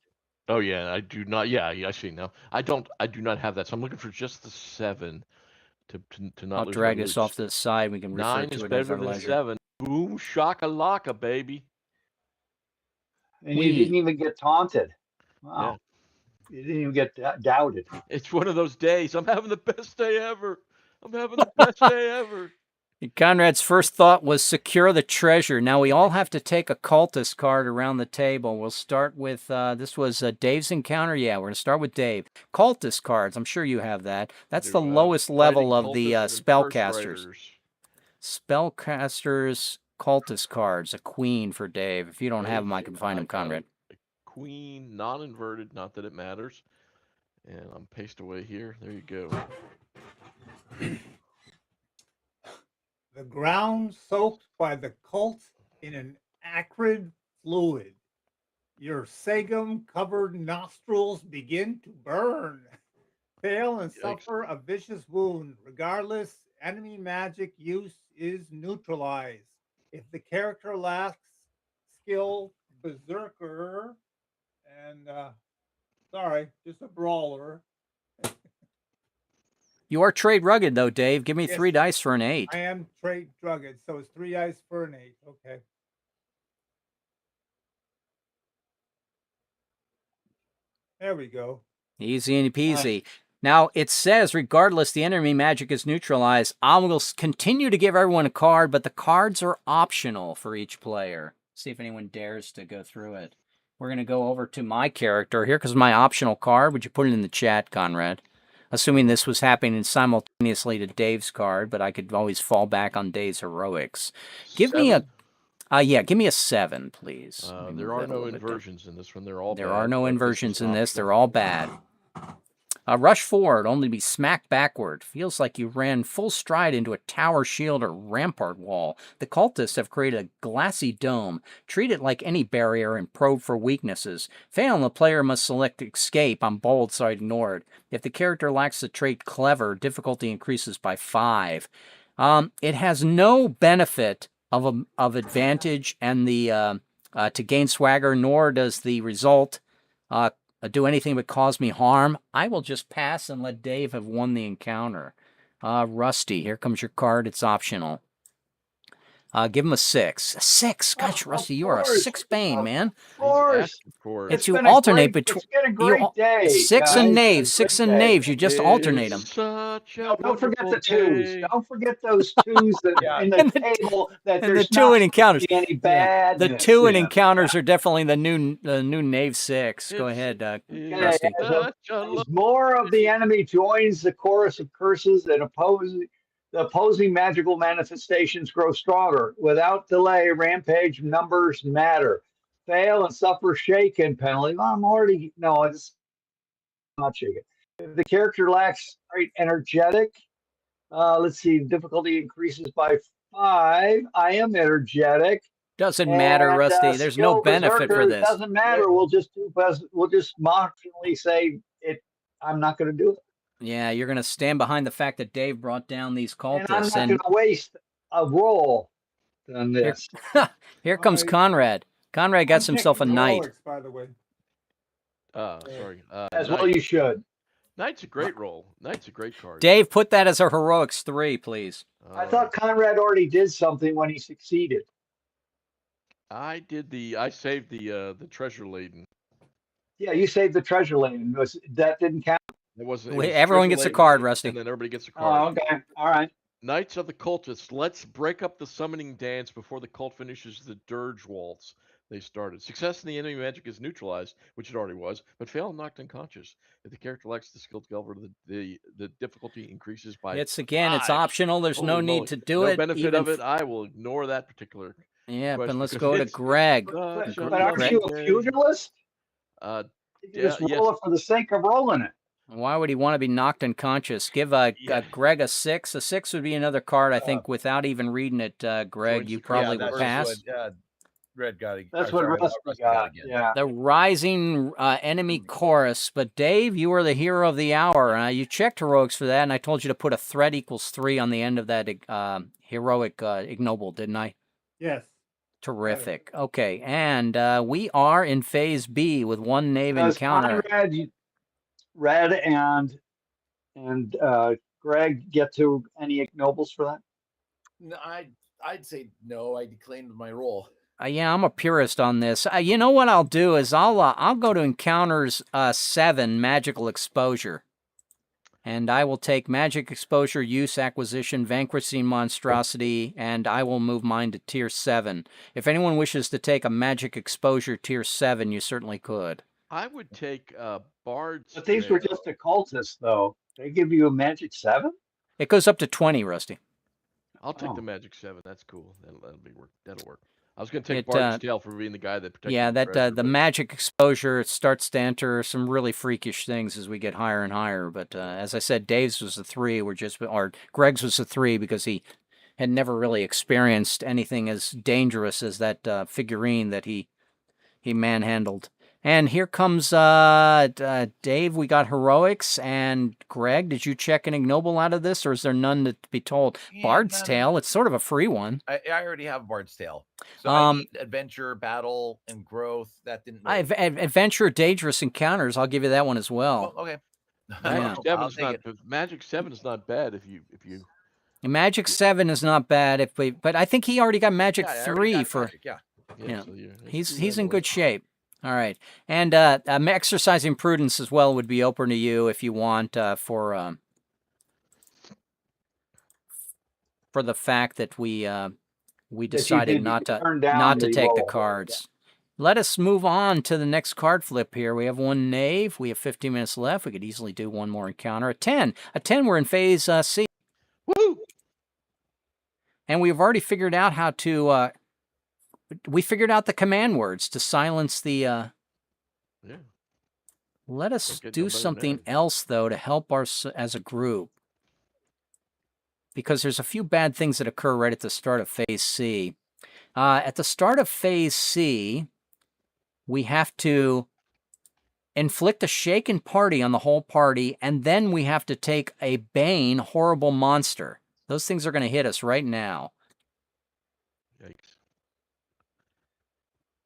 Oh yeah, I do not. Yeah, I see now. I do not have that. So I'm looking for just the 7 to not I'll lose drag my this loot. off to the side. We can refer 9 to is it as better our than leisure. 7. Boom shakalaka, baby. And you didn't even get taunted. Wow. You didn't even get doubted. It's one of those days. I'm having the best day ever. I'm having the best day ever. Conrad's first thought was secure the treasure. Now we all have to take a cultist card around the table. We'll start with, this was Dave's encounter. Yeah, we're going to start with Dave. Cultist cards, I'm sure you have that. That's the lowest level of the spellcasters. Spellcasters, cultist cards, a queen for Dave. If you don't have them, I can find them, Conrad. Queen, non-inverted, not that it matters. And I'm paste away here. There you go. The ground soaked by the cult in an acrid fluid. Your sagum-covered nostrils begin to burn. Fail and Yikes. suffer a vicious wound. Regardless, enemy magic use is neutralized. If the character lacks skill, berserker, and just a brawler. You are trade rugged, though, Dave. Give me Yes. 3 dice for an 8. I am trade drugged, so it's 3 dice for an 8. Okay. There we go. Easy and peasy. Now, it says, regardless, the enemy magic is neutralized. I will continue to give everyone a card, but the cards are optional for each player. See if anyone dares to go through it. We're going to go over to my character. Here comes my optional card. Would you put it in the chat, Conrad? Assuming this was happening simultaneously to Dave's card, but I could always fall back on Dave's heroics. Give me a 7, please. There are no inversions in this one. They're all bad. There are no inversions in this. They're all bad. Rush forward, only to be smacked backward. Feels like you ran full stride into a tower shield or rampart wall. The cultists have created a glassy dome. Treat it like any barrier and probe for weaknesses. Fail, the player must select escape on bold, so ignored. If the character lacks the trait clever, difficulty increases by 5. It has no benefit of advantage and the to gain swagger, nor does the result do anything but cause me harm. I will just pass and let Dave have won the encounter. Rusty, here comes your card. It's optional. Give him a 6. A 6? Gosh, Rusty, you are a 6 Bane, man. Of course. It's you alternate between. It's been a great day. 6 and knaves. 6 and knaves. You just alternate them. Don't forget the 2s. Don't forget those 2s that in the table that And there's the 2 not in encounters. any bad. The 2 in encounters are definitely the new knave 6. Go ahead, Rusty. As more of the enemy joins the chorus of curses and the opposing magical manifestations grow stronger. Without delay, rampage numbers matter. Fail and suffer shaken penalty. It's not shaken. If the character lacks great energetic, let's see, difficulty increases by 5. I am energetic. Doesn't matter, Rusty. There's no benefit for this. Doesn't matter. We'll just marginally say it. I'm not going to do it. Yeah, you're going to stand behind the fact that Dave brought down these cultists. And I'm not going to waste a roll on this. Here comes Conrad. Conrad got himself a knight. By the way. Sorry. As well Knight. you should. Knight's a great roll. Knight's a great card. Dave, put that as a heroics 3, please. I thought Conrad already did something when he succeeded. I saved the treasure laden. Yeah, you saved the treasure lane. That didn't count. It wasn't. Wait, was everyone treasure gets a laden, card, Rusty. And then everybody gets a Oh, card. okay. All right. Knights of the Cultists. Let's break up the summoning dance before the cult finishes the dirge waltz they started. Success in the enemy magic is neutralized, which it already was, but fail and knocked unconscious. If the character lacks the skill to go over, the difficulty increases by It's 5. optional. There's no Holy need moly. to do no it. benefit of it. I will ignore that particular Yeah, question but let's because go to it's Greg. such a But aren't lovely you a day. pugilist? Uh, You can just roll it for the sake of rolling it. Why would he want to be knocked unconscious? Give Greg a 6. A 6 would be another card, I think, without even reading it, Greg. Joins You the probably that would just pass. would, Red got it. That's what Rusty got. again. Yeah. The rising enemy chorus. But Dave, you are the hero of the hour. You checked heroics for that, and I told you to put a threat equals 3 on the end of that heroic ignoble, didn't I? Yes. Terrific. Okay, and we are in phase B with one knave Does encounter. Conrad, Red, and Greg get to any ignobles for that? No, I'd say no. I declaimed my roll. Yeah, I'm a purist on this. You know what I'll do is I'll go to encounters 7 magical exposure, and I will take magic exposure, use, acquisition, vanquishing monstrosity, and I will move mine to tier 7. If anyone wishes to take a magic exposure tier 7, you certainly could. I would take Bard's. But these were just occultists, though. They give you a magic 7? It goes up to 20, Rusty. I'll take Oh. the magic 7. That's cool. That'll work. I was going to take Bard's tail for being the guy that protects. Yeah, the treasure, the but- magic exposure starts to enter some really freakish things as we get higher and higher. But as I said, Dave's was a 3. Or Greg's was a 3 because he had never really experienced anything as dangerous as that figurine that he manhandled. And here comes Dave. We got heroics. And Greg, did you check an ignoble out of this, or is there none to be told? Yeah, Bard's none. Tale. It's sort of a free one. I already have Bard's Tale. So I need adventure, battle, and growth. That didn't. I have adventure, dangerous encounters. I'll give you that one as well. Okay. Magic 7 is not bad if you. Magic 7 is not bad but I think he already got Magic Yeah, I 3 already got for. magic, yeah. Yeah. So He's in good shape. All right, and exercising prudence as well would be open to you if you want for the fact that we decided not to take the cards. Yeah. Let us move on to the next card flip here. We have one knave. We have 15 minutes left. We could easily do one more encounter. A 10. We're in phase C. Woo! And we've already figured out how to. We figured out the command words to silence the. Yeah. Let us do something else though to help us as a group. Because there's a few bad things that occur right at the start of phase C. At the start of phase C, we have to inflict a shaken party on the whole party, and then we have to take a Bane horrible monster. Those things are going to hit us right now. Yikes.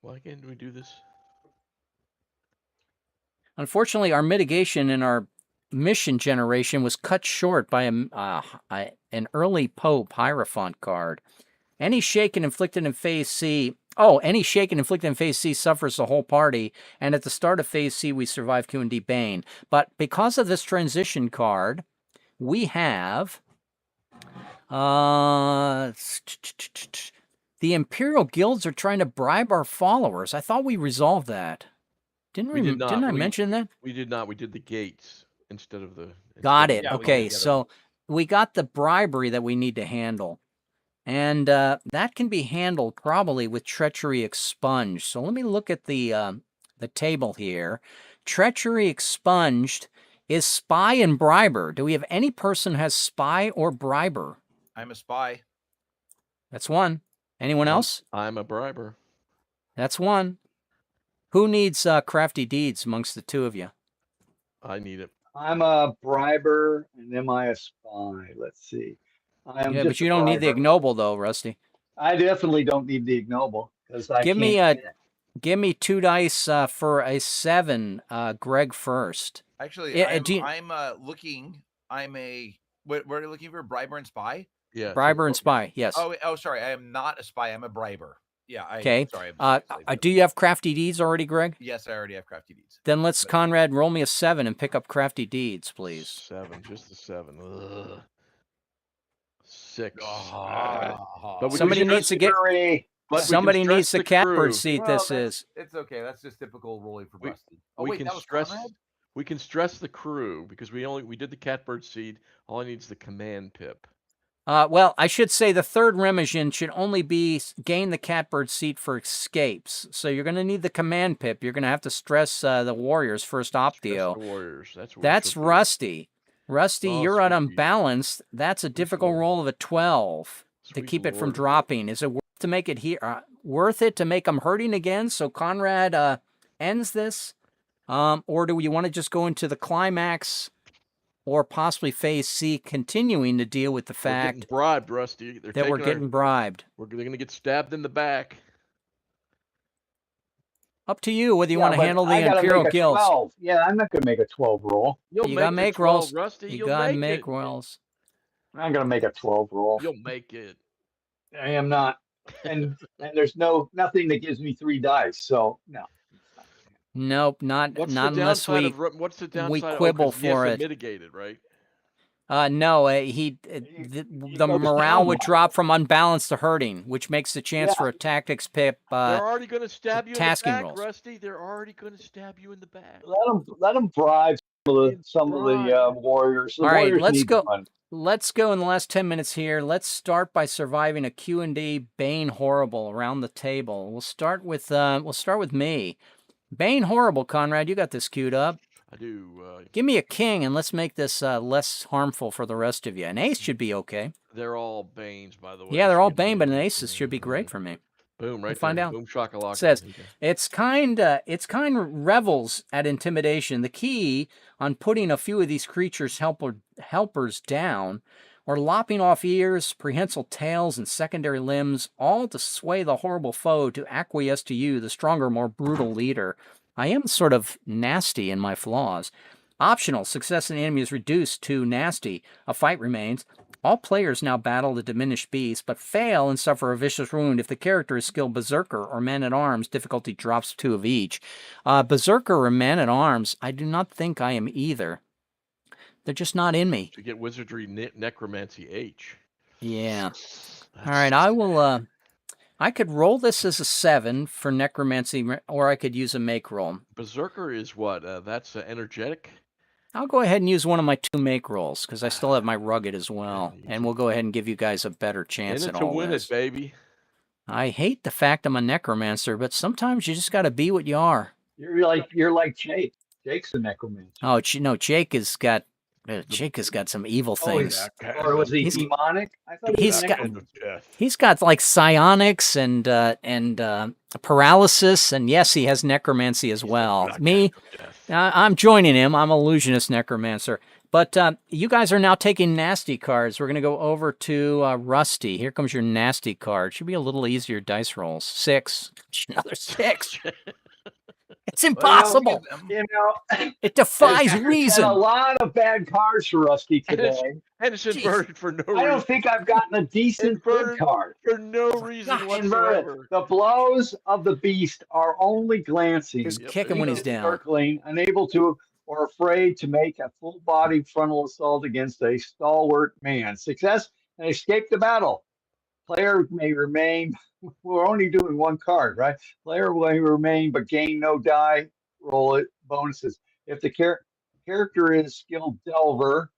Why again do we do this? Unfortunately, our mitigation and our mission generation was cut short by an early Pope Hierophant card. Any shaken inflicted in phase C. Any shaken inflicted in phase C suffers the whole party, and at the start of phase C, we survive Q&D Bane. But because of this transition card, we have the Imperial Guilds are trying to bribe our followers. I thought we resolved that. Didn't I mention that? We did not. We did the gates instead of the. Got it. Yeah, Okay, so we got the bribery that we need to handle. And that can be handled probably with Treachery Expunged. So let me look at the table here. Treachery Expunged is Spy and Briber. Do we have any person who has Spy or Briber? I'm a spy. That's one. Anyone else? I'm a briber. That's one. Who needs Crafty Deeds amongst the two of you? I need it. I'm a briber, and am I a spy? Let's see. Yeah, but you don't need the ignoble though, Rusty. I definitely don't need the ignoble because I Give can't. Give me 2 dice for a 7. Greg first. Actually, Yeah, do you- I'm looking. I'm a. What are you looking for? Briber and spy? Yeah. Briber and spy. Yes. Oh, sorry. I am not a spy. I'm a briber. Yeah. Okay. Sorry. Do you have crafty deeds already, Greg? Yes, I already have crafty deeds. Then let's, Conrad, roll me a 7 and pick up crafty deeds, please. 7, just a 7. Ugh. 6. Ah. But we Somebody can needs to get. Hurry. But we can Somebody stress needs the the catbird crew. seat. Well, This that's- is. It's okay. That's just typical rolling for We- busted. Oh we wait, can that was stress. Conrad? We can stress the crew because we did the catbird seed. All I need is the command pip. Well, I should say the third Remagen should only be gain the catbird seat for escapes. So you're going to need the command pip. You're going to have to stress the warriors first Stress optio. the warriors. That's what we That's should do. Rusty. Rusty, Oh, you're at sweet. unbalanced. That's a difficult Lord. roll of a 12 to Sweet keep it from Lord. dropping. Is it worth to make it here? Worth it to make them hurting again? So Conrad ends this, or do you want to just go into the climax, or possibly phase C, continuing to deal with the We're getting fact bribed, Rusty. They're that we're taking our- getting bribed? They're going to get stabbed in the back. Up to you whether you Yeah, want to but handle the I gotta Imperial make a Guilds. 12. Yeah, I'm not gonna make a 12 roll. You'll You make gotta the make 12, rolls. Rusty. You You'll gotta make make it. rolls. I'm gonna make a 12 roll. You'll make it. I am not, and there's nothing that gives me 3 dice. So no. Nope, not What's not the unless downside we. of what's the downside? quibble 'Cause he has for to it. mitigate it, right? No, the goes morale down would by drop from unbalanced to hurting, which makes the chance Yeah. for a tactics pip. They're already going to stab you in the tasking back, rolls. Rusty. They're already going to stab you in the back. Let them bribe some of the warriors. The All right, warriors let's need go. the money. Let's go in the last 10 minutes here. Let's start by surviving a Q&D Bane Horrible around the table. We'll start with me. Bane Horrible, Conrad, you got this queued up. I do. Give me a king and let's make this less harmful for the rest of you. An ace should be okay. They're all Banes, by the way. Yeah, they're all Excuse me. Bane, but an ace should be great for me. Boom, right find there. out. Boom shakalaka. It says, There you go. It's kind revels at intimidation. The key on putting a few of these creatures' helpers down, or lopping off ears, prehensile tails, and secondary limbs, all to sway the horrible foe to acquiesce to you, the stronger, more brutal leader. I am sort of nasty in my flaws. Optional, success in the enemy is reduced to nasty. A fight remains. All players now battle the diminished beast, but fail and suffer a vicious wound. If the character is skilled Berserker or Man-at-Arms, difficulty drops 2 of each. Berserker or Man-at-Arms, I do not think I am either. They're just not in me. To get Wizardry Necromancy H. Yeah. All right, I will... I could roll this as a 7 for Necromancy, or I could use a make roll. Berserker is what? That's energetic? I'll go ahead and use one of my 2 make rolls, because I still have my rugged as well. And we'll go ahead and give you guys a better chance In at it to all win this. it, baby. I hate the fact I'm a necromancer, but sometimes you just got to be what you are. You're like Jake. Jake's a necromancer. Oh, no, Jake has got some evil things. Or was he He's- demonic? I thought he was he's a got- necromancer. He's got like psionics and paralysis, and yes, he has necromancy as well. Me, I'm joining him. I'm illusionist necromancer. But you guys are now taking nasty cards. We're going to go over to Rusty. Here comes your nasty card. Should be a little easier dice rolls. 6. Another 6. It's impossible. You know, It defies there's reason. been a lot of bad cards for Rusty today. And it's Jeez. inverted for no I don't reason. think I've gotten a decent good Inverted. card. For no reason God, Inverted. whatsoever. The blows of the beast are only glancing. Just Yep, kick him when he's down. Circling, unable to or afraid to make a full-body frontal assault against a stalwart man. Success and escape the battle. Player may remain. We're only doing 1 card, right? Player may remain but gain no die. Roll it bonuses. If the character is skilled Delver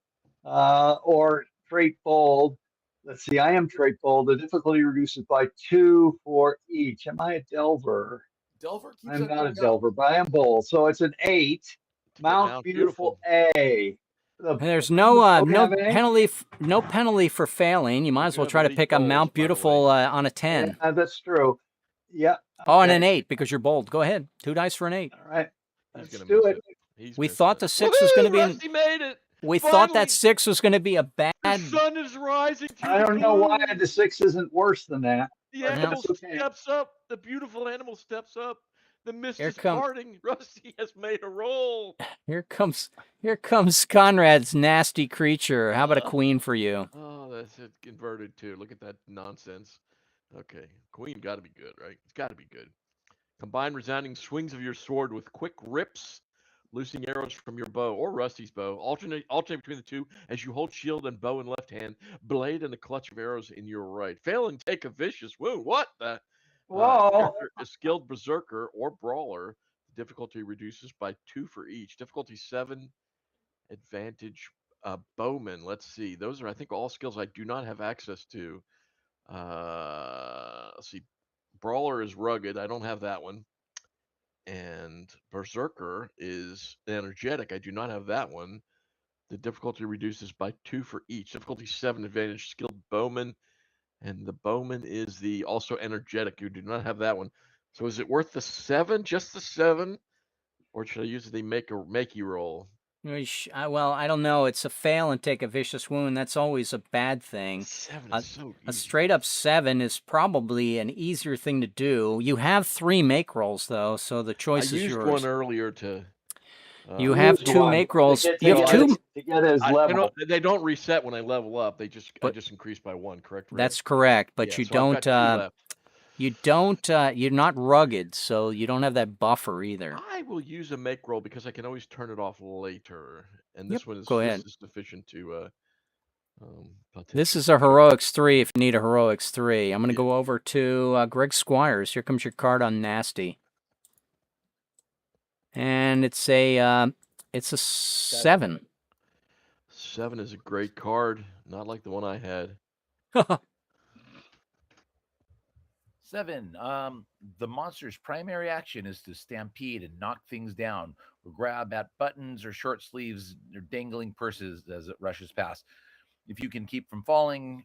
or trait bold. Let's see. I am trait bold. The difficulty reduces by 2 for each. Am I a Delver? Delver keeps I'm on not a going up. Delver, but I am bold. So it's an 8. Mount Beautiful A. And there's no have an A? penalty for failing. You might as You well have try to elite pick a goals, Mount by the way. Beautiful on a 10. Yeah, that's true. Yeah. Oh, and okay. an 8 because you're bold. Go ahead. 2 dice for an 8. All right. He's Let's gonna do miss it. He's We missed thought it. the 6 was going to Woohoo, be Rusty made it. we thought that Finally. 6 was going to be a bad. The sun is rising. I don't know why the 6 isn't worse than that. The but animal that's okay. steps up. The beautiful animal steps up. The mist Here is come- parting. Rusty has made a roll. Here comes Conrad's nasty creature. How about a queen for you? Oh, that's it. Inverted too. Look at that nonsense. Okay, queen got to be good, right? It's got to be good. Combine resounding swings of your sword with quick rips, loosing arrows from your bow or Rusty's bow. Alternate between the two as you hold shield and bow in left hand, blade and a clutch of arrows in your right. Fail and take a vicious wound. What the? Whoa! Character is skilled berserker or brawler. The difficulty reduces by 2 for each. Difficulty 7. Advantage bowman. Let's see. Those are, I think, all skills I do not have access to. Let's see. Brawler is rugged. I don't have that one. And berserker is energetic. I do not have that one. The difficulty reduces by 2 for each. Difficulty 7. Advantage skilled bowman. And the bowman is the also energetic. You do not have that one. So is it worth the 7? Just the 7? Or should I use the makey roll? Well, I don't know. It's a fail and take a vicious wound. That's always a bad thing. 7 is so easy. A straight up 7 is probably an easier thing to do. You have 3 make rolls though, so the choice I is used yours. one earlier to. You have Use 2 one make to rolls. get You have to 2. get his level. They don't reset when I level up. I just But- increase by 1. Correct? Rick? That's correct, but Yeah, you so I've don't. got 2 left. You don't. You're not rugged, so you don't have that buffer either. I will use a make roll because I can always turn it off later, and this Yep, one is go ahead. This is sufficient to. This is a heroics 3. If you need a heroics 3, I'm going to Yeah. go over to Greg Squires. Here comes your card on nasty, and it's a 7. 7 is a great card, not like the one I had. 7. The monster's primary action is to stampede and knock things down, or grab at buttons or short sleeves or dangling purses as it rushes past. If you can keep from falling,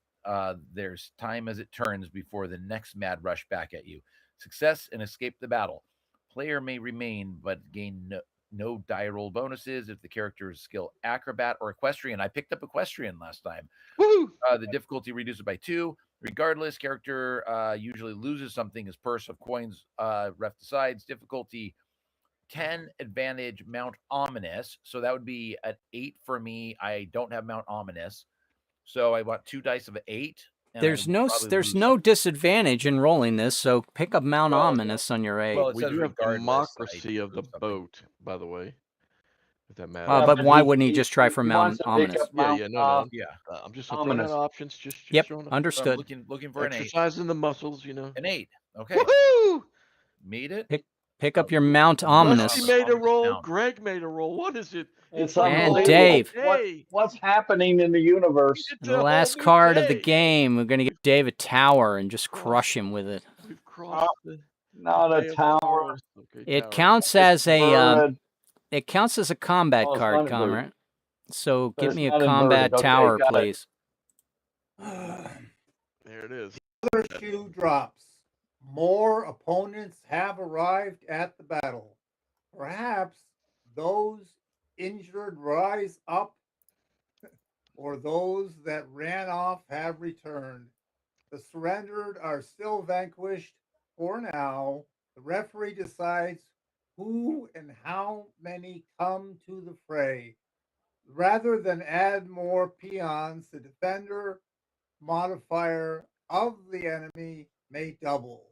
there's time as it turns before the next mad rush back at you. Success and escape the battle. Player may remain but gain no die roll bonuses if the character is skill acrobat or equestrian. I picked up equestrian last time. Woo! The difficulty reduced by 2. Regardless, character usually loses something. His purse of coins ref decides. Difficulty 10. Advantage Mount Ominous. So that would be an 8 for me. I don't have Mount Ominous, so I want 2 dice of an 8. There's no disadvantage in rolling this, so pick up Mount Ominous on your 8. Well, it We says do have regardless, democracy I of the lose something. boat, by the way. If that matters. but why wouldn't he just try for Mount wants to pick Ominous? up Yeah, Mount, yeah, no. Yeah, I'm just throwing Ominous. out options. Just Yep, throwing out, so I'm understood. looking for an 8. exercising the muscles, you know. An 8. Okay, Woohoo! made it. Pick up your Mount Ominous. Rusty made a roll. Mount. Greg made a roll. What is it? It's a And whole unbelievable. Dave. day. What's happening in the universe? It's The a last whole new card of the day. game, we're going to give Dave a tower and just crush him with it. We've crossed the Not day a of tower. tomorrow. Okay, It tower. counts as a Inverted. combat Oh, it's card, not inverted. comrade. So But give it's me a not combat inverted. Okay, tower, got it. please. There it is. Other shoe drops. More opponents have arrived at the battle. Perhaps those injured rise up, or those that ran off have returned. The surrendered are still vanquished for now. The referee decides who and how many come to the fray. Rather than add more peons, the defender modifier of the enemy may double.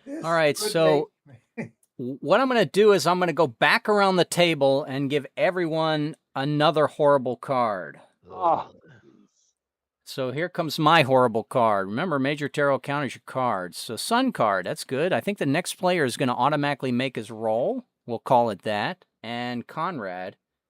This All right, could so make- what I'm going to do is I'm going to go back around the table and give everyone another horrible card. Oh, So here comes my horrible card. Remember, Major Tarot counters your cards. So Sun card, that's good. I think the next player is going to automatically make his roll. We'll call it that. And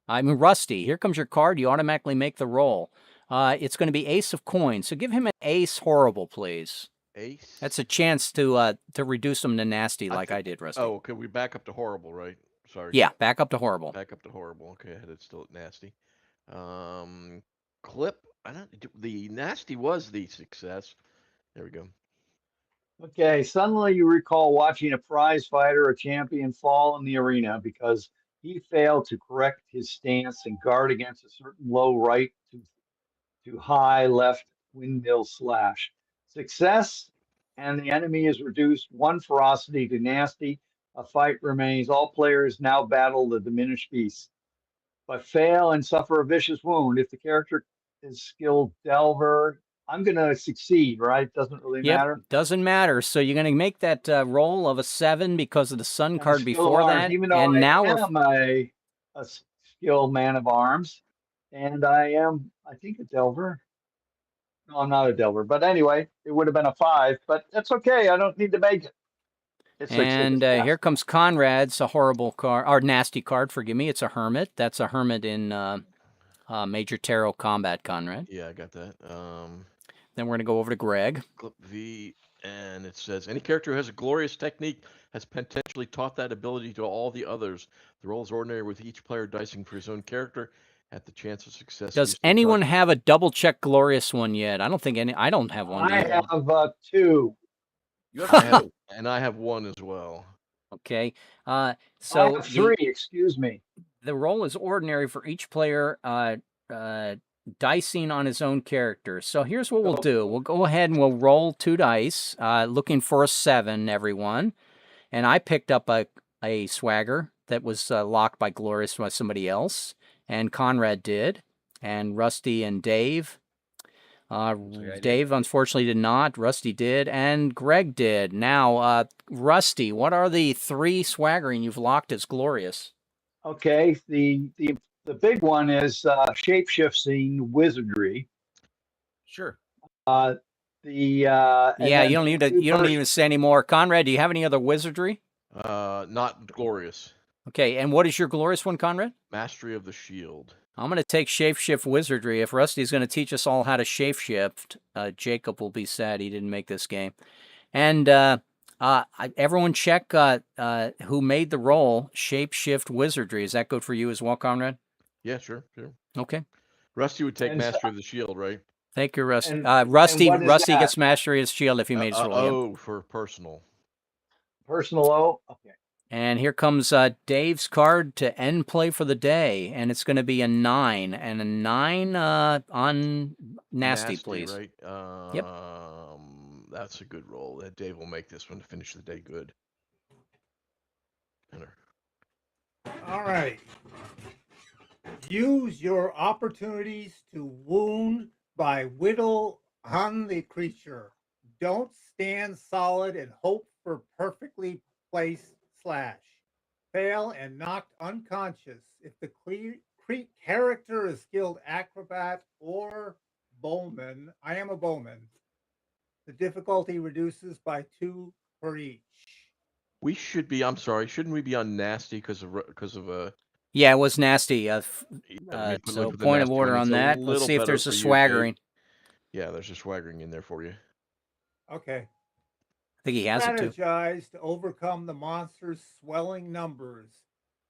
Rusty, here comes your card. You automatically make the roll. It's going to be Ace of Coins. So give him an Ace horrible, please. Ace. That's a chance to reduce him to nasty like I did, Rusty. Oh, okay. We back up to horrible, right? Sorry. Yeah, back up to horrible. Back up to horrible. Okay, I had it still at nasty. Clip. The nasty was the success. There we go. okay. Suddenly you recall watching a prize fighter or champion fall in the arena because he failed to correct his stance and guard against a certain low right to high left windmill slash. Success, and the enemy is reduced 1 ferocity to nasty A fight remains. All players now battle the diminished beast, but fail and suffer a vicious wound. If the character is skilled Delver, I'm going to succeed, right? Doesn't really Yep, matter. doesn't matter. So you're going to make that roll of a 7 because of the sun And card skill of before arms, that. even though And I now we're am a skilled man of arms, and I am, I think, a Delver. No, I'm not a Delver, but anyway, it would have been a 5, but that's okay. I don't need to make it. It's And here comes Conrad's a horrible card, or nasty card, forgive me. It's a Hermit. That's a Hermit in Major Tarot Combat, Conrad. Yeah, I got that. Then we're going to go over to Greg. Clip V, and it says, any character who has a glorious technique has potentially taught that ability to all the others. The roll is ordinary with each player dicing for his own character at the chance of success. Does anyone have a double check glorious one yet? I don't think any. I don't have one I yet. have 2. You have and I have 1 as well. Okay. I So have 3, excuse me. the roll is ordinary for each player dicing on his own character. So here's what we'll do. We'll go ahead and we'll roll 2 dice, looking for a 7, everyone. And I picked up a swagger that was locked by Glorious by somebody else. And Conrad did. And Rusty and Dave. Dave, unfortunately, did not. Rusty did. And Greg did. Now, Rusty, what are the 3 swaggering you've locked as Glorious? Okay, the big one is shape-shifting wizardry. Sure. Yeah, you don't need to. You don't need to say any more. Conrad, do you have any other wizardry? Not glorious. Okay, and what is your glorious one, Conrad? Mastery of the shield. I'm going to take shapeshift wizardry. If Rusty's going to teach us all how to shapeshift, Jacob will be sad he didn't make this game. And everyone check who made the roll, shapeshift wizardry. Is that good for you as well, Conrad? Yeah, sure. Okay. Rusty would take And Mastery of the Shield, right? Thank you, Rusty. And Rusty what is Rusty that? gets mastery of his shield if he made his roll. Yep. For personal. Personal O? Okay. And here comes Dave's card to end play for the day, and it's going to be a 9, and a 9 on nasty, please. Right? Yep. That's a good roll. Dave will make this one to finish the day good. Enter. All right. Use your opportunities to wound by whittle on the creature. Don't stand solid and hope for perfectly placed slash. Fail and knocked unconscious. If the character is skilled acrobat or bowman, I am a bowman. The difficulty reduces by 2 for each. We should be. I'm sorry. Shouldn't we be on nasty because of Yeah, it was nasty. so So point of order on that. Let's see if there's a swaggering. Yeah, there's a swaggering in there for you. Okay. I think he has it too. Strategize to overcome the monster's swelling numbers.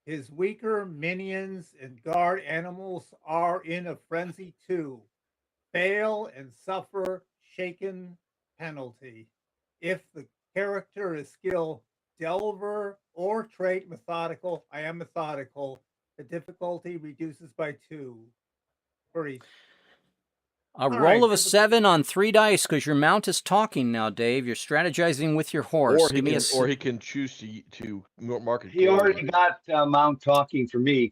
His weaker minions and guard animals are in a frenzy too. Fail and suffer shaken penalty. If the character is skill Delver or trait methodical, I am methodical. The difficulty reduces by 2 for each. A roll of a 7 on 3 dice because your mount is talking now, Dave. You're strategizing with your horse. Or he can choose to mark it. He already got Mount talking for me.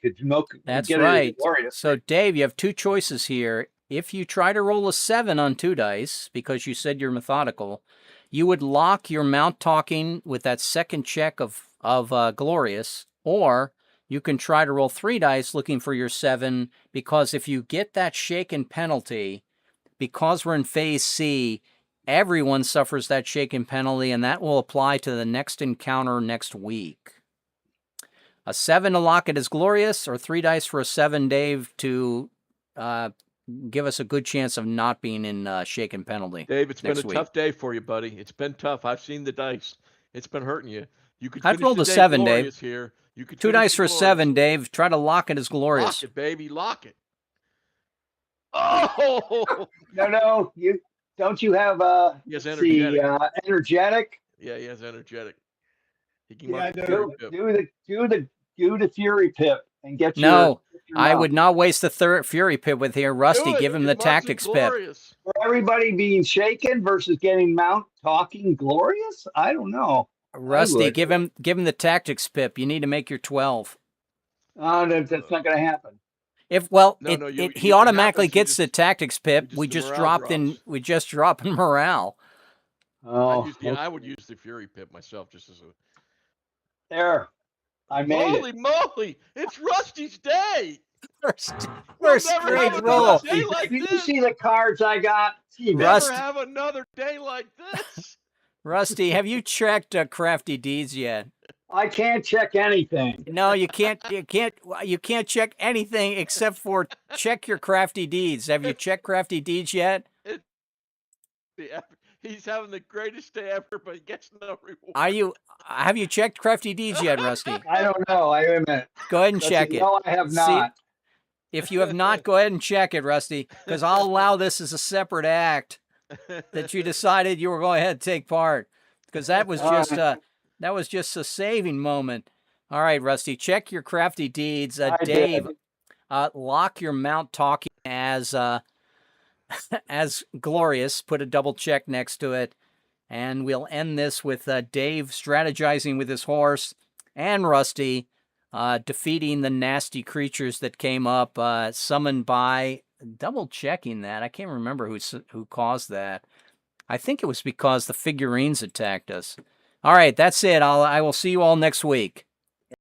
That's right. So, Dave, you have 2 choices here. If you try to roll a 7 on 2 dice, because you said you're methodical, you would lock your mount talking with that second check of Glorious, or you can try to roll 3 dice looking for your 7, because if you get that shaken penalty, because we're in phase C, everyone suffers that shaken penalty, and that will apply to the next encounter next week. A 7 to lock it as Glorious, or 3 dice for a 7, Dave, to give us a good chance of not being in shaken penalty. Dave, it's been a tough day for you, buddy. It's been tough. I've seen the dice. It's been hurting you. You could. I've rolled a 7, Dave. Here. You could 2 dice for a 7, Dave. Try to lock it as Glorious. Lock it, baby. Lock it. Oh no! You have he has energetic. Energetic. Yeah, he has energetic. He can do the Fury Pip and get No, I would not waste the third Fury Pip with here. Rusty, give him the Tactics Pip. For everybody being shaken versus getting Mount talking Glorious? I don't know. Rusty, would. give him the tactics pip. You need to make your 12. Oh, that's not going to happen. If well, No, no, he it automatically happens, you gets the just- tactics pip. We the just morale dropped in. drops. We just drop in morale. Oh, I would use the Fury pip myself just as a. there. I made Holy it. moly! It's Rusty's day. First We'll first never straight have roll. another day like Did you this. see the cards I got? Gee, Rust- Never have another day like this. Rusty, have you checked Crafty Deeds yet? I can't check anything. No, you can't. You can't check anything except for check your Crafty Deeds. Have you checked Crafty Deeds yet? He's having the greatest day ever, but he gets no reward. Have you checked Crafty Deeds yet, Rusty? I don't know. Wait a minute. Go ahead and Let's check see. it. No, I have See- not. If you have not, go ahead and check it, Rusty, because I'll allow this as a separate act that you decided you were going ahead and take part, because that was just a saving moment. All right, Rusty, check your Crafty Deeds. I Dave, did. lock your Mount Talking as glorious. Put a double check next to it, and we'll end this with Dave strategizing with his horse and Rusty defeating the nasty creatures that came up, summoned by, double checking that. I can't remember who caused that. I think it was because the figurines attacked us. All right, that's it. I will see you all next week.